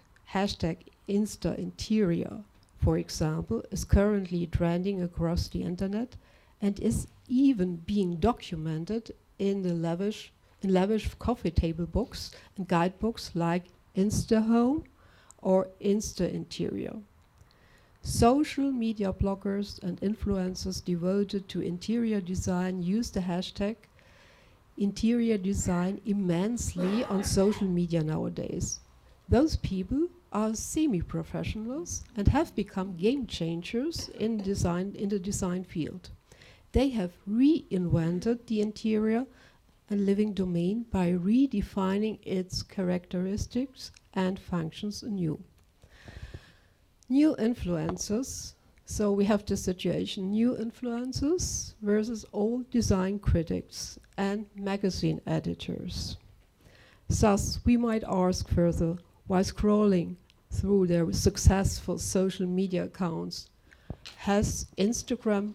#InstaInterior, for example, is currently trending across the internet and is even being documented in lavish coffee table books and guidebooks like InstaHome or Insta-interior. Social media bloggers and influencers devoted to interior design use the hashtag interior design immensely on social media nowadays. Those people are semi-professionals and have become game changers in the design field. They have reinvented the interior and living domain by redefining its characteristics and functions anew. New influencers, so we have the situation, new influencers versus old design critics and magazine editors. Thus, we might ask further, while scrolling through their successful social media accounts, has Instagram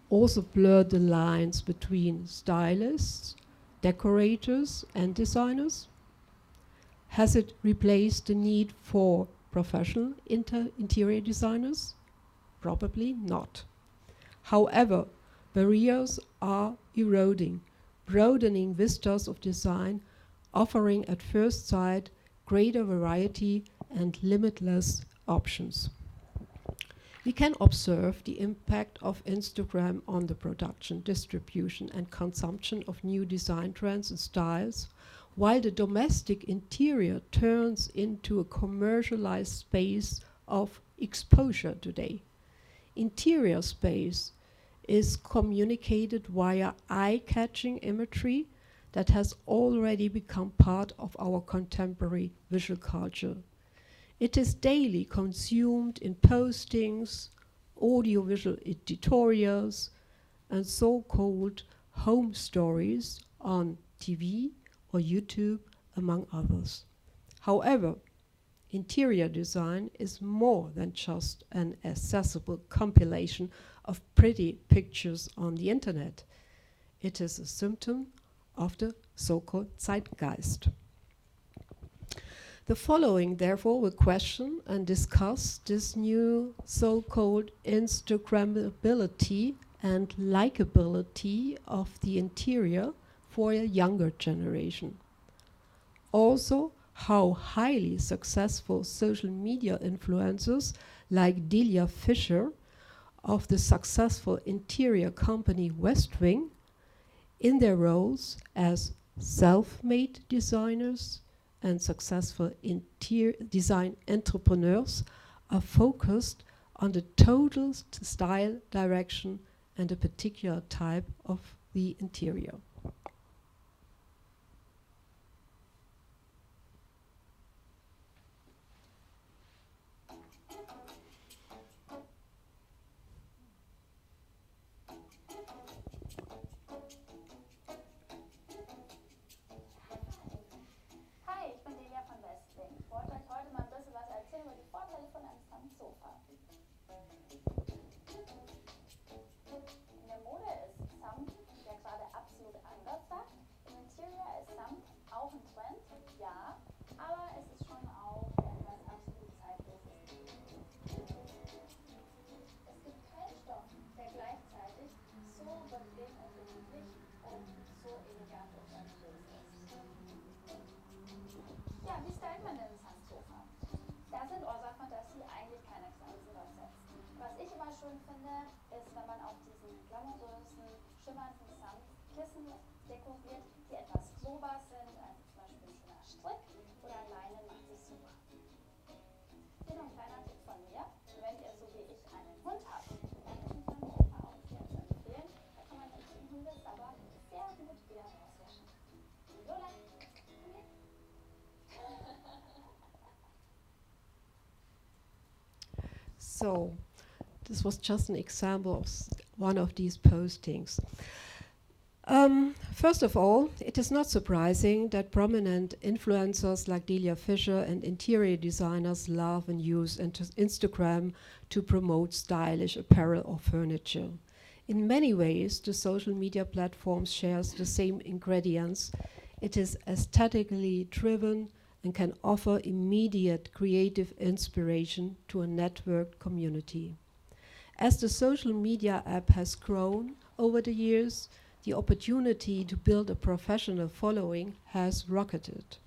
also blurred the lines between stylists, decorators, and designers? Has it replaced the need for professional interior designers? Probably not. However, barriers are eroding, broadening vistas of design, offering at first sight greater variety and limitless options. We can observe the impact of Instagram on the production, distribution, and consumption of new design trends and styles, while the domestic interior turns into a commercialized space of exposure today. Interior space is communicated via eye-catching imagery that has already become part of our contemporary visual culture. It is daily consumed in postings, audiovisual editorials, and so-called home stories on TV or YouTube, among others. However, interior design is more than just an accessible compilation of pretty pictures on the internet. It is a symptom of the so-called zeitgeist. The following, therefore, will question and discuss this new so-called Instagrammability and likability of the interior for a younger generation. Also, how highly successful social media influencers like Delia Fischer of the successful interior company Westwing, in their roles as self-made designers and successful design entrepreneurs, are focused on the total style direction and a particular type of the interior. So, this was just an example of one of these postings. First of all, it is not surprising that prominent influencers like Delia Fischer and interior designers love and use Instagram to promote stylish apparel or furniture. In many ways, the social media platform shares the same ingredients. It is aesthetically driven and can offer immediate creative inspiration to a networked community. As the social media app has grown over the years, the opportunity to build a professional following has rocketed.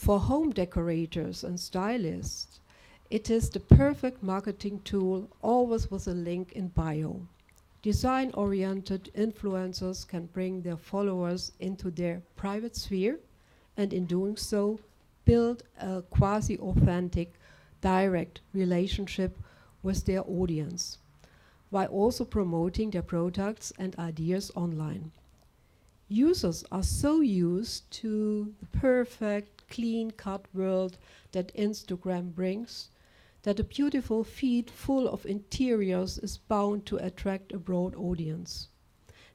For home decorators and stylists, it is the perfect marketing tool, always with a link in bio. Design-oriented influencers can bring their followers into their private sphere, and in doing so, build a quasi-authentic, direct relationship with their audience, while also promoting their products and ideas online. Users are so used to the perfect, clean-cut world that Instagram brings that a beautiful feed full of interiors is bound to attract a broad audience.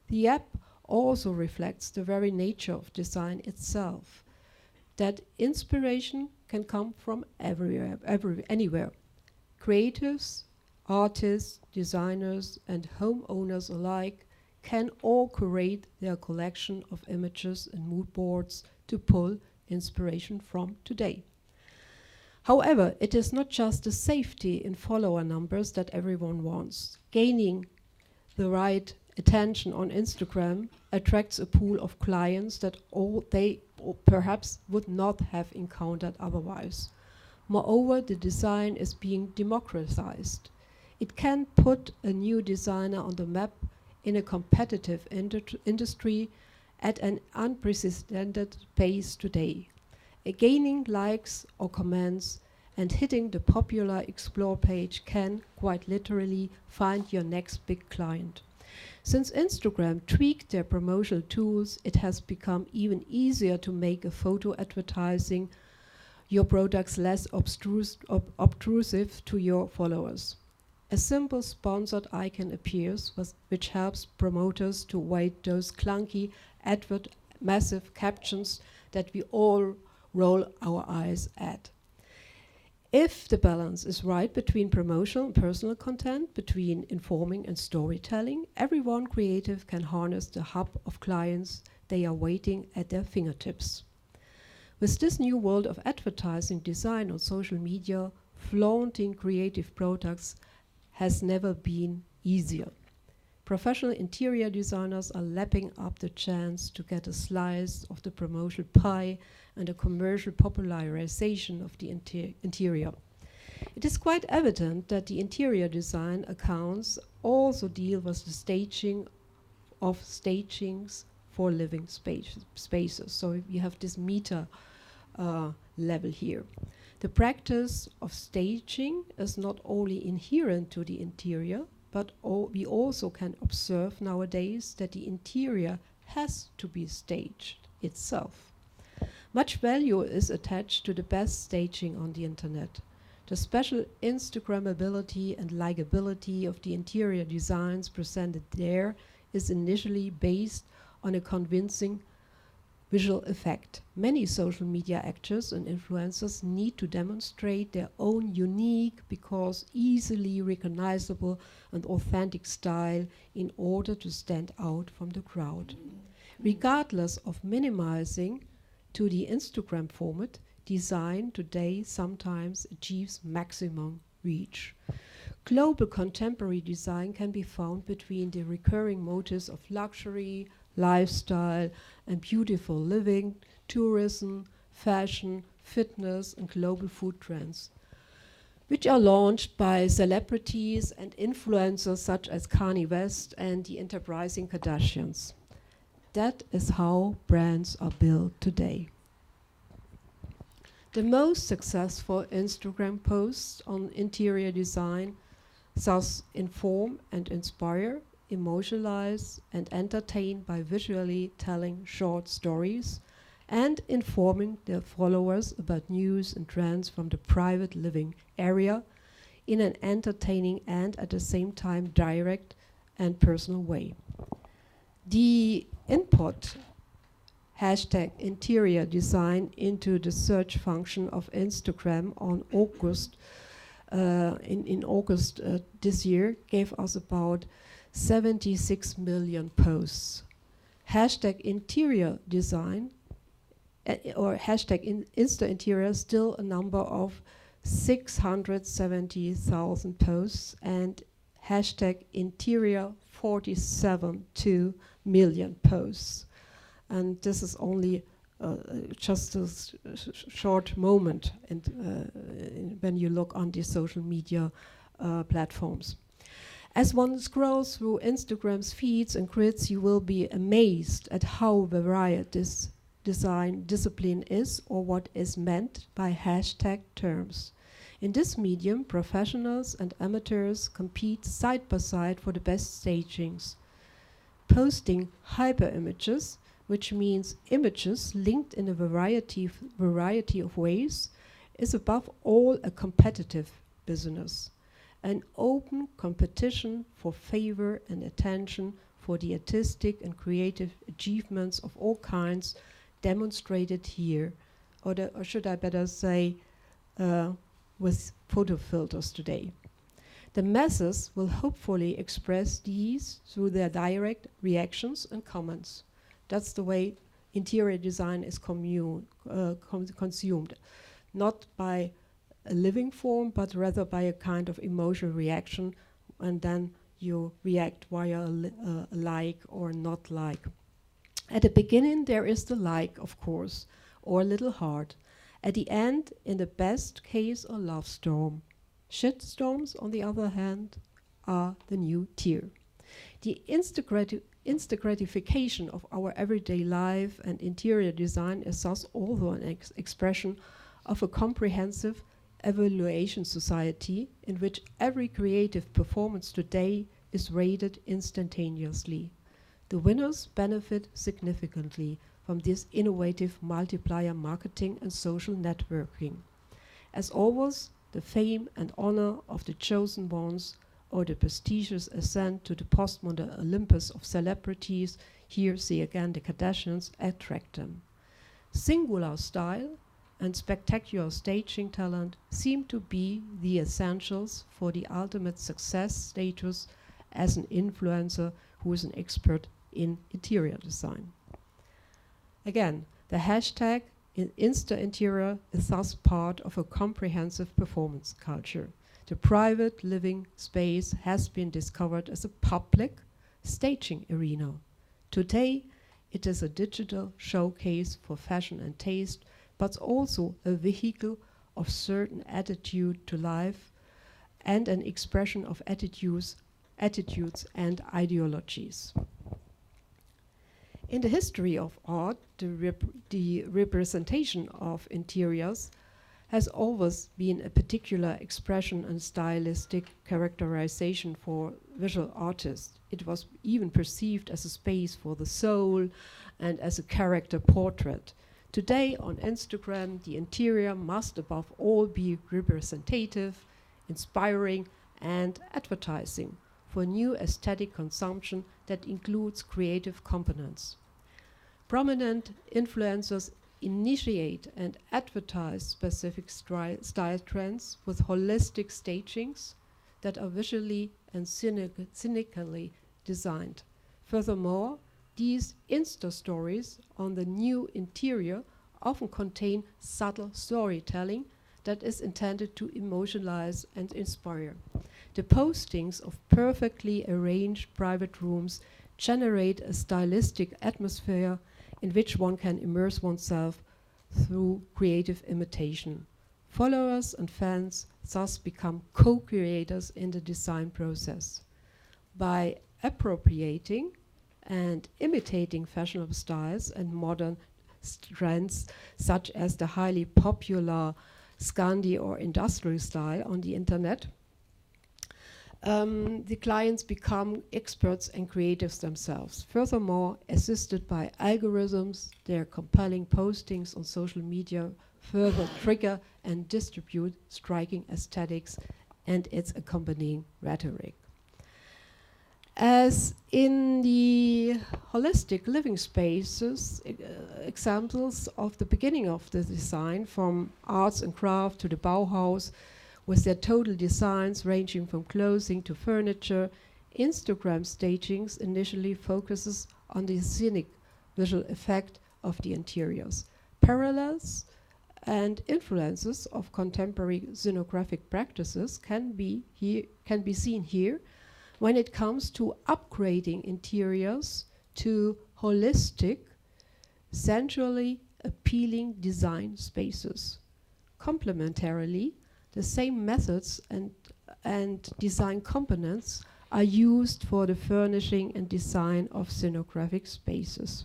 The app also reflects the very nature of design itself, that inspiration can come from anywhere. Creatives, artists, designers, and homeowners alike can all curate their collection of images and mood boards to pull inspiration from today. However, it is not just the safety in follower numbers that everyone wants. Gaining the right attention on Instagram attracts a pool of clients that they perhaps would not have encountered otherwise. Moreover, the design is being democratized. It can put a new designer on the map in a competitive industry at an unprecedented pace today. Gaining likes or comments and hitting the popular explore page can, quite literally, find your next big client. Since Instagram tweaked their promotional tools, it has become even easier to make a photo advertising your products less obtrusive to your followers. A simple sponsored icon appears, which helps promoters to avoid those clunky massive captions that we all roll our eyes at. If the balance is right between promotional and personal content, between informing and storytelling, everyone creative can harness the hub of clients they are waiting at their fingertips. With this new world of advertising, design on social media, flaunting creative products has never been easier. Professional interior designers are lapping up the chance to get a slice of the promotional pie and a commercial popularization of the interior. It is quite evident that the interior design accounts also deal with the staging of stagings for living spaces. So you have this meta level here. The practice of staging is not only inherent to the interior, but we also can observe nowadays that the interior has to be staged itself. Much value is attached to the best staging on the internet. The special Instagrammability and likability of the interior designs presented there is initially based on a convincing visual effect. Many social media actors and influencers need to demonstrate their own unique, because easily recognizable and authentic style in order to stand out from the crowd. Regardless of minimizing to the Instagram format, design today sometimes achieves maximum reach. Global contemporary design can be found between the recurring motives of luxury, lifestyle, and beautiful living, tourism, fashion, fitness, and global food trends, which are launched by celebrities and influencers such as Kanye West and the enterprising Kardashians. That is how brands are built today. The most successful Instagram posts on interior design thus inform and inspire, emotionalize and entertain by visually telling short stories and informing their followers about news and trends from the private living area in an entertaining and at the same time direct and personal way. The input hashtag interior design into the search function of Instagram on August in August this year gave us about 76 million posts. Hashtag interior design or hashtag Insta interior still a number of 670,000 posts, and hashtag interior 47.2 million posts. And this is only just a short moment, and when you look on these social media platforms. As one scrolls through Instagram's feeds and grids, you will be amazed at how varied this design discipline is, or what is meant by hashtag terms. In this medium, professionals and amateurs compete side by side for the best stagings. Posting hyper-images, which means images linked in a variety of ways, is above all a competitive business. An open competition for favor and attention for the artistic and creative achievements of all kinds demonstrated here, or should I better say, with photo filters today. The masses will hopefully express these through their direct reactions and comments. That's the way interior design is consumed, not by a living form, but rather by a kind of emotional reaction, and then you react via a like or not like. At the beginning, there is the like, of course, or a little heart. At the end, in the best case, a love storm. Shitstorms, on the other hand, are the new tear. The instant gratification of our everyday life and interior design is thus also an expression of a comprehensive evaluation society in which every creative performance today is rated instantaneously. The winners benefit significantly from this innovative multiplier marketing and social networking. As always, the fame and honor of the chosen ones, or the prestigious ascent to the postmodern Olympus of celebrities, here see again the Kardashians, attract them. Singular style and spectacular staging talent seem to be the essentials for the ultimate success status as an influencer who is an expert in interior design. Again, the hashtag Insta-Interior is thus part of a comprehensive performance culture. The private living space has been discovered as a public staging arena. Today, it is a digital showcase for fashion and taste, but also a vehicle of certain attitude to life and an expression of attitudes and ideologies. In the history of art, the representation of interiors has always been a particular expression and stylistic characterization for visual artists. It was even perceived as a space for the soul and as a character portrait. Today on Instagram, the interior must above all be representative, inspiring, and advertising for new aesthetic consumption that includes creative components. Prominent influencers initiate and advertise specific style trends with holistic stagings that are visually and cynically designed. Furthermore, these Insta stories on the new interior often contain subtle storytelling that is intended to emotionalize and inspire. The postings of perfectly arranged private rooms generate a stylistic atmosphere in which one can immerse oneself through creative imitation. Followers and fans thus become co-creators in the design process. By appropriating and imitating fashionable styles and modern trends, such as the highly popular Scandi or industrial style on the internet, the clients become experts and creatives themselves. Furthermore, assisted by algorithms, their compelling postings on social media further trigger and distribute striking aesthetics and its accompanying rhetoric. As in the holistic living spaces, examples of the beginning of the design, from arts and craft to the Bauhaus, with their total designs ranging from clothing to furniture, Instagram stagings initially focuses on the scenic visual effect of the interiors. Parallels and influences of contemporary scenographic practices can be seen here when it comes to upgrading interiors to holistic, sensually appealing design spaces. Complementarily, the same methods and design components are used for the furnishing and design of scenographic spaces.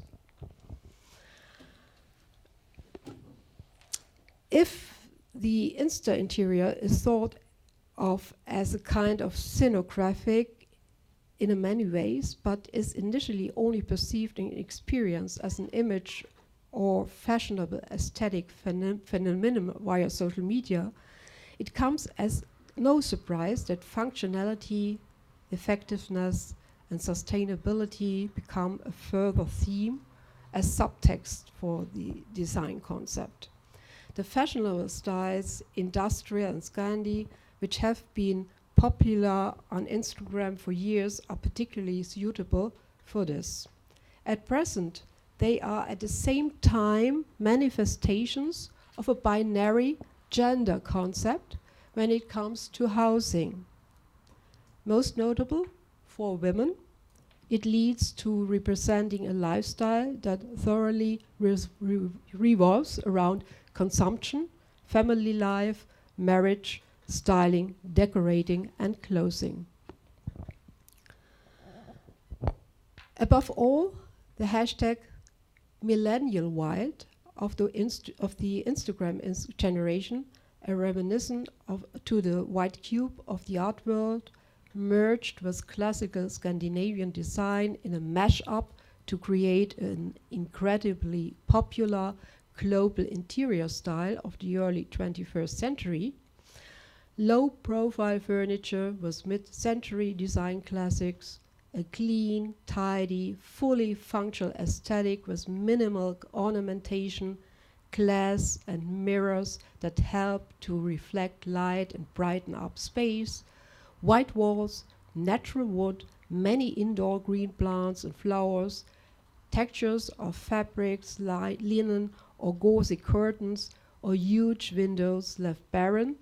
If the Insta interior is thought of as a kind of scenographic in many ways, but is initially only perceived and experienced as an image or fashionable aesthetic phenomenon via social media, it comes as no surprise that functionality, effectiveness, and sustainability become a further theme as subtext for the design concept. The fashionable styles, industrial and Scandi, which have been popular on Instagram for years, are particularly suitable for this. At present, they are at the same time manifestations of a binary gender concept when it comes to housing. Most notable for women, it leads to representing a lifestyle that thoroughly revolves around consumption, family life, marriage, styling, decorating, and clothing. Above all, the hashtag millennial wild of the Instagram generation, a reminiscence to the white cube of the art world, merged with classical Scandinavian design in a mash-up to create an incredibly popular global interior style of the early 21st century. Low-profile furniture with mid-century design classics, a clean, tidy, fully functional aesthetic with minimal ornamentation, glass and mirrors that help to reflect light and brighten up space, white walls, natural wood, many indoor green plants and flowers, textures of fabrics, linen or gauzy curtains, or huge windows left barren,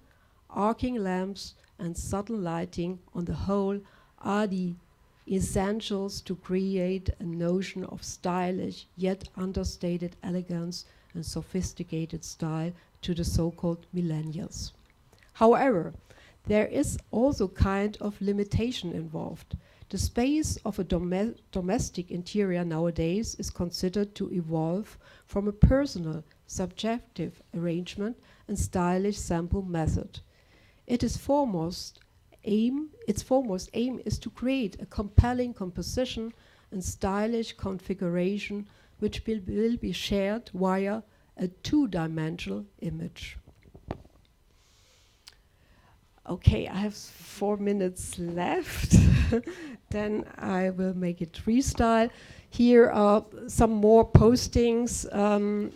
arcing lamps and subtle lighting on the whole are the essentials to create a notion of stylish yet understated elegance and sophisticated style to the so-called millennials. However, there is also kind of limitation involved. The space of a domestic interior nowadays is considered to evolve from a personal, subjective arrangement and stylish sample method. Its foremost aim is to create a compelling composition and stylish configuration which will be shared via a two-dimensional image. Okay, I have 4 minutes left. Then I will make it freestyle. Here are some more postings.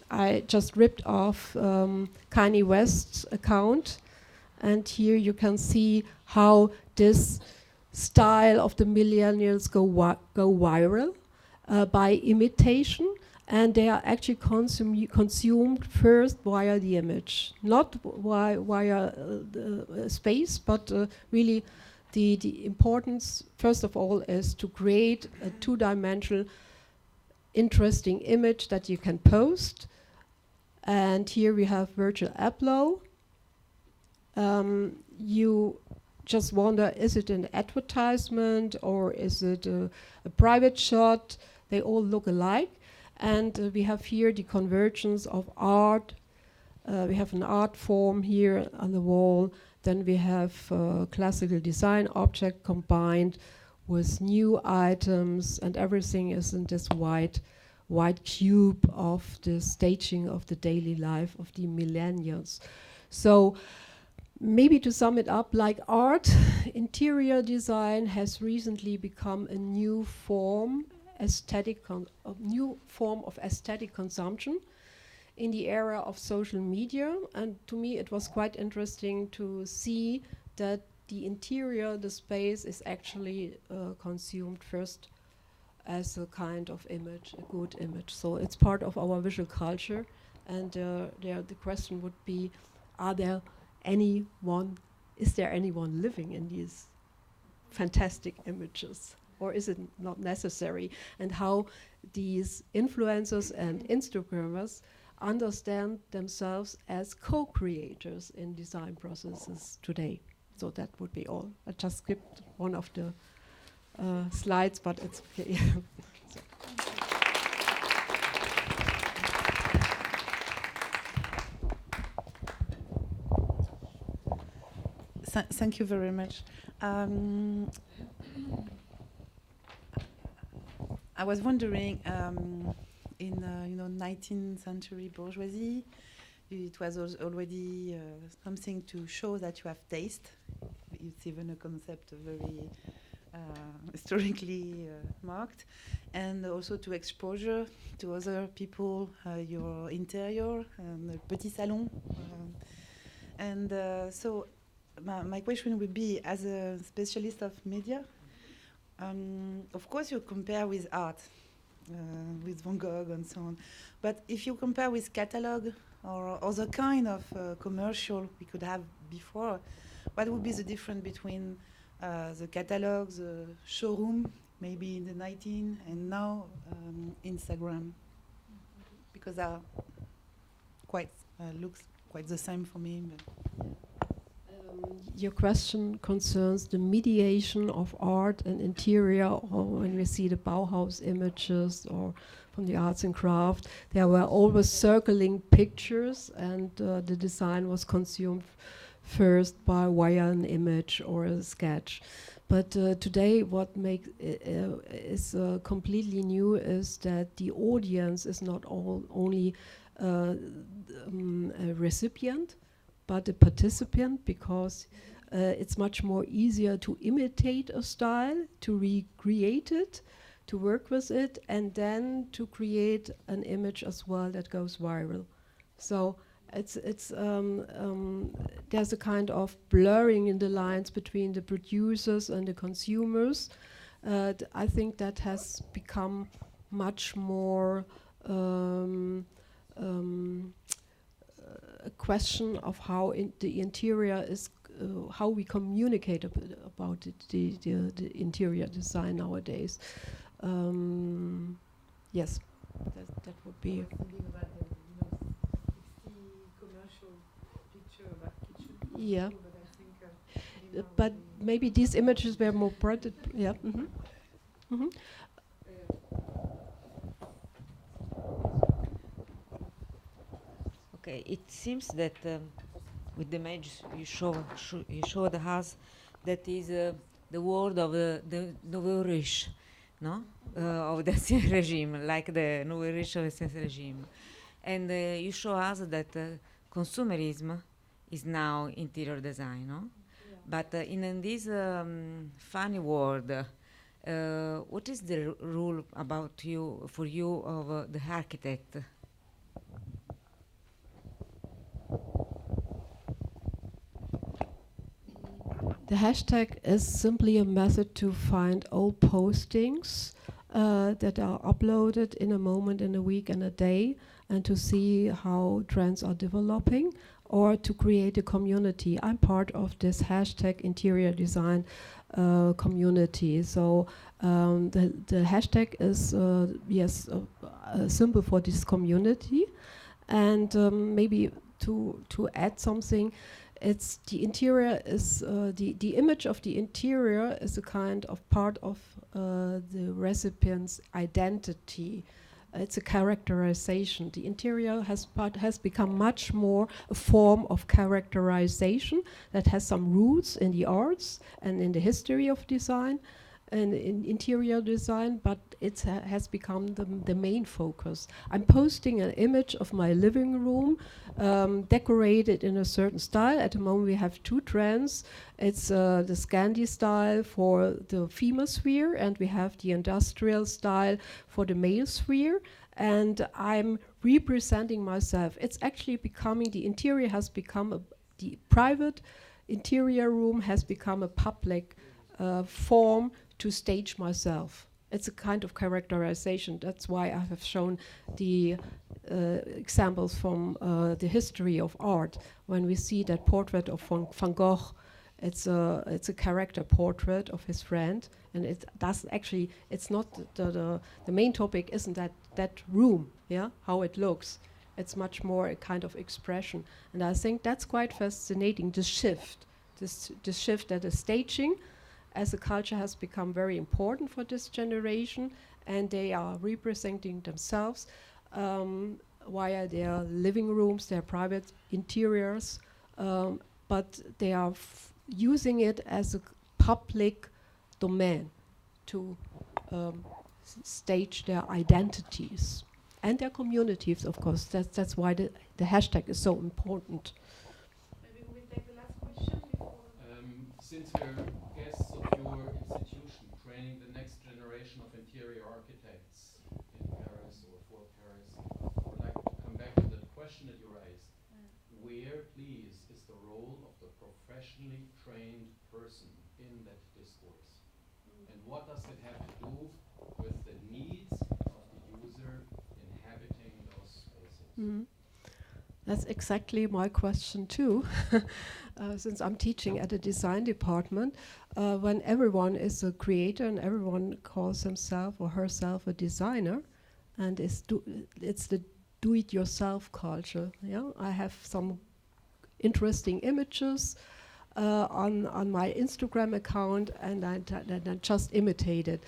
I just ripped off Kanye West's account. And here you can see how this style of the millennials go viral by imitation. And they are actually consumed first via the image, not via the space, but really the importance, first of all, is to create a two-dimensional, interesting image that you can post. And here we have virtual upload. You just wonder, is it an advertisement or is it a private shot? They all look alike. And we have here the convergence of art. We have an art form here on the wall. Then we have classical design object combined with new items, and everything is in this white cube of the staging of the daily life of the millennials. So maybe to sum it up, like art, interior design has recently become a new form of aesthetic consumption in the era of social media. And to me it was quite interesting to see that the interior, the space, is actually consumed first as a kind of image, a good image. So it's part of our visual culture. And the question would be, is there anyone living in these fantastic images? Or is it not necessary? And how these influencers and Instagrammers understand themselves as co-creators in design processes today. So that would be all. I just skipped one of the slides, but it's okay. Thank you very much. I was wondering, in 19th century bourgeoisie, it was already something to show that you have taste. It's even a concept very historically marked, and also to exposure to other people, your interior, le petit salon, and so. My question would be, as a specialist of media, of course you compare with art, with Van Gogh and so on, but if you compare with catalog or other kind of commercial we could have before, what would be the difference between the catalog, the showroom, maybe in the 19 and now Instagram? Because looks quite the same for me. But your question concerns the mediation of art and interior, or when we see the Bauhaus images or from the arts and craft, there were always circling pictures, and the design was consumed first by via an image or a sketch. But today what makes is completely new is that the audience is not only a recipient, but a participant, because it's much more easier to imitate a style, to recreate it, to work with it, and then to create an image as well that goes viral. So there's a kind of blurring in the lines between the producers and the consumers. I think that has become much more a question of how the interior is, how we communicate about the interior design nowadays. Yes, that would be. Yeah, but maybe these images were more bright. Yeah. Mm-hmm. Mm-hmm. Okay, it seems that with the image you showed us, that is the word of the nouveau riche, no, of the Ancien regime, like the nouveau riche of the Ancien regime, and you show us that consumerism is now interior design, no? Yeah. But in this funny world, what is the rule for you of the architect? The hashtag is simply a method to find old postings that are uploaded in a moment, in a week, and a day, and to see how trends are developing, or to create a community. I'm part of this hashtag interior design community. So the hashtag is, yes, a symbol for this community. And maybe to add something, it's the interior is the image of the interior is a kind of part of the recipient's identity. It's a characterization. The interior has become much more a form of characterization that has some roots in the arts and in the history of design and in interior design, but it has become the main focus. I'm posting an image of my living room, decorated in a certain style. At the moment we have two trends. It's the Scandi style for the female sphere, and we have the industrial style for the male sphere. And I'm representing myself. It's actually becoming, the interior has become, the private interior room has become a public form to stage myself. It's a kind of characterization. That's why I have shown the examples from the history of art. When we see that portrait of Van Gogh, it's a character portrait of his friend, and it does actually. It's not the main topic. Isn't that room? Yeah, how it looks. It's much more a kind of expression. And I think that's quite fascinating, the shift. This shift that the staging as a culture has become very important for this generation, and they are representing themselves via their living rooms, their private interiors, but they are using it as a public domain to stage their identities and their communities, of course. That's why the hashtag is so important. Maybe we take the last question before. Since we're guests of your institution, training the next generation of interior architects in Paris or for Paris, I would like to come back to the question that you raised. Where, please, is the role of the professionally trained person in that discourse? And what does it have to do with the needs of the user inhabiting those spaces? That's exactly my question too. Since I'm teaching at a design department, when everyone is a creator and everyone calls himself or herself a designer, and it's the do-it-yourself culture. Yeah, I have some interesting images on my Instagram account, and I just imitate it.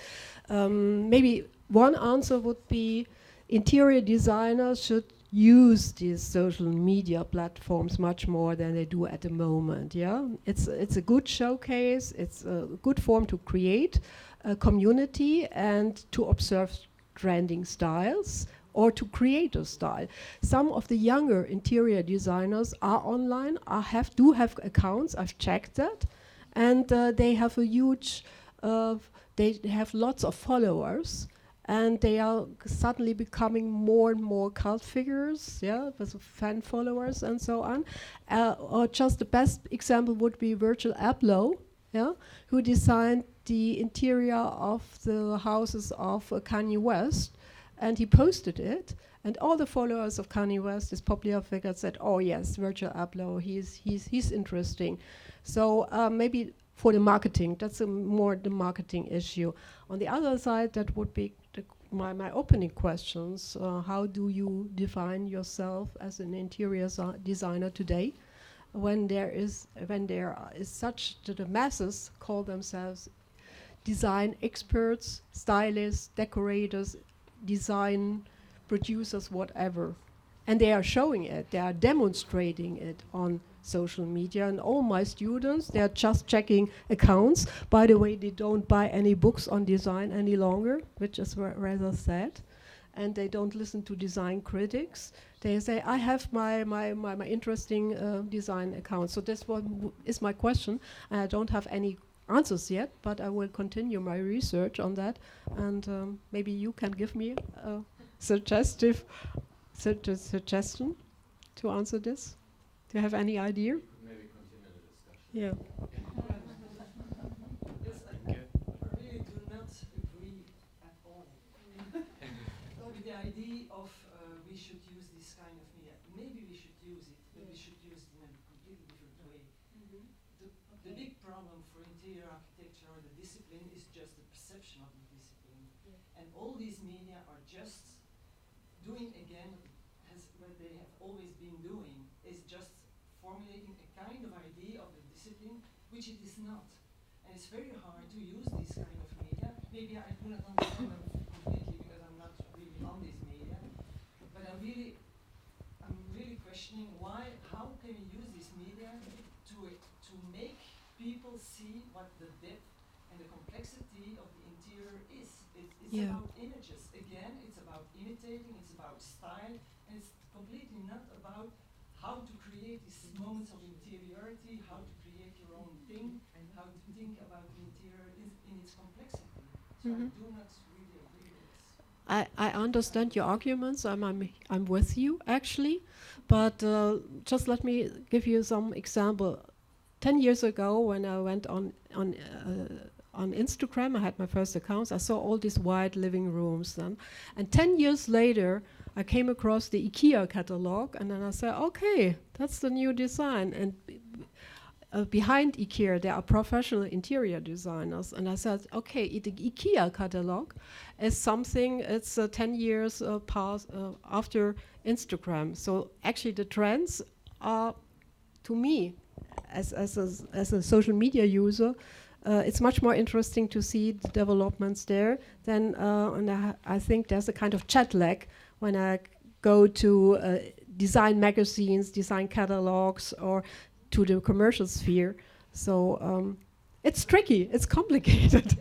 Maybe one answer would be interior designers should use these social media platforms much more than they do at the moment. Yeah, it's a good showcase. It's a good form to create a community and to observe trending styles or to create a style. Some of the younger interior designers are online, do have accounts. I've checked that, and they have a huge. They have lots of followers. And they are suddenly becoming more and more cult figures, yeah, with fan followers and so on. Or just the best example would be Virgil Abloh, yeah, who designed the interior of the houses of Kanye West, and he posted it. And all the followers of Kanye West, this popular figure, said, "Oh yes, Virgil Abloh, he's interesting." So maybe for the marketing, that's more the marketing issue. On the other side, that would be my opening questions. How do you define yourself as an interior designer today, when there is such that the masses call themselves design experts, stylists, decorators, design producers, whatever, and they are showing it, they are demonstrating it on social media, and all my students, they are just checking accounts. By the way, they don't buy any books on design any longer, which is rather sad, and they don't listen to design critics. They say, I have my interesting design account. So this one is my question, and I don't have any answers yet, but I will continue my research on that, and maybe you can give me a suggestion to answer this. Do you have any idea? Maybe continue the discussion. Yeah. Yes, I really do not agree at all with the idea of we should use this kind of media. Maybe we should use it, but we should use it in a completely different way. The big problem for interior architecture or the discipline is just the perception of the discipline. And all these media are just doing again what they have always been doing, is just formulating a kind of idea of the discipline, which it is not. And it's very hard to use this kind of media. Maybe I do not understand them completely because I'm not really on this media, but I'm really questioning how can we use this media to make people see what the depth and the complexity of the interior is. It's about images. Again, it's about imitating, it's about style, and it's completely not about how to create these moments of interiority, how to create your own thing, and how to think about the interior in its complexity. So I do not really agree with this. I understand your arguments. I'm with you actually, but just let me give you some example. 10 years ago, when I went on Instagram, I had my first accounts. I saw all these white living rooms then, and 10 years later, I came across the IKEA catalog, and then I said, okay, that's the new design. And behind IKEA, there are professional interior designers. And I said, okay, the IKEA catalog is something, it's 10 years after Instagram. So actually the trends are, to me, as a social media user, it's much more interesting to see the developments there than, and I think there's a kind of jet lag when I go to design magazines, design catalogs, or to the commercial sphere. So it's tricky, it's complicated.